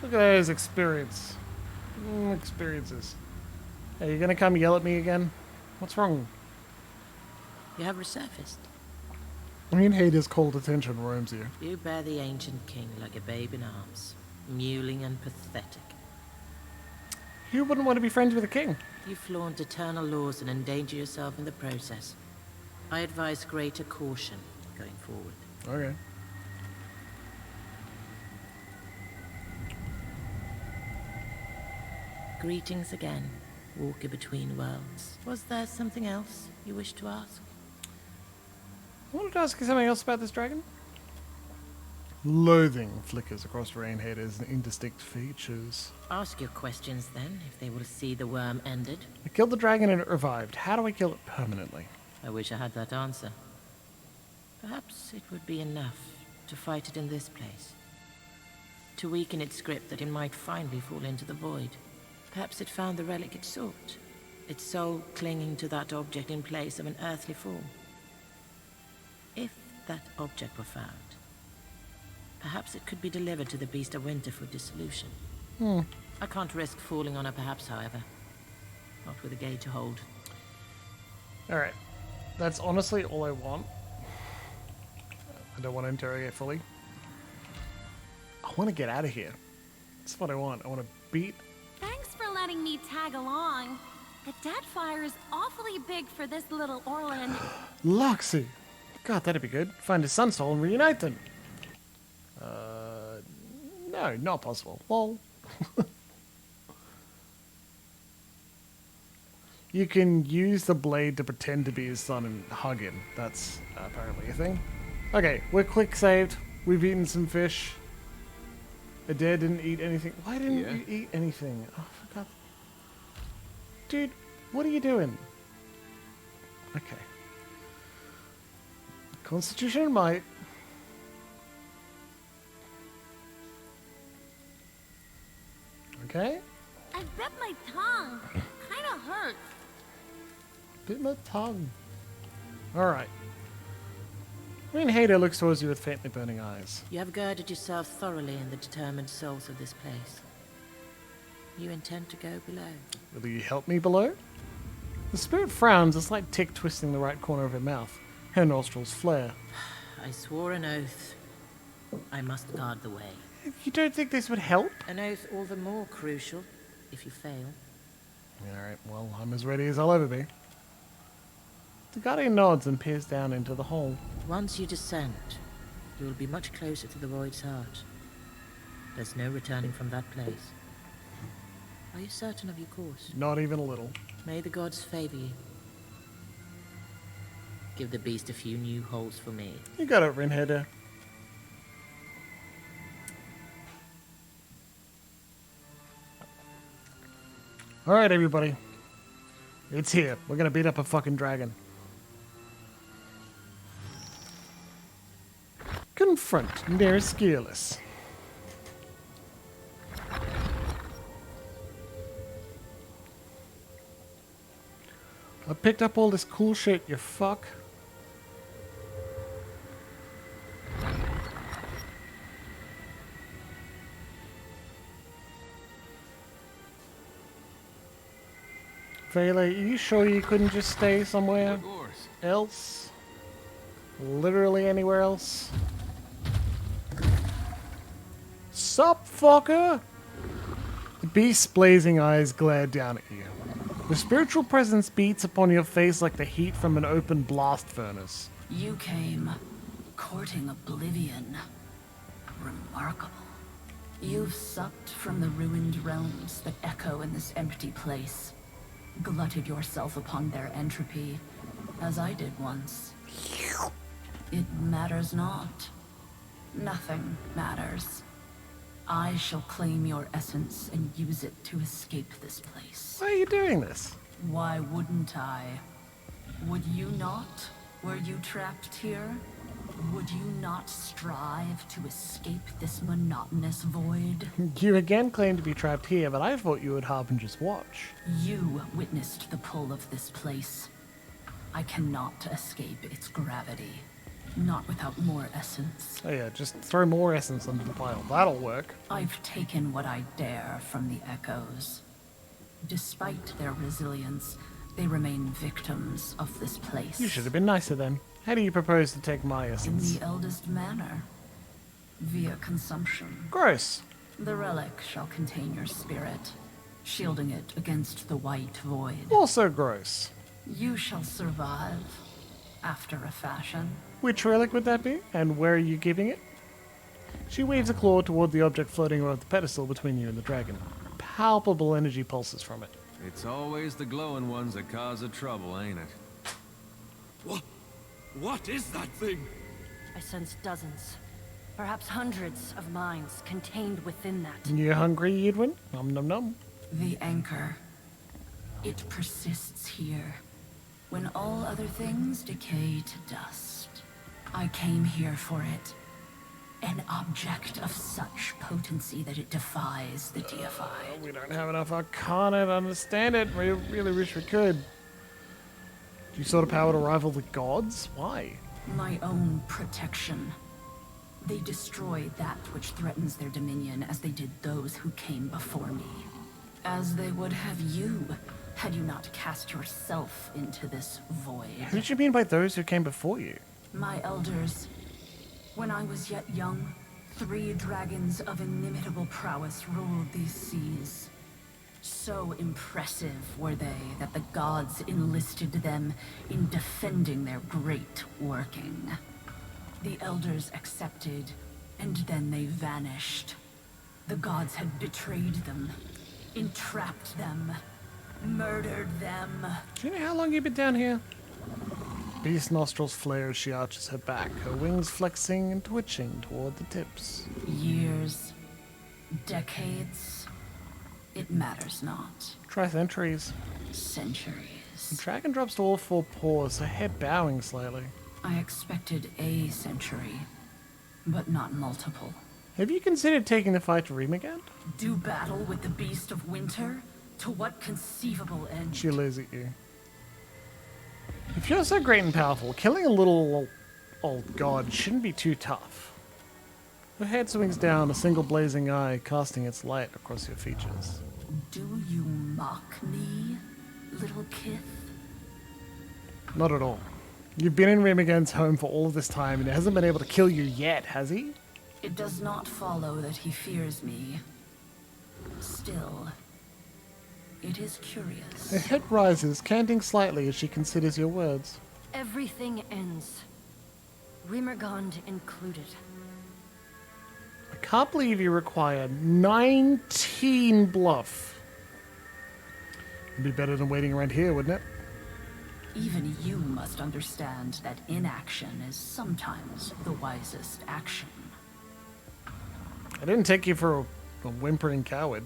Look at those experiences. Hey, you gonna come yell at me again? What's wrong? You have resurfaced. I mean, Hades' cold attention roams you. You bear the ancient king like a babe in arms, mewling and pathetic. You wouldn't want to be friends with a king. You flaunt eternal laws and endanger yourself in the process. I advise greater caution going forward. Okay. Greetings again, walker between worlds. Was there something else you wish to ask? I wanted to ask you something else about this dragon. Loathing flickers across Rainhader's indistinct features. Ask your questions then, if they will see the worm ended. I killed the dragon and it revived. How do I kill it permanently? I wish I had that answer. Perhaps it would be enough to fight it in this place. To weaken its grip that it might finally fall into the void. Perhaps it found the relic it sought. Its soul clinging to that object in place of an earthly form. If that object were found, perhaps it could be delivered to the Beast of Winter for dissolution. I can't risk falling on her perhaps, however. Not with a gate to hold. Alright. That's honestly all I want. I don't want to interrogate fully. I want to get out of here. That's what I want. I want to beat... Thanks for letting me tag along. The Deadfire is awfully big for this little Orland. Loxy! God, that'd be good. Find his sun soul and reunite them. No, not possible. Lol. You can use the blade to pretend to be his son and hug him. That's apparently a thing. Okay, we're quick saved. We've eaten some fish. Adair didn't eat anything. Why didn't you eat anything? Oh, for God. Dude, what are you doing? Okay. Constitution and might. Okay. I bit my tongue. Kinda hurts. Bit my tongue. Alright. Hader looks towards you with faintly burning eyes. You have girded yourself thoroughly in the determined souls of this place. You intend to go below. Will you help me below? The spirit frowns, a slight tick twisting the right corner of her mouth. Her nostrils flare. I swore an oath. I must guard the way. You don't think this would help? An oath all the more crucial if you fail. Alright, well, I'm as ready as I'll ever be. The Guardian nods and peers down into the hole. Once you descend, you will be much closer to the Void's heart. There's no returning from that place. Are you certain of your course? Not even a little. May the gods favor you. Give the beast a few new holes for me. You got it, Rinheader. Alright, everybody. It's here. We're gonna beat up a fucking dragon. Confront Nereskielus. I picked up all this cool shit, you fuck. Vela, are you sure you couldn't just stay somewhere else? Literally anywhere else? Sup, fucker? The beast's blazing eyes glare down at you. The spiritual presence beats upon your face like the heat from an open blast furnace. You came courting oblivion. Remarkable. You've supped from the ruined realms that echo in this empty place. Glutted yourself upon their entropy, as I did once. It matters not. Nothing matters. I shall claim your essence and use it to escape this place. Why are you doing this? Why wouldn't I? Would you not? Were you trapped here? Would you not strive to escape this monotonous void? You again claim to be trapped here, but I thought you would hop and just watch. You witnessed the pull of this place. I cannot escape its gravity. Not without more essence. Oh yeah, just throw more essence onto the pile. That'll work. I've taken what I dare from the echoes. Despite their resilience, they remain victims of this place. You should have been nicer then. How do you propose to take my In essence? the eldest manner. Via consumption. Gross. The relic shall contain your spirit, shielding it against the white void. Also gross. You shall survive, after a fashion. Which relic would that be? And where are you keeping it? She waves a claw toward the object floating above the pedestal between you and the dragon. Palpable energy pulses from it. It's always the glowing ones that cause the trouble, ain't it? What is that thing? I sense dozens, perhaps hundreds of minds contained within that. You hungry, Edwin? Nom nom nom. The anchor. It persists here, when all other things decay to dust. I came here for it. An object of such potency that it defies the deified. We don't have enough arcana to understand it. We really wish we could. Do you sort of power to rival the gods? Why? My own protection. They destroy that which threatens their dominion as they did those who came before me. As they would have you, had you not cast yourself into this void. Who did you mean by those who came before you? My elders. When I was yet young, 3 dragons of inimitable prowess ruled these seas. So impressive were they that the gods enlisted them in defending their great working. The elders accepted, and then they vanished. The gods had betrayed them, entrapped them, murdered them. Do you know how long you've been down here? Beast nostrils flare as she arches her back, her wings flexing and twitching toward the tips. Years. Decades. It matters not. Try centuries. Centuries. The dragon drops to all 4 paws, her head bowing slightly. I expected a century, but not multiple. Have you considered taking the fight to Remagan? Do battle with the beast of winter? To what conceivable end? She leers at you. If you're so great and powerful, killing a little old god shouldn't be too tough. Her head swings down, a single blazing eye casting its light across your features. Do you mock me, little kith? Not at all. You've been in Remagan's home for all of this time, and he hasn't been able to kill you yet, has he? It does not follow that he fears me. Still, it is curious. Her head rises, canting slightly as she considers your words. Everything ends. Rimergond included. I can't believe you require 19 bluff It'd be better than waiting around here, wouldn't it? Even you must understand that inaction is sometimes the wisest action. I didn't take you for a whimpering coward.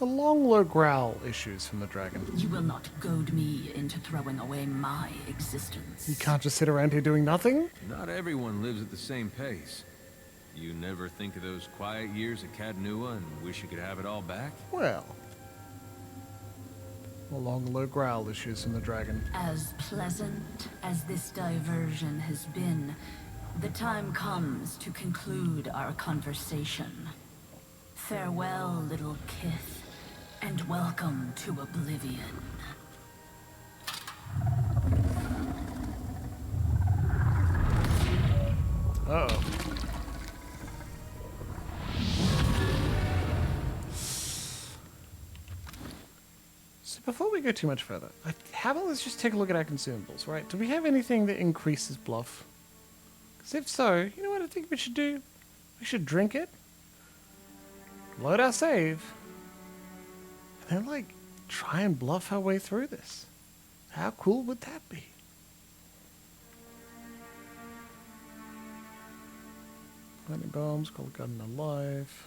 A long, low growl issues from the dragon. You will not goad me into throwing away my existence. You can't just sit around here doing nothing? Not everyone lives at the same pace. You never think of those quiet years at Cadnua and wish you could have it all back? Well. A long, low growl issues from the dragon. As pleasant as this diversion has been, the time comes to conclude our conversation. Farewell, little kith, and welcome to oblivion. Uh-oh. So before we go too much further, how about let's just take a look at our consumables, right? Do we have anything that increases bluff? Because if so, you know what I think we should do? We should drink it, load our save, and then, like, try and bluff our way through this. How cool would that be? Lightning bombs, Cold Gun alive.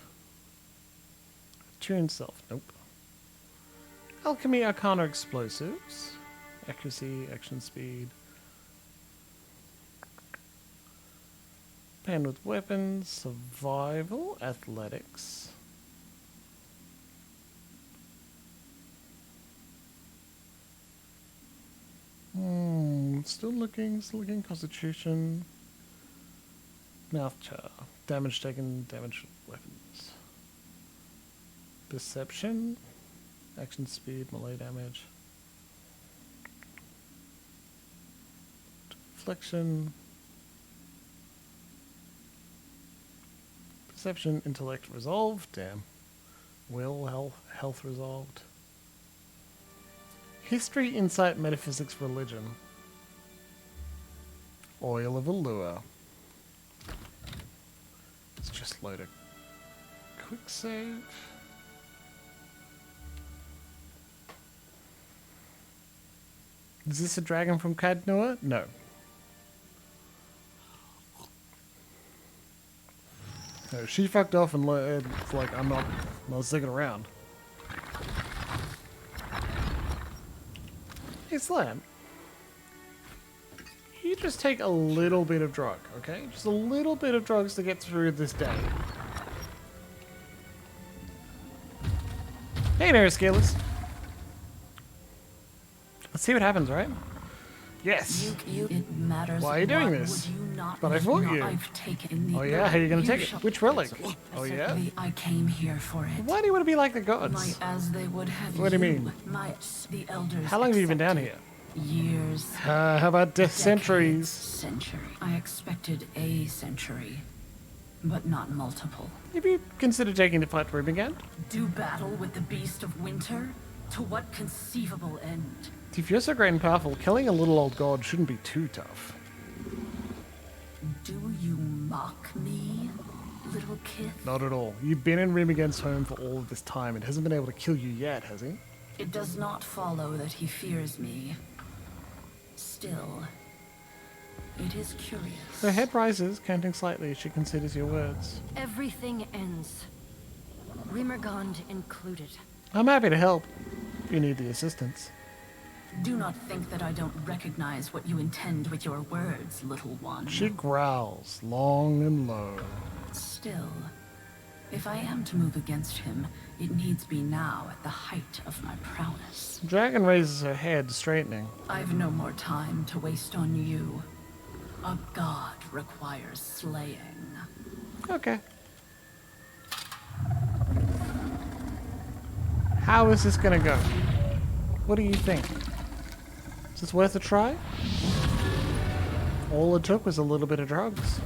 Tune self, nope. Alchemy, Arcana, explosives. Accuracy, action speed. Pan with weapons, survival, athletics. Still looking, constitution. Mouth char. Damage taken, damage weapons. Perception. Action speed, melee damage. Deflection. Perception, intellect resolved. Damn. Will, health resolved. History, insight, metaphysics, religion. Oil of Allure. Let's just load a quick save. Is this a dragon from Cadnua? No. No, she fucked off and like, I'm not sticking around. Hey, Slam. You just take a little bit of drug, okay? Just a little bit of drugs to get through this day. Hey, Neuroscalers. Let's see what happens, right? Yes. It matters. Why are you doing this? But I fought you. Oh yeah, how are you gonna take it? Which relic? Oh yeah. I came here for it. Why do you want to be like the gods? As they would have What do you mean? The elders. How long have you been down here? Years. How about centuries? Century. I expected a century, but not multiple. Have you considered taking the fight to Rubingand? Do battle with the beast of winter? To what conceivable end? If you're so great and powerful, killing a little old god shouldn't be too tough. Do you mock me, little kid? Not at all. You've been in Rubingand's home for all of this time. It hasn't been able to kill you yet, has he? It does not follow that he fears me. Still, it is curious. Her head rises, counting slightly as she considers your words. Everything ends. Rimergond included. I'm happy to help, if you need the assistance. Do not think that I don't recognize what you intend with your words, little one. She growls, long and low. Still, if I am to move against him, it needs be now at the height of my prowess. Dragon raises her head, straightening. I've no more time to waste on you. A god requires slaying. Okay. How is this gonna go? What do you think? Is this worth a try? All it took was a little bit of drugs.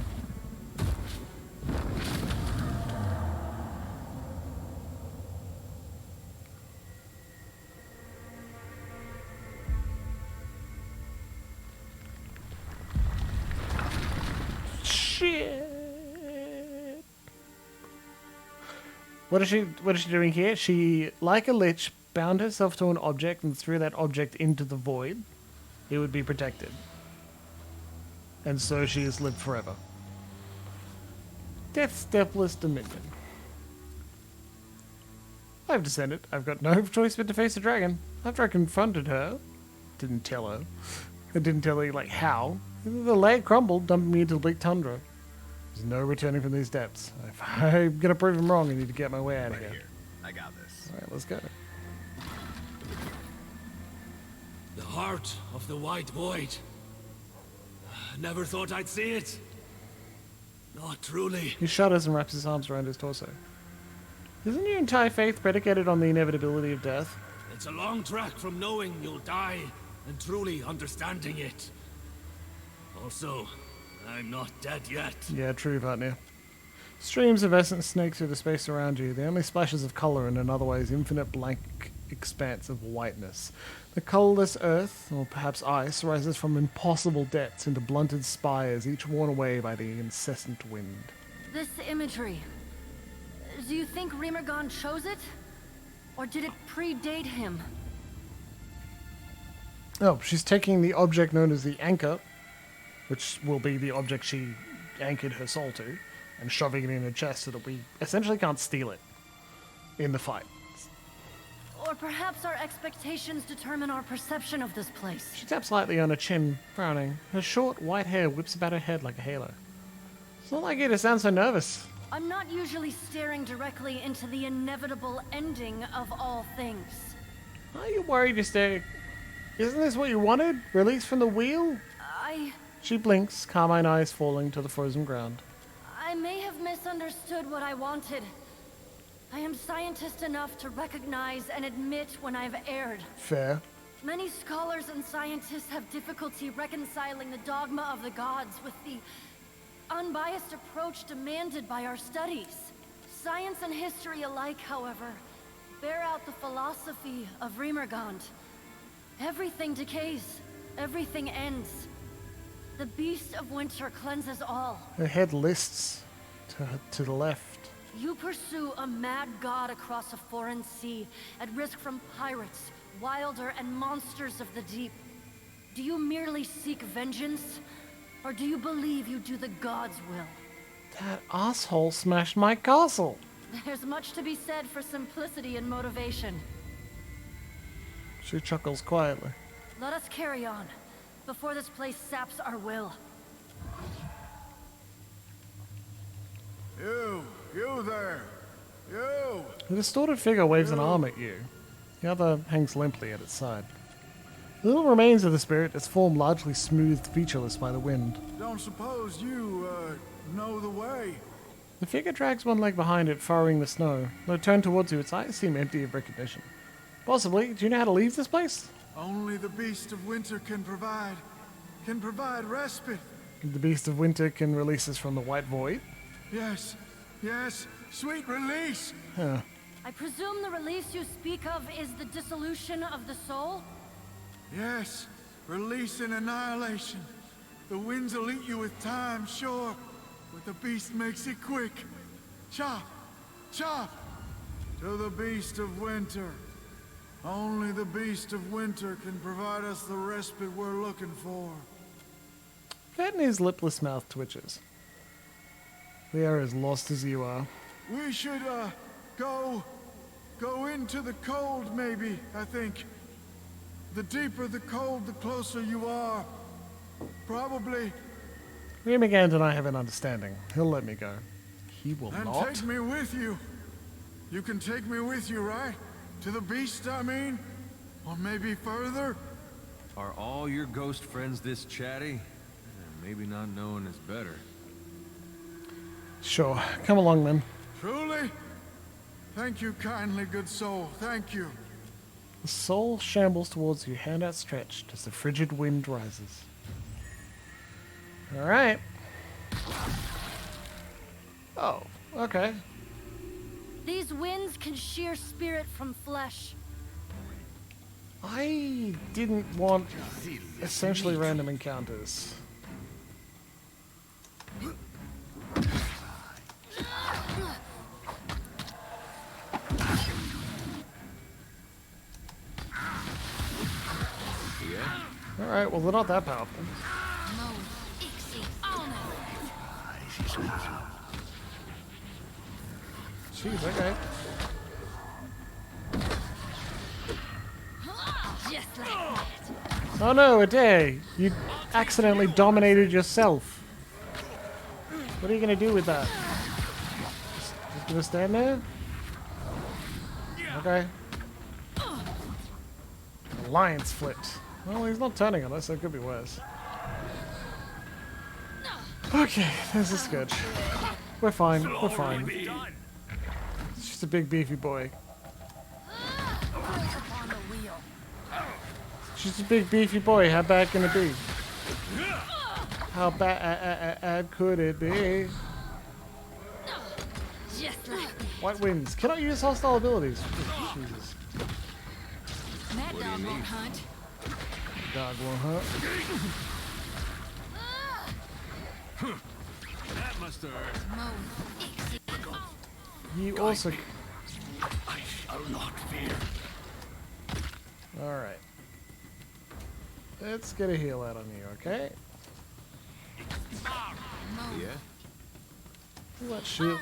Shit. What is she doing here? She, like a lich, bound herself to an object and threw that object into the void, it would be protected. And so she has lived forever. Death's deathless dominion. I've descended. I've got no choice but to face the dragon. After I confronted her, didn't tell her. I didn't tell her, like, how. The land crumbled, dumping me into the bleak tundra. There's no returning from these depths. If I'm gonna prove him wrong, I need to get my way out of here. I got this. Alright, let's go. The heart of the White Void. Never thought I'd see it. Not truly. He shudders and wraps his arms around his torso. Isn't your entire faith predicated on the inevitability of death? It's a long trek from knowing you'll die and truly understanding it. Also, I'm not dead yet. Yeah, true, Vatnir. Streams of essence snake through the space around you, the only splashes of colour in an otherwise infinite blank expanse of whiteness. The colourless earth, or perhaps ice, rises from impossible depths into blunted spires, each worn away by the incessant wind. This imagery, do you think Rimergon chose it? Or did it predate him? Oh, she's taking the object known as the anchor, which will be the object she anchored her soul to, and shoving it in her chest so that we essentially can't steal it in the fight. Or perhaps our expectations determine our perception of this place. She taps lightly on her chin, frowning. Her short, white hair whips about her head like a halo. It's not like you to sound so nervous. I'm not usually staring directly into the inevitable ending of all things. Are you worried you're staring? Isn't this what you wanted? Release from the wheel? She blinks, carmine eyes falling to the frozen ground. I may have misunderstood what I wanted. I am scientist enough to recognize and admit when I've erred. Fair. Many scholars and scientists have difficulty reconciling the dogma of the gods with the unbiased approach demanded by our studies. Science and history alike, however, bear out the philosophy of Rimergand. Everything decays, everything ends. The beast of winter cleanses all. Her head lists to the left. You pursue a mad god across a foreign sea, at risk from pirates, wilder, and monsters of the deep. Do you merely seek vengeance, or do you believe you do the god's will? That asshole smashed my castle. There's much to be said for simplicity and motivation. She chuckles quietly. Let us carry on, before this place saps our will. You there! You! The distorted figure waves an arm at you. The other hangs limply at its side. The little remains of the spirit, its form largely smoothed featureless by the wind. Don't suppose you, know the way? The figure drags one leg behind it, furrowing the snow. Though turned towards you, its eyes seem empty of recognition. Possibly. Do you know how to leave this place? Only the beast of winter can provide respite. The beast of winter can release us from the white void? Yes, sweet release! Huh. I presume the release you speak of is the dissolution of the soul? Yes, release and annihilation. The winds will eat you with time, sure, but the beast makes it quick. Chop! Chop! To the beast of winter. Only the beast of winter can provide us the respite we're looking for. Vatnir's lipless mouth twitches. We are as lost as you are. We should, go into the cold, maybe, I think. The deeper the cold, the closer you are. Probably. Rimergand and I have an understanding. He'll let me go. He will and not. Take me with you. You can take me with you, right? To the beast, I mean? Or maybe further? Are all your ghost friends this chatty? Maybe not knowing is better. Sure. Come along, then. Truly? Thank you kindly, good soul. Thank you. The soul shambles towards you, hand outstretched, as the frigid wind rises. Alright. Oh, okay. These winds can shear spirit from flesh. I didn't want essentially random encounters. Yeah? Alright, well, they're not that powerful. Jeez, okay. Just like that. Oh no, Adair! You accidentally dominated yourself. What are you gonna do with that? Just gonna stand there? Okay. Alliance flipped. Well, he's not turning on us, so it could be worse. Okay, this is good. We're fine, we're fine. It's just a big beefy boy. It's just a big beefy boy, how bad can it be? How bad could it be? Just like White wins. Cannot use hostile abilities. Oh, Jesus. that dog won't hunt. Dog won't hunt. That must hurt. You also. I shall not fear. Alright. Let's get a heal out on you, okay? Yeah? What shield?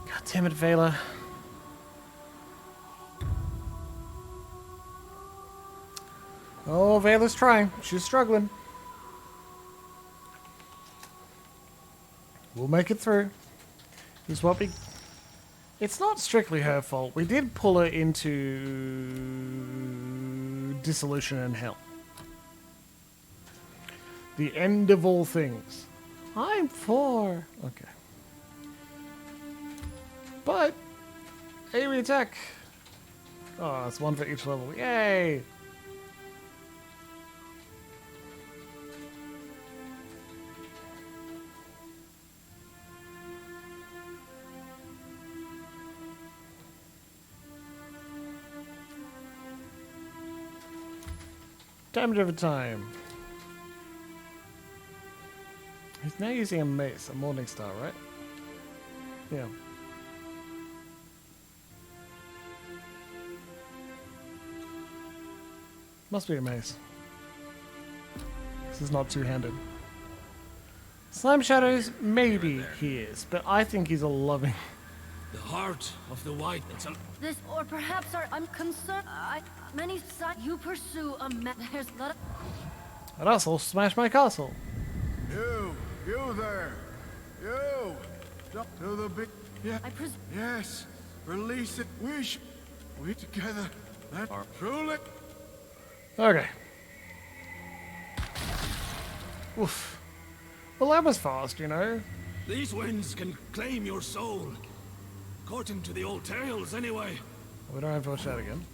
God damn it, Vela. Oh, Vela's trying. She's struggling. We'll make it through. Here's what we... It's not strictly her fault. We did pull her into dissolution and hell. The end of all things. I'm for... Okay. But... AoE attack. Oh, it's one for each level. Yay! Damage over time. He's now using a mace, a Morning Star, right? Yeah. Must be a mace. This is not two-handed. Slime Shadows, maybe he is, but I think he's a loving. The heart of the white. This, or perhaps I'm concerned. Many you pursue a there's not. And us will smash my castle. You there. You. Jump to the big. Yeah. Yes. Release it. We together. That are truly. Okay. Oof. Well, that was fast, you know. These winds can claim your soul. According to the old tales, anyway. We don't have to watch that again.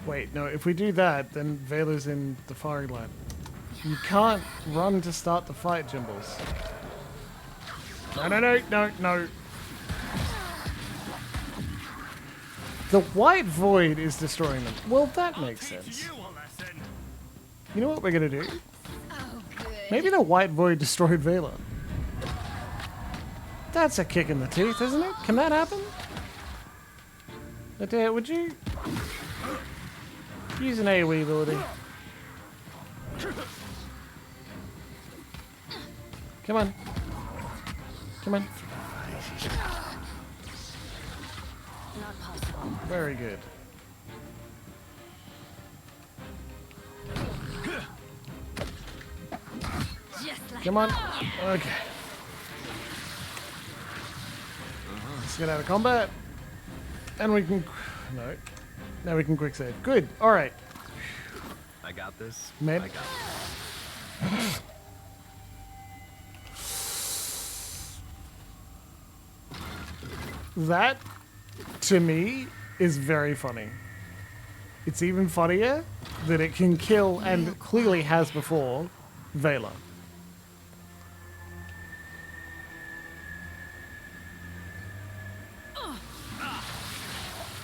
Wait, no, if we do that, then Vela's in the firing line. You can't run to start the fight, Jimbles. No. The White Void is destroying them. Well, that makes sense. You know what we're gonna do? Maybe the White Void destroyed Vela. That's a kick in the teeth, isn't it? Can that happen? Adair, would you use an AoE ability? Come on. Come on. Not possible. Very good. Come on. Okay. Let's get out of combat. And we can... No. Now we can quick save. Good. Alright. I got this. Man. I got this. That, to me, is very funny. It's even funnier that it can kill, and clearly has before, Vela.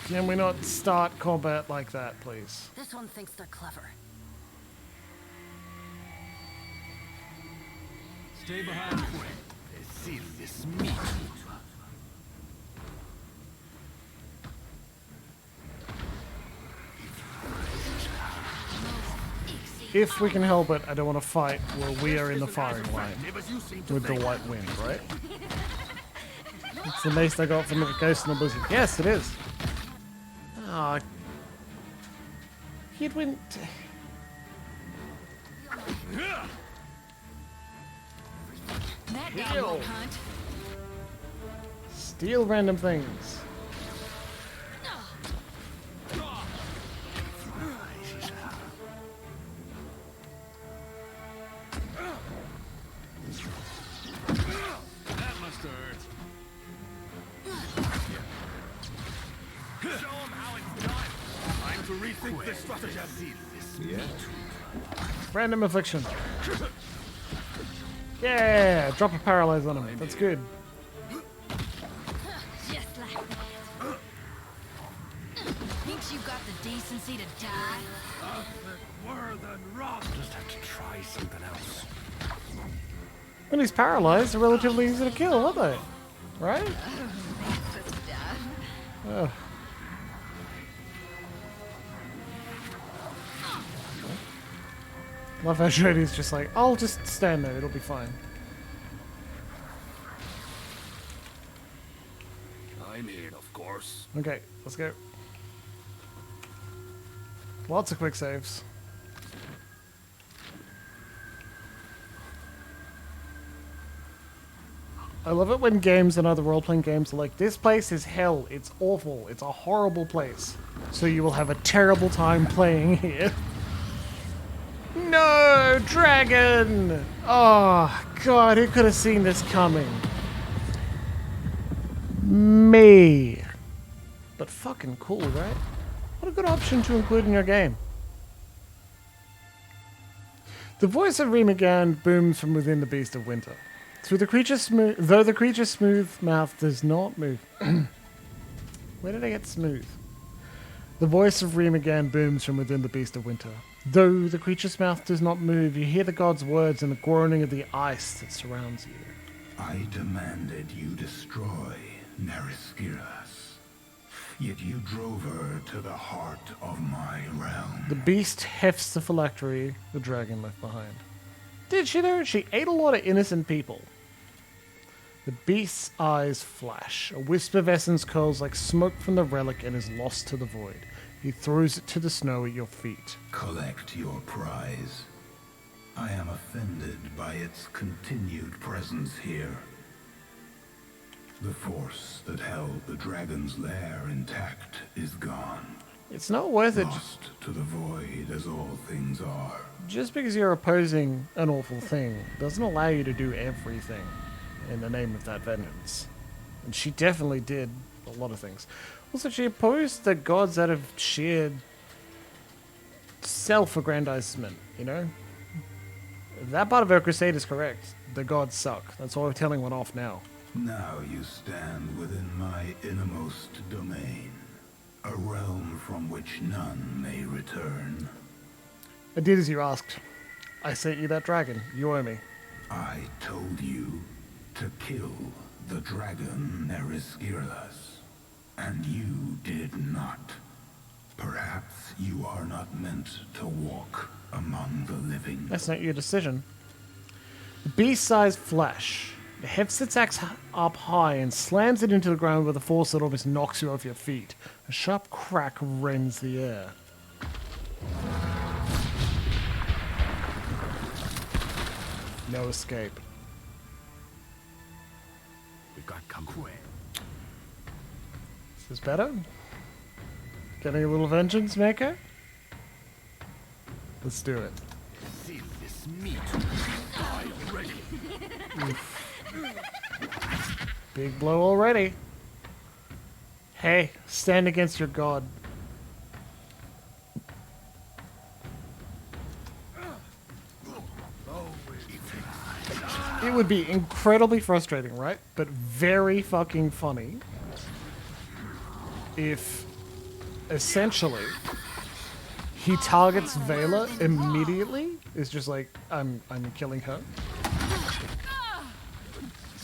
Can we not start combat like that, please? This one thinks they're clever. Stay behind quick. See this meat. if we can help it, I don't want to fight where we are in the firing line with the white wind, right? It's the mace I got from the Ghost in the Blizzard. Yes, it is. Ah, he'd win. That guy won't hunt. Steal random things. That must have hurt. Show him how it's done. Time to rethink this stratagem. Yeah. Random affliction. Yeah, drop a paralyze on him. That's good. Just like that. Thinks you got the decency to die? Were than rock. Just have to try something else. When he's paralyzed, they're relatively easy to kill, aren't they? Right? Ugh. Love how Shady's just like, I'll just stand there, it'll be fine. I'm here, of course. Okay, let's go. Lots of quick saves. I love it when games and other role-playing games are like, this place is hell, it's awful, it's a horrible place. So you will have a terrible time playing here. No, dragon! Oh, God, who could have seen this coming? Me. But fucking cool, right? What a good option to include in your game. The voice of Remagan booms from within the Beast of Winter. Though the creature's smooth mouth does not move. Where did I get smooth? The voice of Remagan booms from within the Beast of Winter. Though the creature's mouth does not move, you hear the god's words and the groaning of the ice that surrounds you. I demanded you destroy Neriskiras, yet you drove her to the heart of my realm. The beast hefts the phylactery the dragon left behind. Did she though? She ate a lot of innocent people. The beast's eyes flash. A wisp of essence curls like smoke from the relic and is lost to the void. He throws it to the snow at your feet. Collect your prize. I am offended by its continued presence here. The force that held the dragon's lair intact is gone. It's not worth it. Lost to the void as all things are. Just because you're opposing an awful thing doesn't allow you to do everything in the name of that vengeance. And she definitely did a lot of things. Also, she opposed the gods out of sheer self-aggrandizement, you know? That part of her crusade is correct. The gods suck. That's why we're telling one off now. Now you stand within my innermost domain, a realm from which none may return. I did as you asked. I sent you that dragon. You owe me. I told you to kill the dragon Neriskiras, and you did not. Perhaps you are not meant to walk among the living. That's not your decision. The beast's eyes flash. It hefts its axe up high and slams it into the ground with a force that almost knocks you off your feet. A sharp crack rends the air. No escape. We've got company. Is this better? Getting a little vengeance, Mako? Let's do it. Seal this meat. Die already. Oof. Big blow already. Hey, stand against your god. It would be incredibly frustrating, right? But very fucking funny if essentially he targets Vela immediately. Is just like, I'm killing her.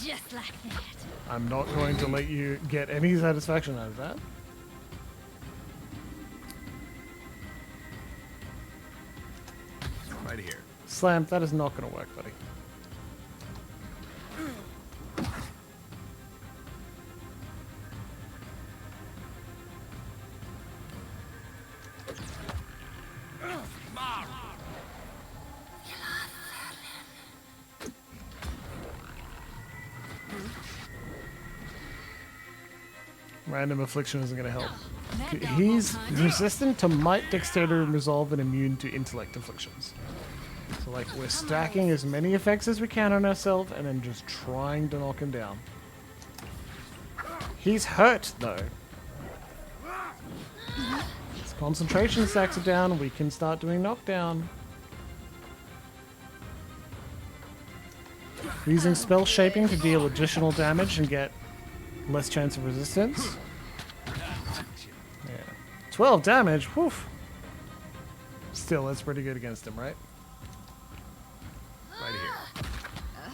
Just like that. I'm not going to let you get any satisfaction out of that. Right here. Slam, that is not going to work, buddy. Random affliction isn't going to help. He's resistant to might, dexterity, and resolve, and immune to intellect afflictions. So, like, we're stacking as many effects as we can on ourselves and then just trying to knock him down. He's hurt, though. His concentration stacks are down. We can start doing knockdown. Using spell shaping to deal additional damage and get less chance of resistance. Yeah. 12 damage, whew. Still, that's pretty good against him, right? Right here.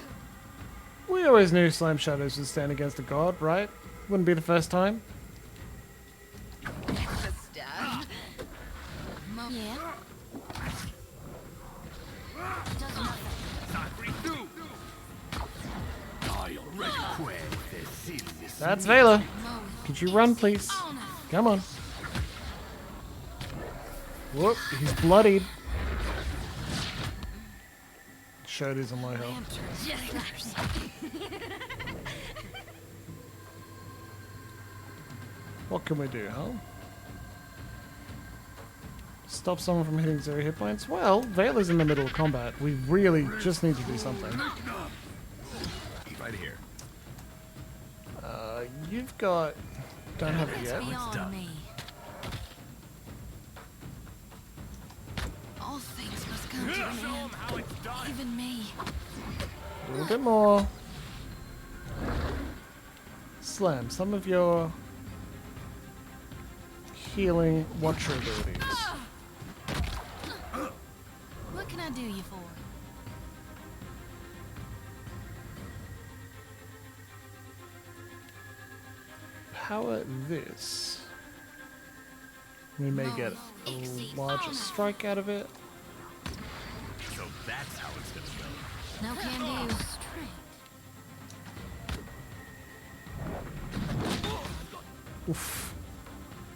We always knew Slime Shadows would stand against a god, right? Wouldn't be the first time. Yeah. That's Vela. Could you run, please? Come on. Whoop, he's bloodied. Showed on low health. What can we do, huh? Stop someone from hitting 0 hit points? Well, Vela's in the middle of combat. We really just need to do something. Right here. You've got... Don't have it yet. All things must come to an end. Even me. A little bit more. Slam, some of your healing watcher abilities. What can I do you for? Power this. We may get a larger strike out of it. So that's how it's gonna go. No can do. Oof.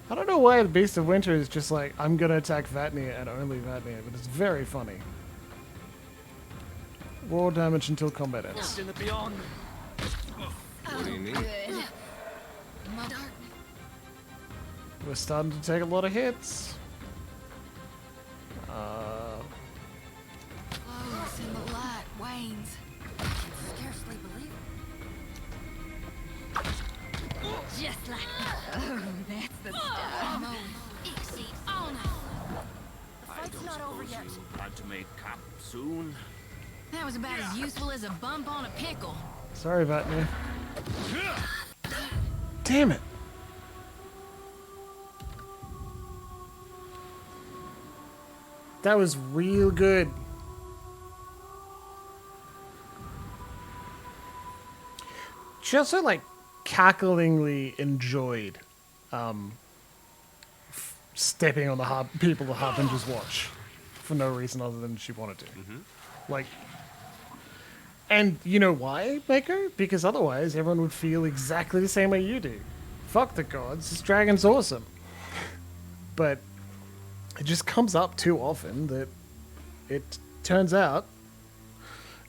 I don't know why the Beast of Winter is just like, I'm gonna attack Vatnia and only Vatnia, but it's very funny. Raw damage until combat ends. In the beyond. What do you need? We're starting to take a lot of hits. Close in the light wanes. I can scarcely believe it. Just like that. Oh, that's the stuff. Ixie on us. The fight's not over yet. Got to make cap soon. That was about as useful as a bump on a pickle. Sorry, Vatnia. Damn it. That was real good. She also, like, cacklingly enjoyed stepping on the people the Harbingers watch for no reason other than she wanted to. Like, and you know why, Mako? Because otherwise everyone would feel exactly the same way you do. Fuck the gods, this dragon's awesome. But it just comes up too often that it turns out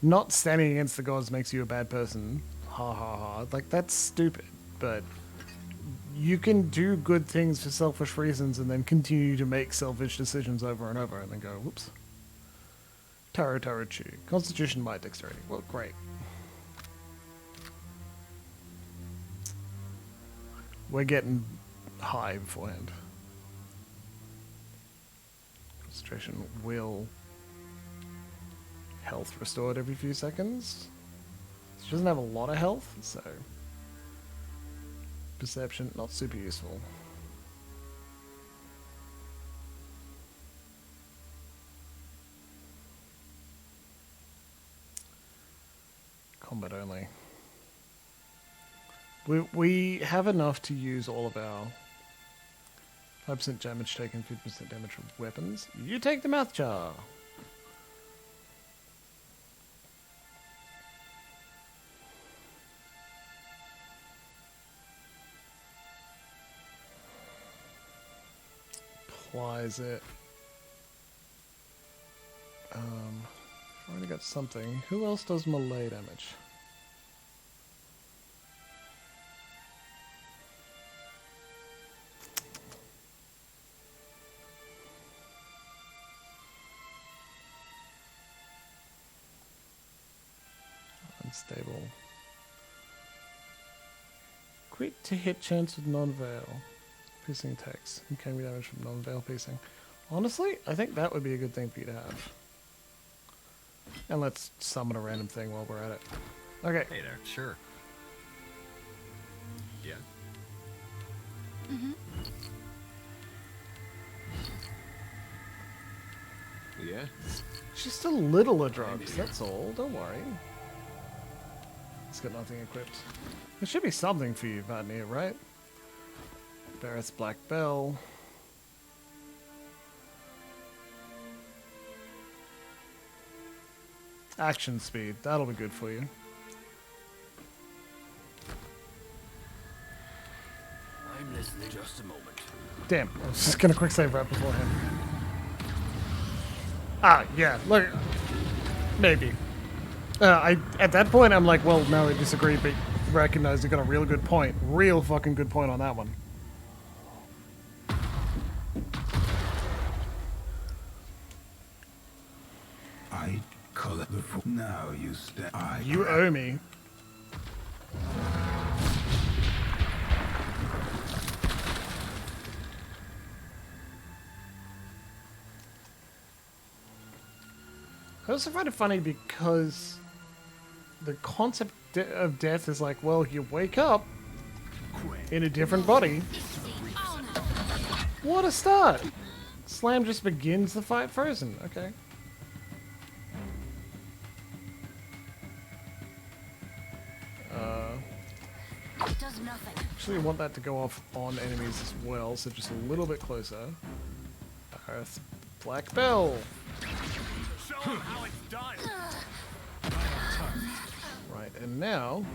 not standing against the gods makes you a bad person. Ha ha ha. Like, that's stupid. But you can do good things for selfish reasons and then continue to make selfish decisions over and over and then go, whoops. Taro Taro Chu. Constitution, might, dexterity. Well, great. We're getting high beforehand. Concentration, will, health restored every few seconds. She doesn't have a lot of health, so perception, not super useful. Combat only. We have enough to use all of our 5% damage taken, 50% damage from weapons. You take the mouth jar. applies it. I've already got something. Who else does melee damage? Unstable. Crit to hit chance with non-veil. Piercing attacks. And can be damage from non-veil piercing. Honestly, I think that would be a good thing for you to have. And let's summon a random thing while we're at it. Okay. Hey there, sure. Yeah. Yeah? Just a little of drugs, that's all. Don't worry. It's got nothing equipped. There should be something for you, Vatnir, right? Barrett's Black Bell. Action speed, that'll be good for you. I'm listening. Just a moment. Damn, I was just gonna quick save right beforehand. Ah, yeah, look. Maybe. At that point, I'm like, well, no, I disagree, but recognize you got a real good point. Real fucking good point on that one. I call it the now you step. You owe me. I also find it funny because the concept of death is like, well, you wake up in a different body. What a start! Slam just begins the fight frozen. Okay. Does nothing. Actually, I want that to go off on enemies as well, so just a little bit closer. Earth Black Bell. Show 'em how it's done. Right, and now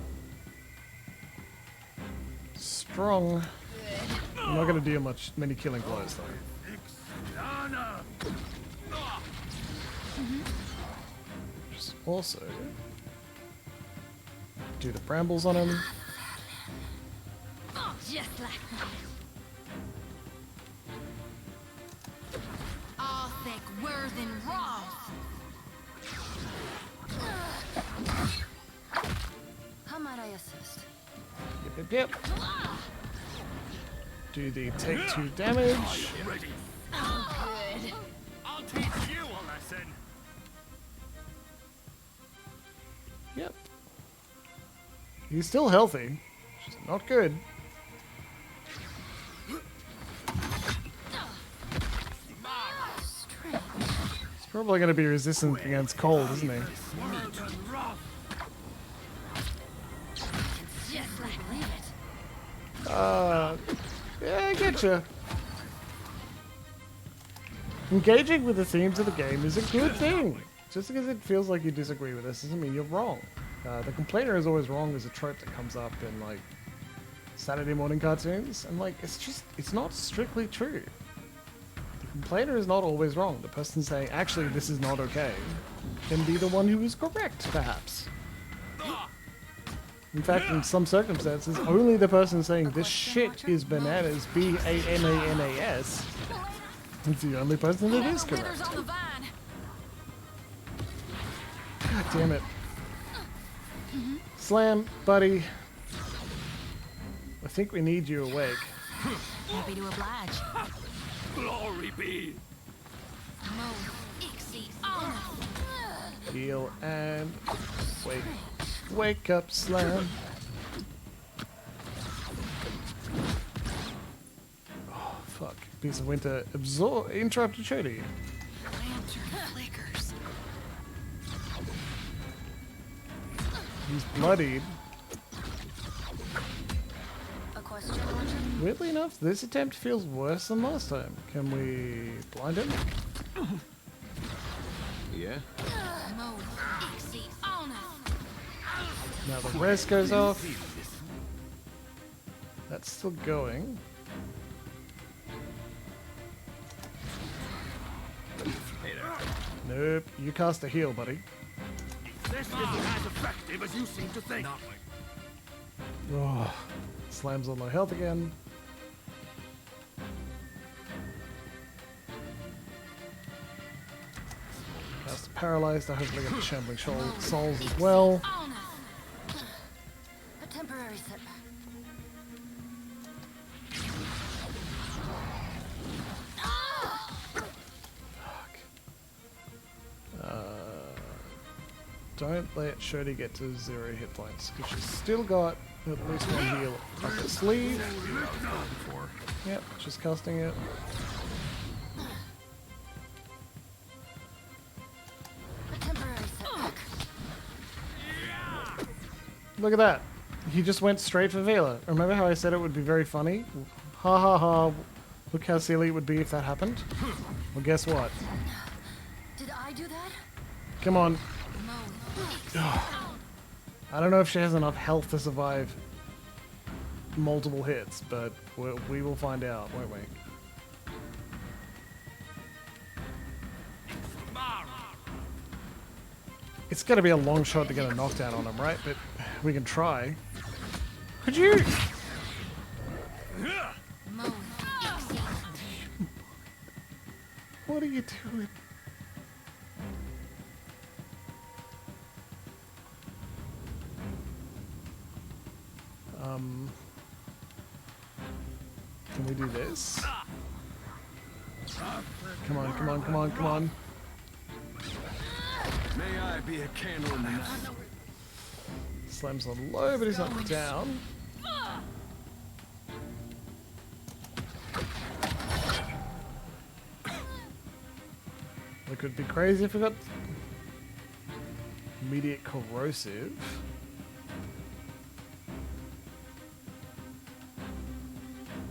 Sprung. I'm not going to deal many killing blows though. Just also do the brambles on him. Just like that. All thick Worthen Roth. How might I assist? Yep. Do the take 2 damage. Ready. Oh, good. I'll teach you a lesson. Yep. He's still healthy. Just not good. He's probably going to be resistant against cold, isn't he? Just like leave it. Yeah, I getcha. Engaging with the themes of the game is a good thing. Just because it feels like you disagree with this doesn't mean you're wrong. The complainer is always wrong is a trope that comes up in like Saturday morning cartoons, and like it's not strictly true. The complainer is not always wrong. The person saying actually this is not okay can be the one who is correct, perhaps. In fact, in some circumstances, only the person saying this shit is bananas, B-A-N-A-N-A-S, is the only person that is correct. God damn it. Slam, buddy. I think we need you awake. Happy to oblige. Glory be. Heal and wake. Wake up, Slam. Oh, fuck. Piece of winter. Absorb. Interrupted Chody. Lantern flickers. He's bloodied. A question, Roger? Weirdly enough, this attempt feels worse than last time. Can we blind him? Yeah? Now the res goes off. That's still going. Nope, you cast a heal, buddy. This isn't as effective as you seem to think. Oh, slams on my health again. Cast paralyzed. I hopefully get the shambling souls as well. A temporary setback. Don't let Shody get to 0 hit points, because she's still got at least one heal up her sleeve. Yep, just casting it. Look at that. He just went straight for Vela. Remember how I said it would be very funny? Ha ha ha. Look how silly it would be if that happened. Well, guess what? Did I do that? Come on. I don't know if she has enough health to survive multiple hits, but we will find out, won't we? It's going to be a long shot to get a knockdown on him, right? But we can try. Could you? What are you doing? Can we do this? Come on, come on, come on, come on. May I be a candle in the night? Slams on low, but he's not down. It could be crazy if we got immediate corrosive.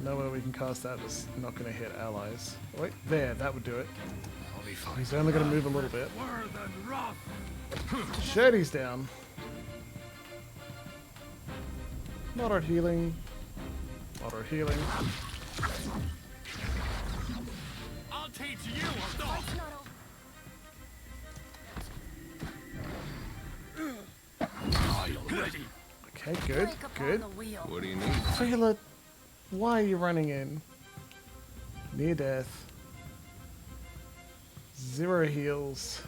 No way we can cast that. It's not going to hit allies. Wait, there, that would do it. He's only going to move a little bit. Shody's down. Moderate healing. Moderate healing. I'll teach you a dog. Okay, good, good. What do you need? Vela, why are you running in? Near death. 0 heals.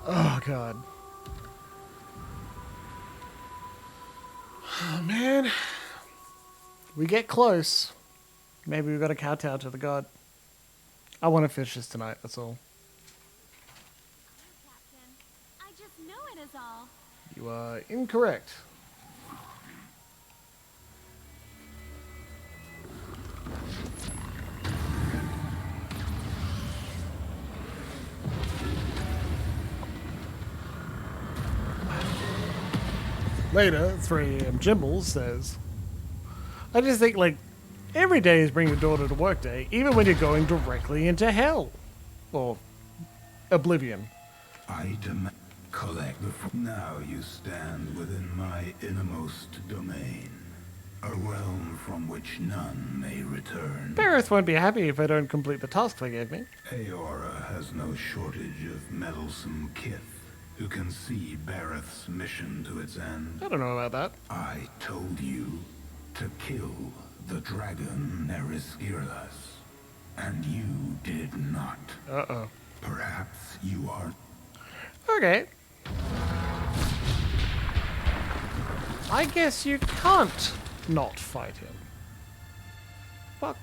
Oh god. Oh man. We get close. Maybe we've got to kowtow to the god. I want to finish this tonight, that's all. Captain. I just know it is all. You are incorrect. Later, 3 AM Jimbles says, I just think, like, every day is bring your daughter to work day, even when you're going directly into hell. Or oblivion. I demand collect the now you stand within my innermost domain. A realm from which none may return. Bareth won't be happy if I don't complete the task they gave me. Eora has no shortage of meddlesome kith who can see Bareth's mission to its end. I don't know about that. I told you to kill the dragon Nerisgirlas, and you did not. Uh-oh. Perhaps you are... Okay. I guess you can't not fight him. Fuck.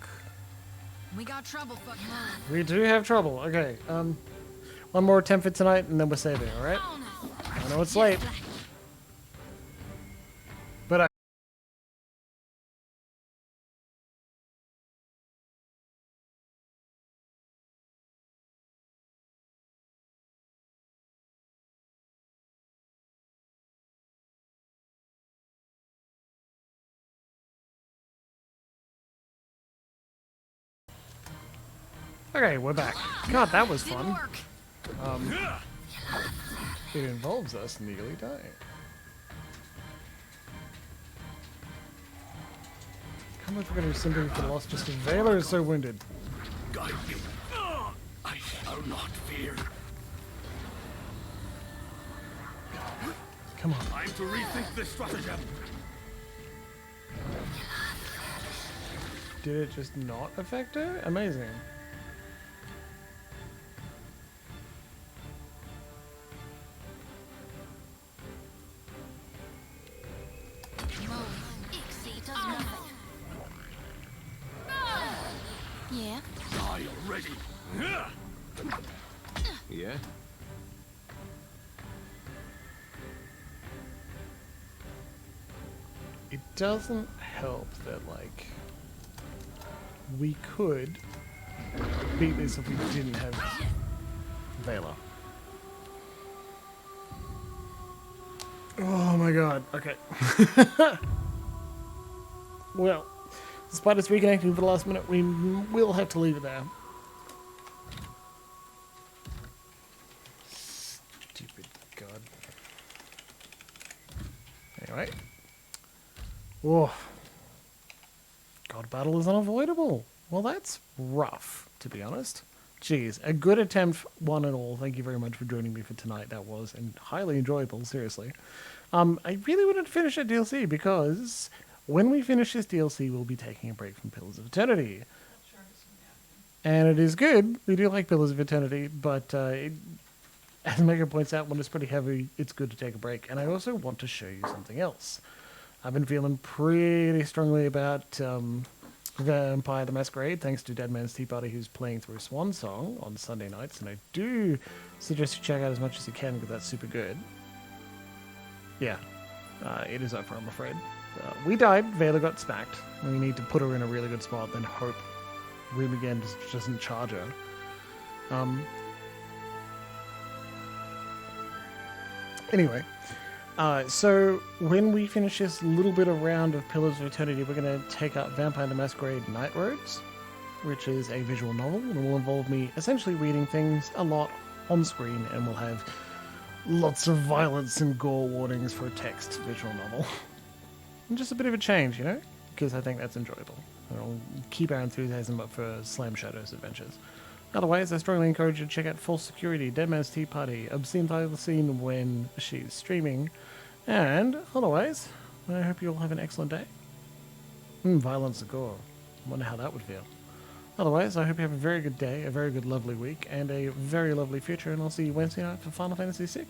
We got trouble, fuck. We do have trouble. Okay, one more attempt for tonight, and then we're saving, alright? I know it's late. But okay, we're back. God, that was fun. It involves us nearly dying. How am I forgetting sympathy for the loss just as Vela is so wounded? Guide me. I shall not fear. Come on. Time to rethink this stratagem. Did it just not affect her? Amazing. Yeah. Die already. Yeah? It doesn't help that, like, we could beat this if we didn't have Vela. Oh my god, okay. Well, despite us reconnecting for the last minute, we will have to leave it there. Stupid god. Anyway. Whoa. God battle is unavoidable. Well, that's rough, to be honest. Jeez, a good attempt, one and all. Thank you very much for joining me for tonight. That was highly enjoyable, seriously. I really wanted to finish that DLC because when we finish this DLC, we'll be taking a break from Pillars of Eternity. And it is good. We do like Pillars of Eternity, but as Mega points out, when it's pretty heavy, it's good to take a break. And I also want to show you something else. I've been feeling pretty strongly about Vampire the Masquerade, thanks to Dead Man's Tea Party, who's playing through Swan Song on Sunday nights, and I do suggest you check out as much as you can because that's super good. Yeah, it is over, I'm afraid. We died, Vela got smacked. We need to put her in a really good spot, then hope Rim again just doesn't charge her. Anyway. So when we finish this little bit of round of Pillars of Eternity, we're going to take up Vampire the Masquerade Night Roads, which is a visual novel, and will involve me essentially reading things a lot on screen, and we'll have lots of violence and gore warnings for a text visual novel. And just a bit of a change, you know, because I think that's enjoyable. It'll keep our enthusiasm up for Slam Shadows adventures. Otherwise, I strongly encourage you to check out Full Security, Dead Man's Tea Party, Obscene Title Scene when she's streaming, and otherwise, I hope you all have an excellent day. Violence and gore. I wonder how that would feel. Otherwise, I hope you have a very good day, a very good lovely week, and a very lovely future, and I'll see you Wednesday night for Final Fantasy VI.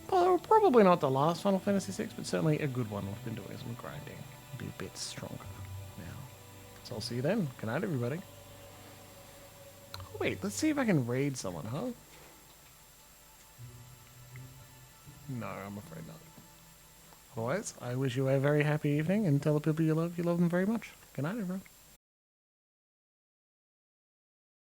Probably not the last Final Fantasy VI, but certainly a good one. We've been doing some grinding. Be a bit stronger now. So I'll see you then. Good night, everybody. Wait, let's see if I can raid someone, huh? No, I'm afraid not. Otherwise, I wish you a very happy evening and tell the people you love them very much. Good night, everyone.